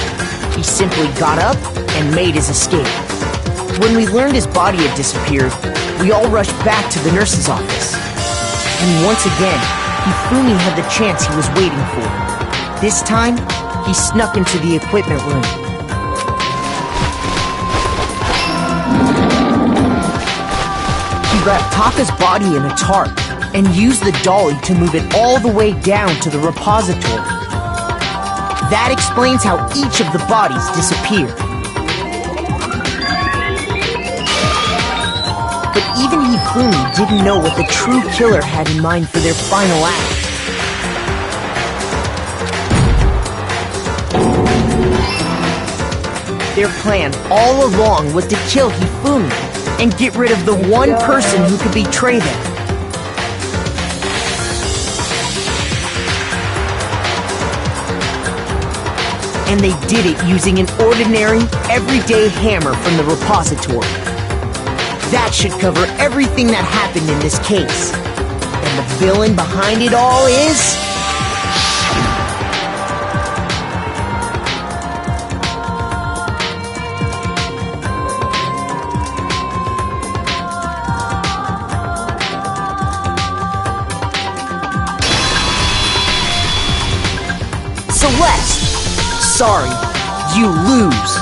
He simply got up and made his escape. When we learned his body had disappeared, we all rushed back to the nurse's office. And once again, Hifumi had the chance he was waiting for. This time, he snuck into the equipment room. He wrapped Taka's body in a tarp and used the dolly to move it all the way down to the repository. That explains how each of the bodies disappeared. But even Hifumi didn't know what the true killer had in mind for their final act. Their plan all along was to kill Hifumi and get rid of the one person who could betray them. And they did it using an ordinary, everyday hammer from the repository. That should cover everything that happened in this case. And the villain behind it all is... Celeste! Sorry, you lose.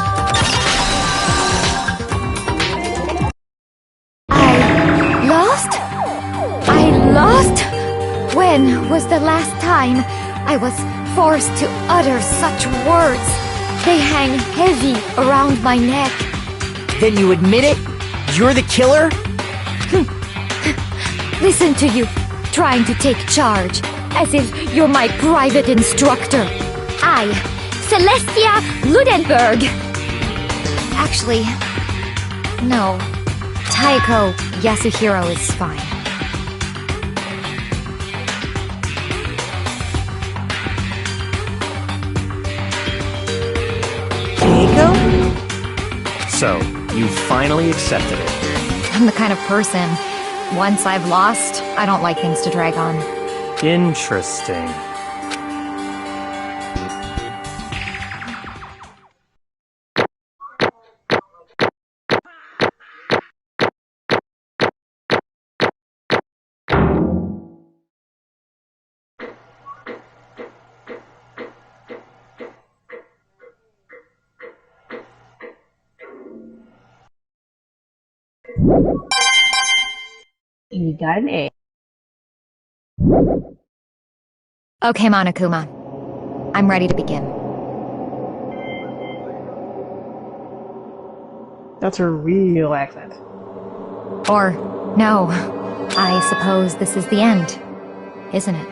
I lost? When was the last time I was forced to utter such words? They hang heavy around my neck. Then you admit it? You're the killer? Listen to you, trying to take charge, as if you're my private instructor. I, Celestia Ludenberg. Actually, no. Taiko Yasuhiro is fine. Taiko? So, you finally accepted it. I'm the kind of person, once I've lost, I don't like things to drag on. Interesting. You got an A. Okay, Monokuma. I'm ready to begin. That's a real accent. Or, no. I suppose this is the end, isn't it?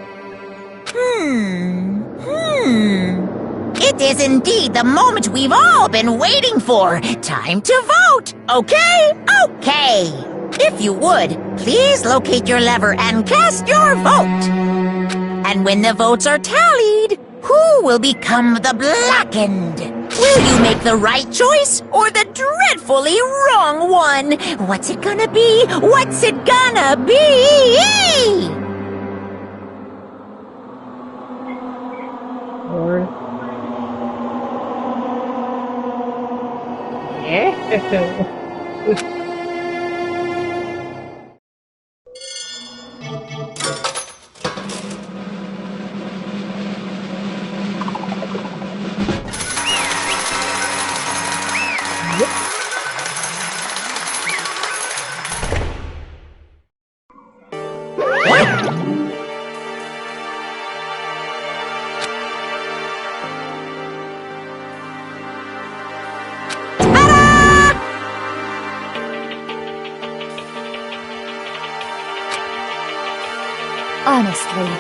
It is indeed the moment we've all been waiting for. Time to vote. Okay? Okay. If you would, please locate your lever and cast your vote. And when the votes are tallied, who will become the blackened? Will you make the right choice or the dreadfully wrong one? What's it gonna be? What's it gonna be? Or... Yeah. Honestly.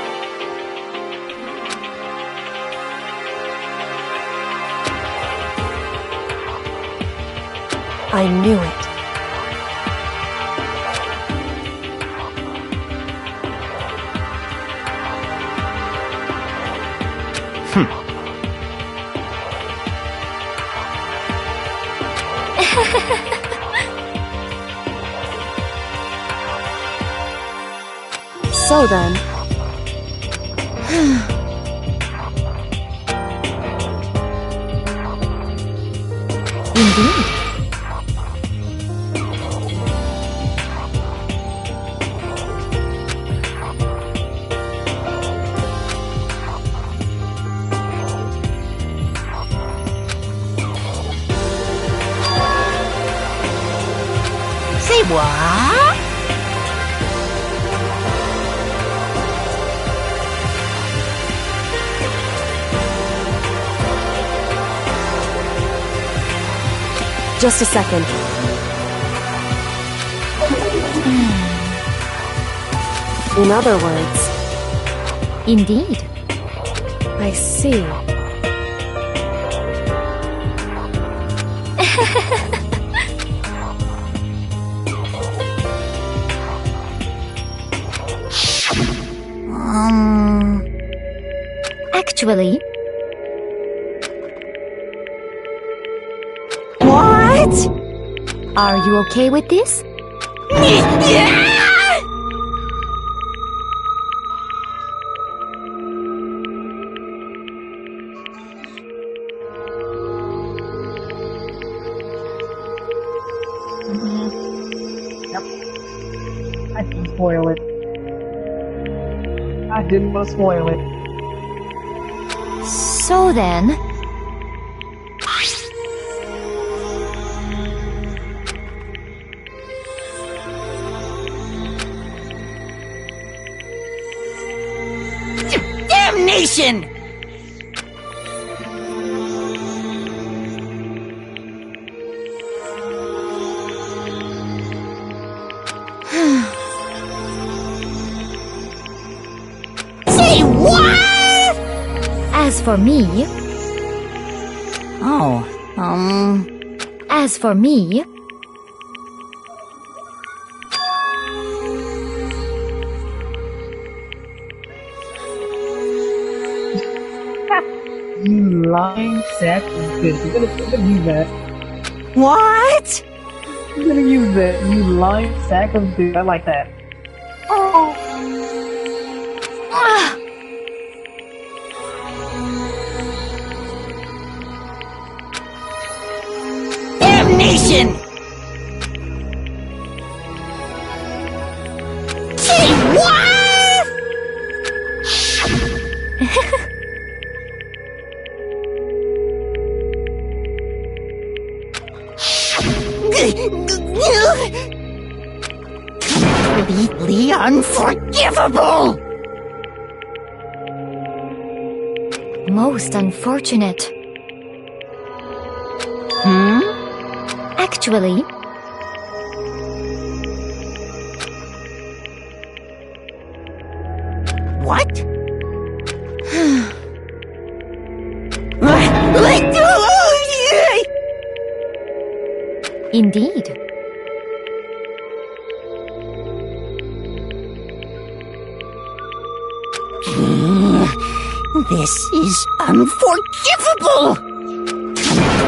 I knew it. So then... Indeed. Say what? Just a second. In other words... Indeed. I see. Actually... What? Are you okay with this? Yep. I didn't spoil it. I didn't want to spoil it. So then... Damnation! Say what? As for me... As for me... You lying sack of bitch. You're gonna use that. What? You're gonna use that. You lying sack of bitch. I like that. Oh. Damnation! Say what? Completely unforgivable! Most unfortunate. Actually... What? Let go! Indeed. This is unforgivable!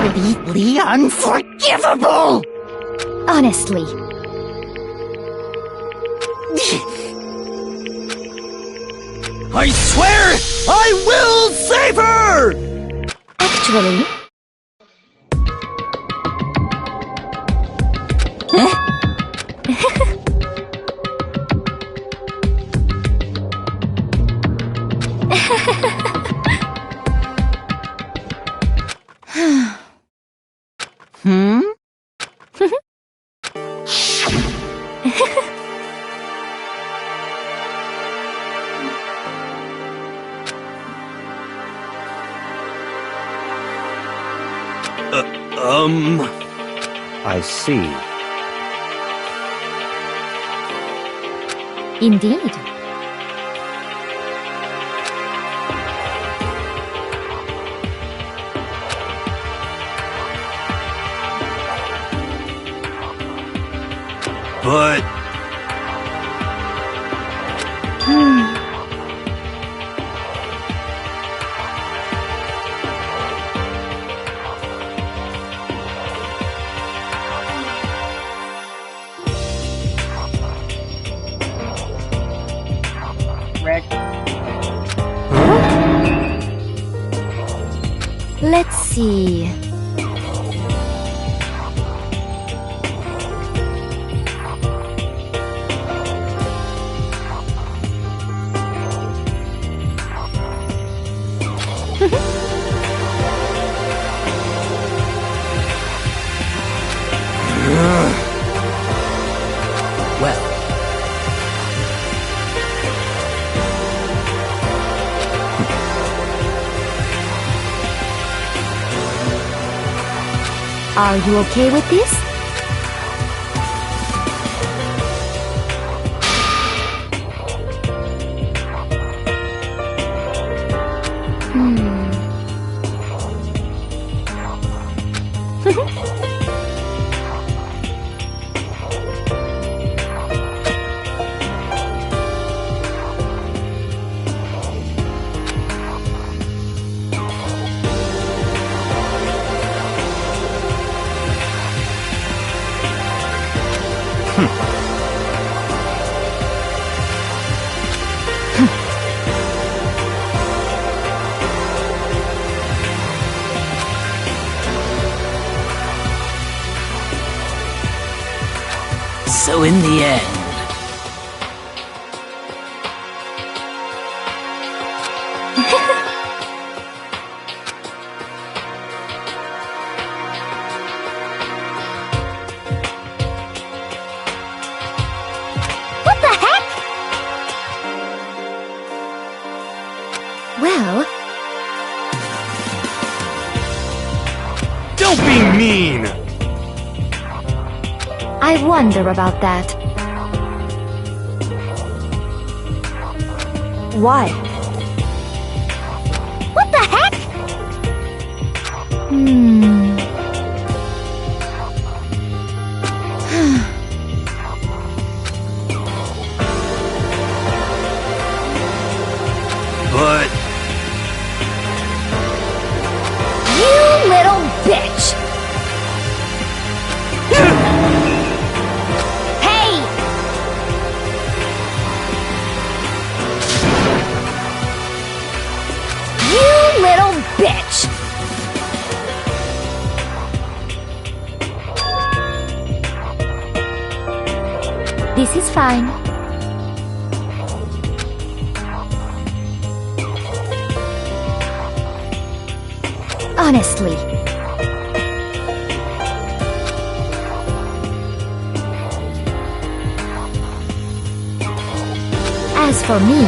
Completely unforgivable! Honestly. I swear I will save her! Actually... I see. Indeed. But... Let's see... Well, Are you okay with this? so in the end... Don't be mean! I wonder about that. Why? What the heck? But... You little bitch! Hey! You little bitch! This is fine. Honestly. As for me,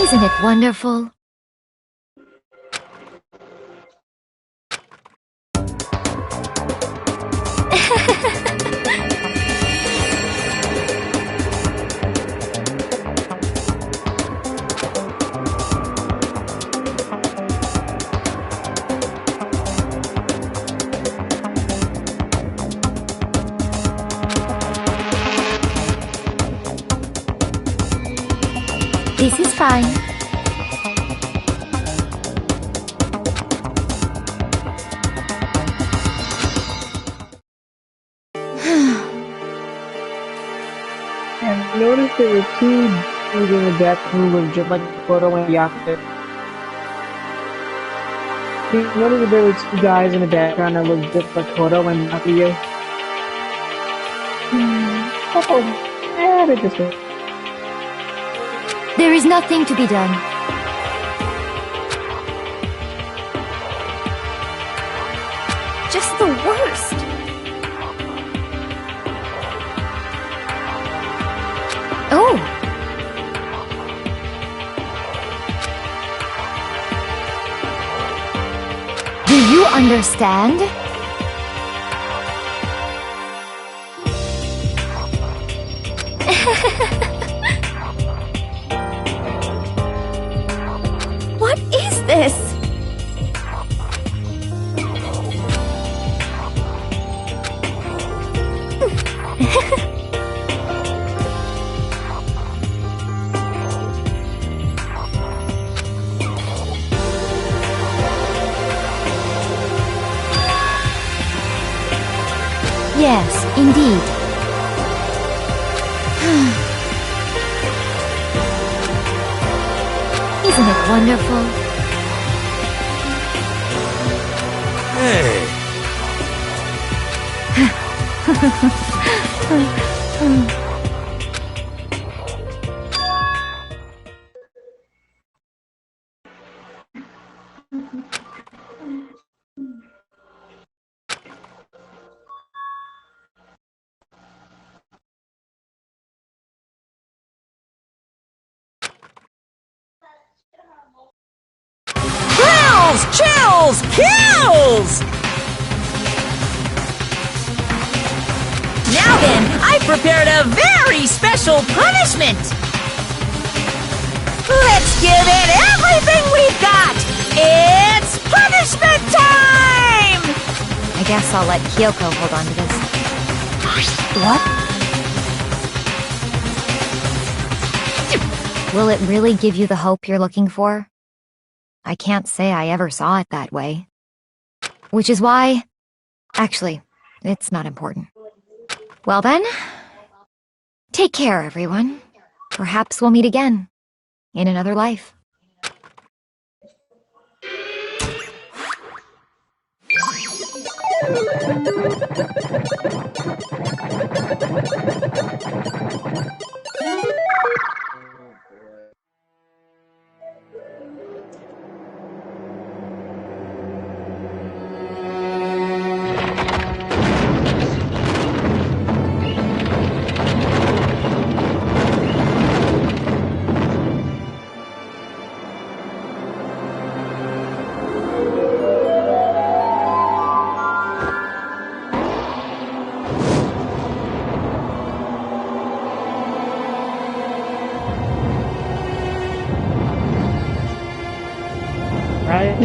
isn't it wonderful? This is fine. I noticed there were two dudes in the back who were just like Photo and Yakuza. You noticed that there were two guys in the background that looked just like Kodo and Yakuza? Oh, yeah, they just were. There is nothing to be done. Just the worst. Oh! Do you understand? What is this? Yes, indeed. Isn't it wonderful? Hey! Thrills, chills, kills! Now then, I prepared a very special punishment! Let's give it everything we've got! It's punishment time! I guess I'll let Kyoko hold on to this. What? Will it really give you the hope you're looking for? I can't say I ever saw it that way. Which is why... Actually, it's not important. Well then, take care, everyone. Perhaps we'll meet again. In another life. right?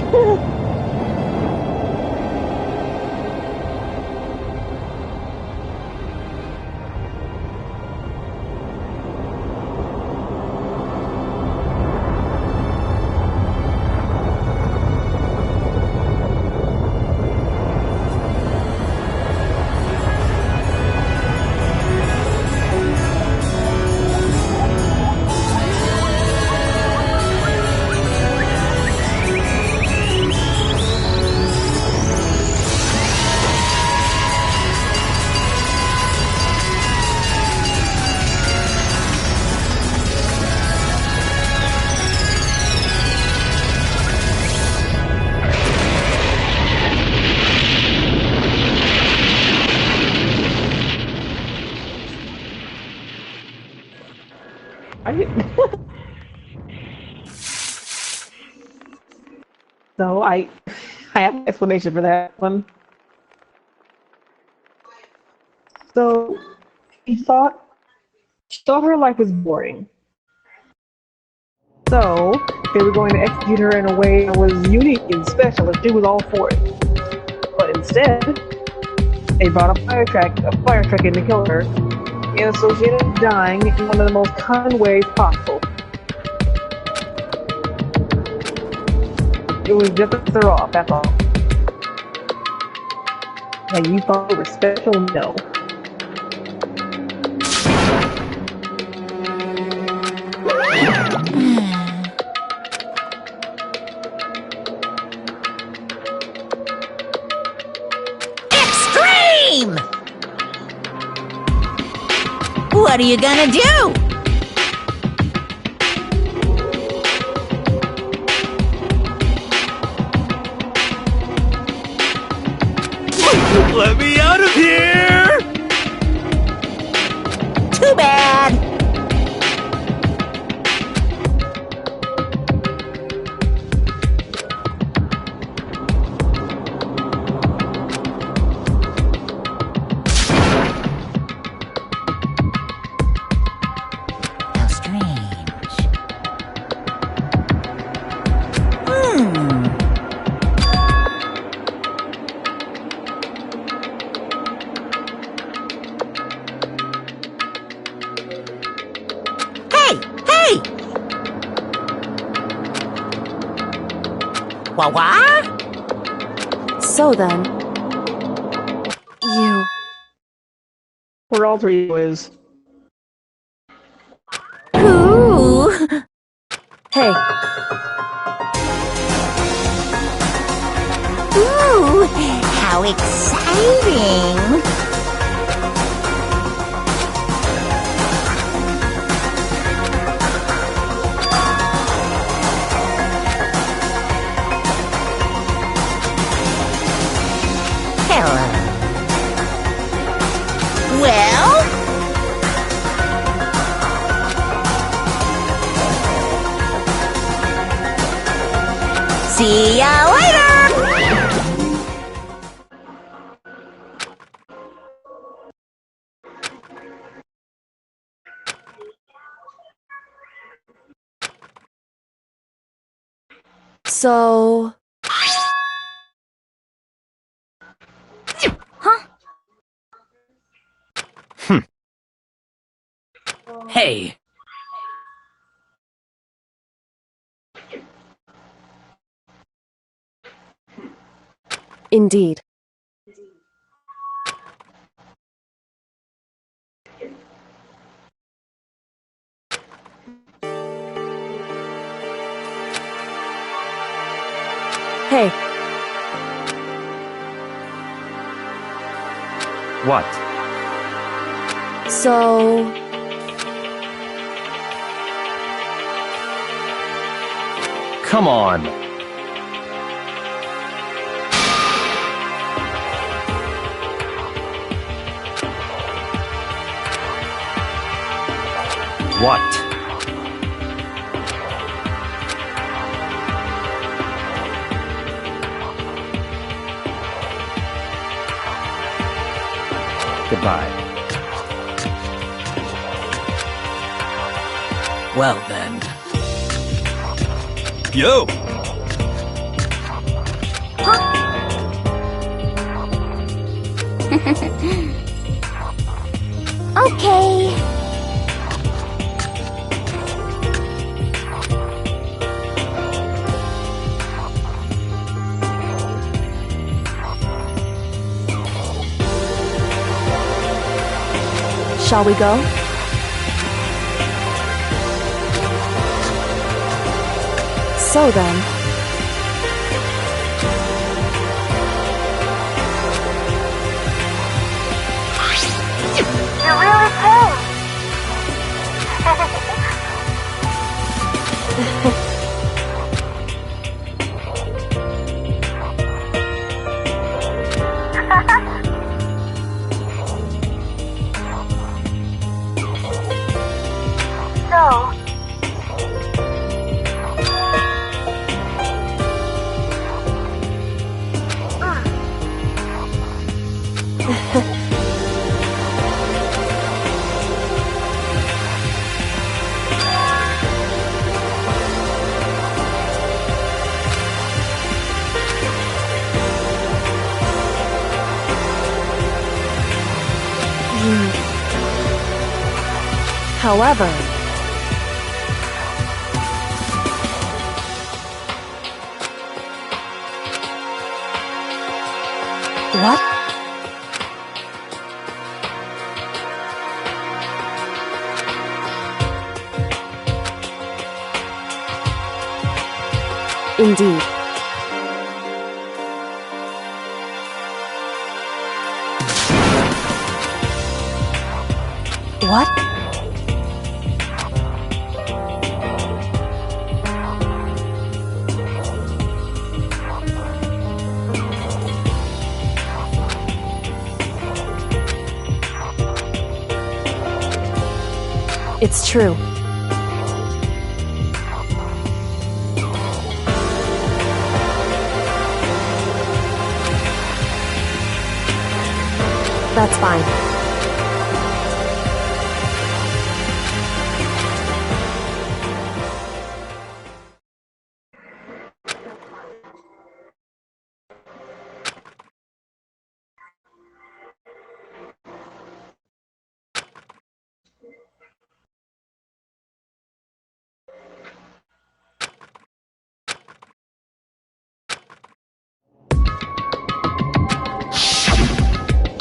So I have an explanation for that one. So she thought her life was boring. So they were going to execute her in a way that was unique and special, and she was all for it. But instead, they brought a fire truck in to kill her, and so she ended up dying in one of the most common ways possible. It was just to piss her off, that's all. And you thought it was special? No. Extreme! What are you gonna do? Let me out of here! Too bad. How strange. Wah-wah? So then, you... Where alter ego is. Ooh. Hey, Ooh, how exciting! Hello. Well? See ya later! so... Hey, Indeed. Hey, What? so... Come on. What? Goodbye. well then. Yo! Okay. Shall we go? So then, You really came. So, however, what? Indeed. What? It's true. That's fine.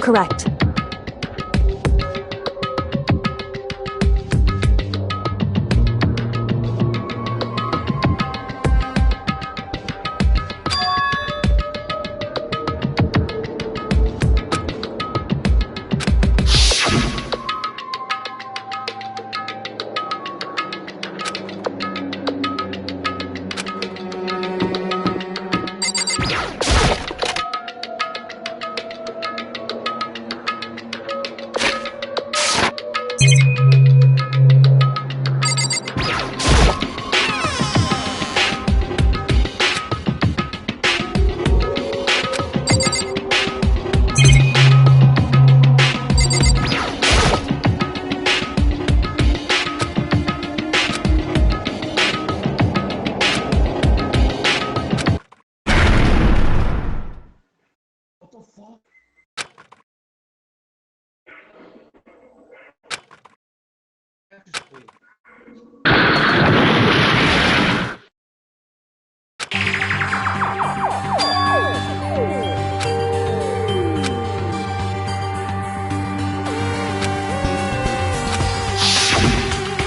Correct.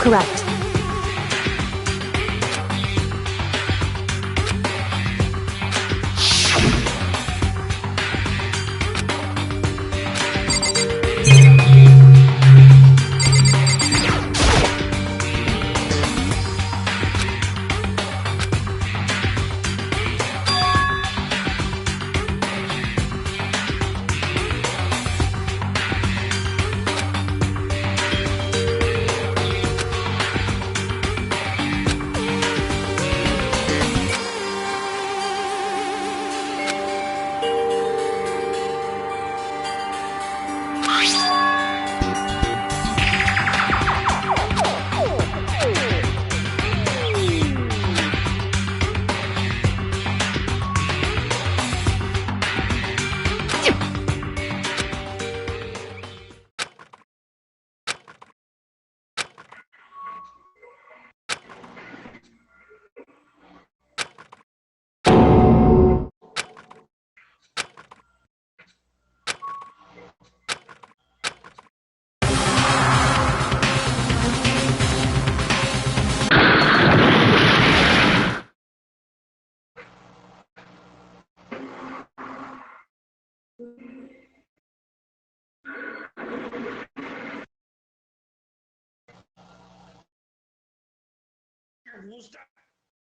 Correct.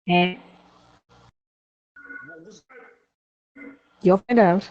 And you'll find out.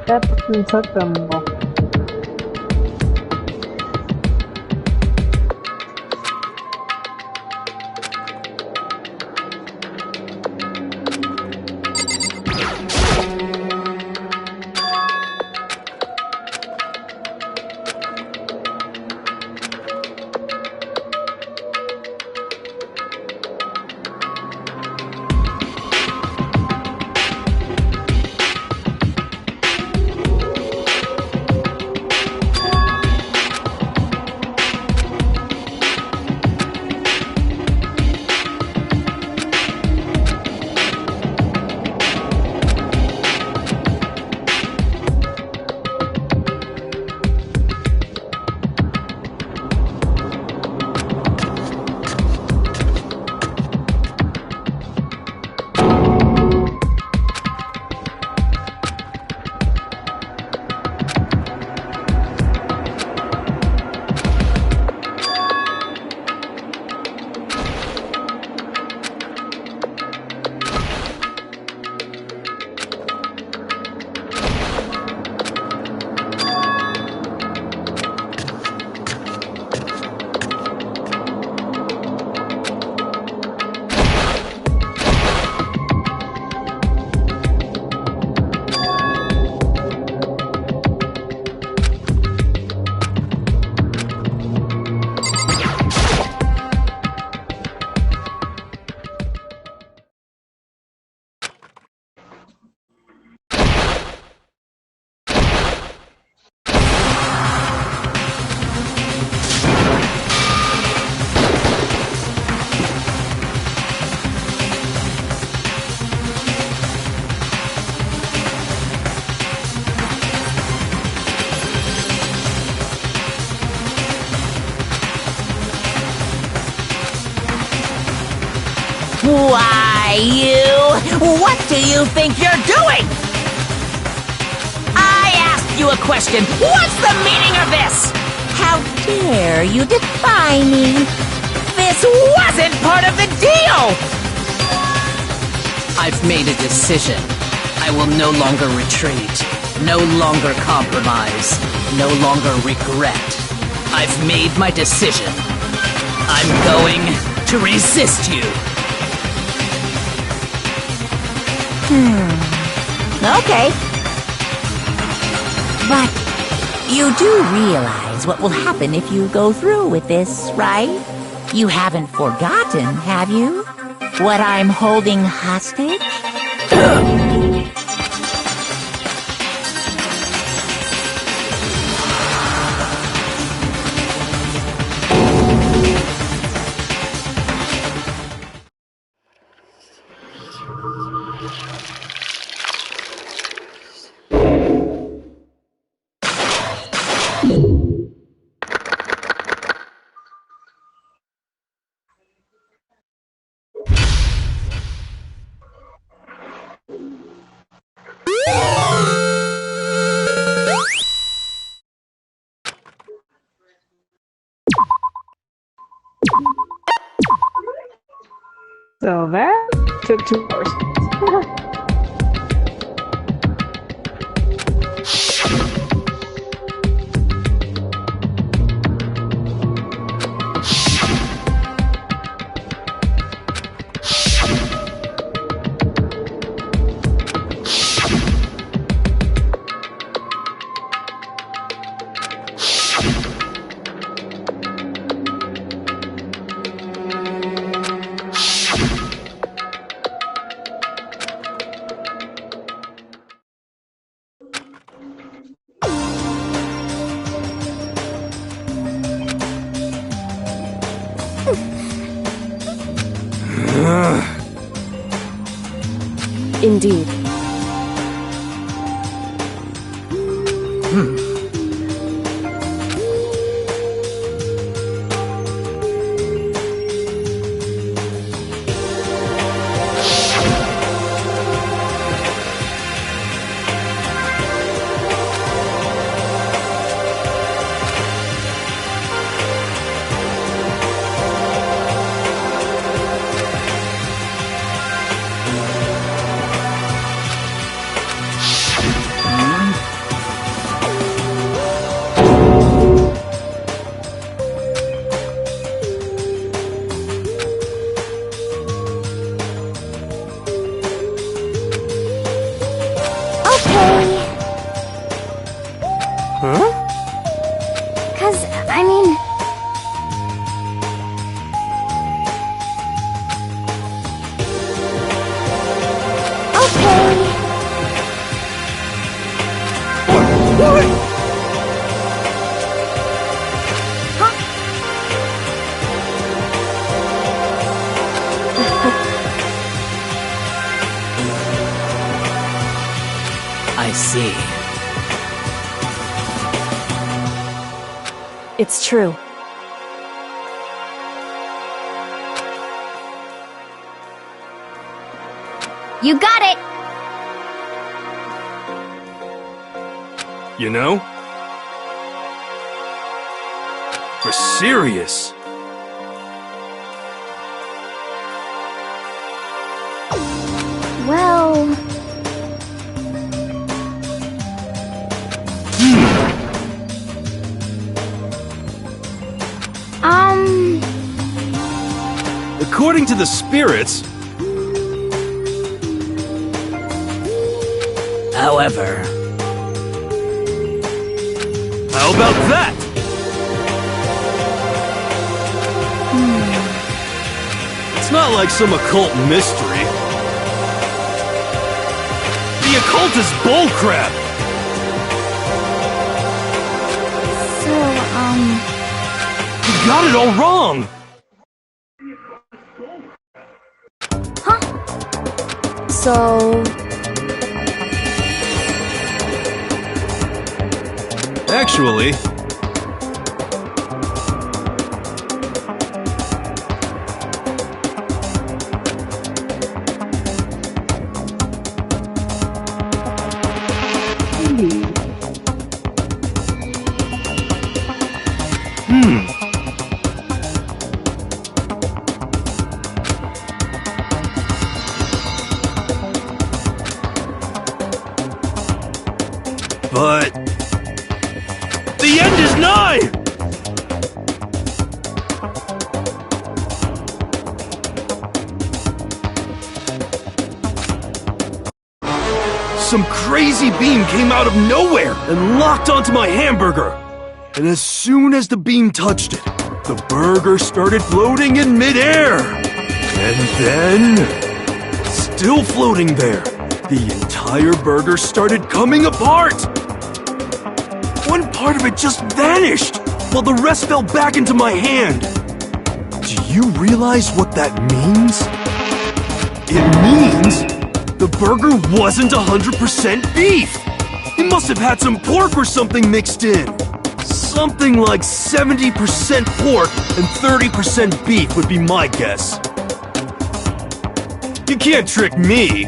That person took them all. Why, what do you think you're doing? I asked you a question. What's the meaning of this? How dare you defy me? This wasn't part of the deal! I've made a decision. I will no longer retreat, no longer compromise, no longer regret. I've made my decision. I'm going to resist you. Okay. But you do realize what will happen if you go through with this, right? You haven't forgotten, have you? What I'm holding hostage? So that took 2 hours. Indeed. I see. It's true. You got it! You know? For serious. Well... According to the spirits... However... How about that? It's not like some occult mystery. The occult is bullcrap! You got it all wrong! So... Actually... But... the end is nigh! Some crazy beam came out of nowhere and locked onto my hamburger. And as soon as the beam touched it, the burger started floating in midair. And then... still floating there, the entire burger started coming apart. One part of it just vanished, while the rest fell back into my hand. Do you realize what that means? It means the burger wasn't 100% beef. It must have had some pork or something mixed in. Something like 70% pork and 30% beef would be my guess. You can't trick me.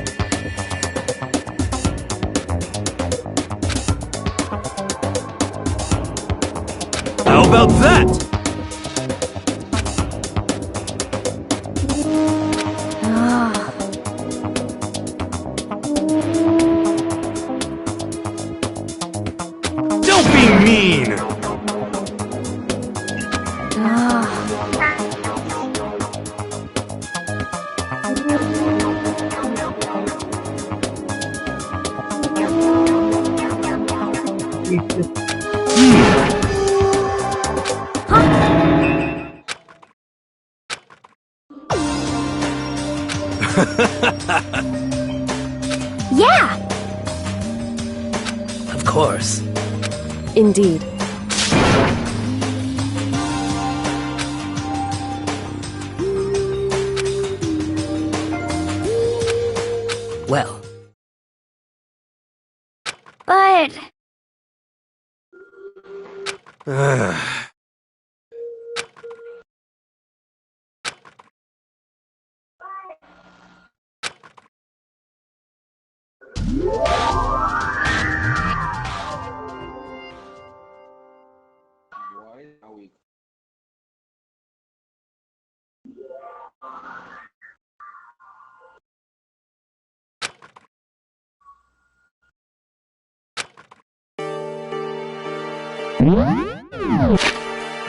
How about that? Don't be mean! Yeah! Of course. Indeed. well. But...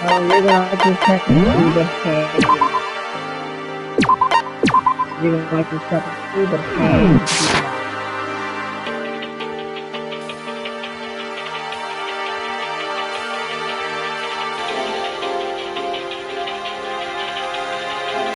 Oh, you're gonna like this check through the head. You're gonna like this check through the head.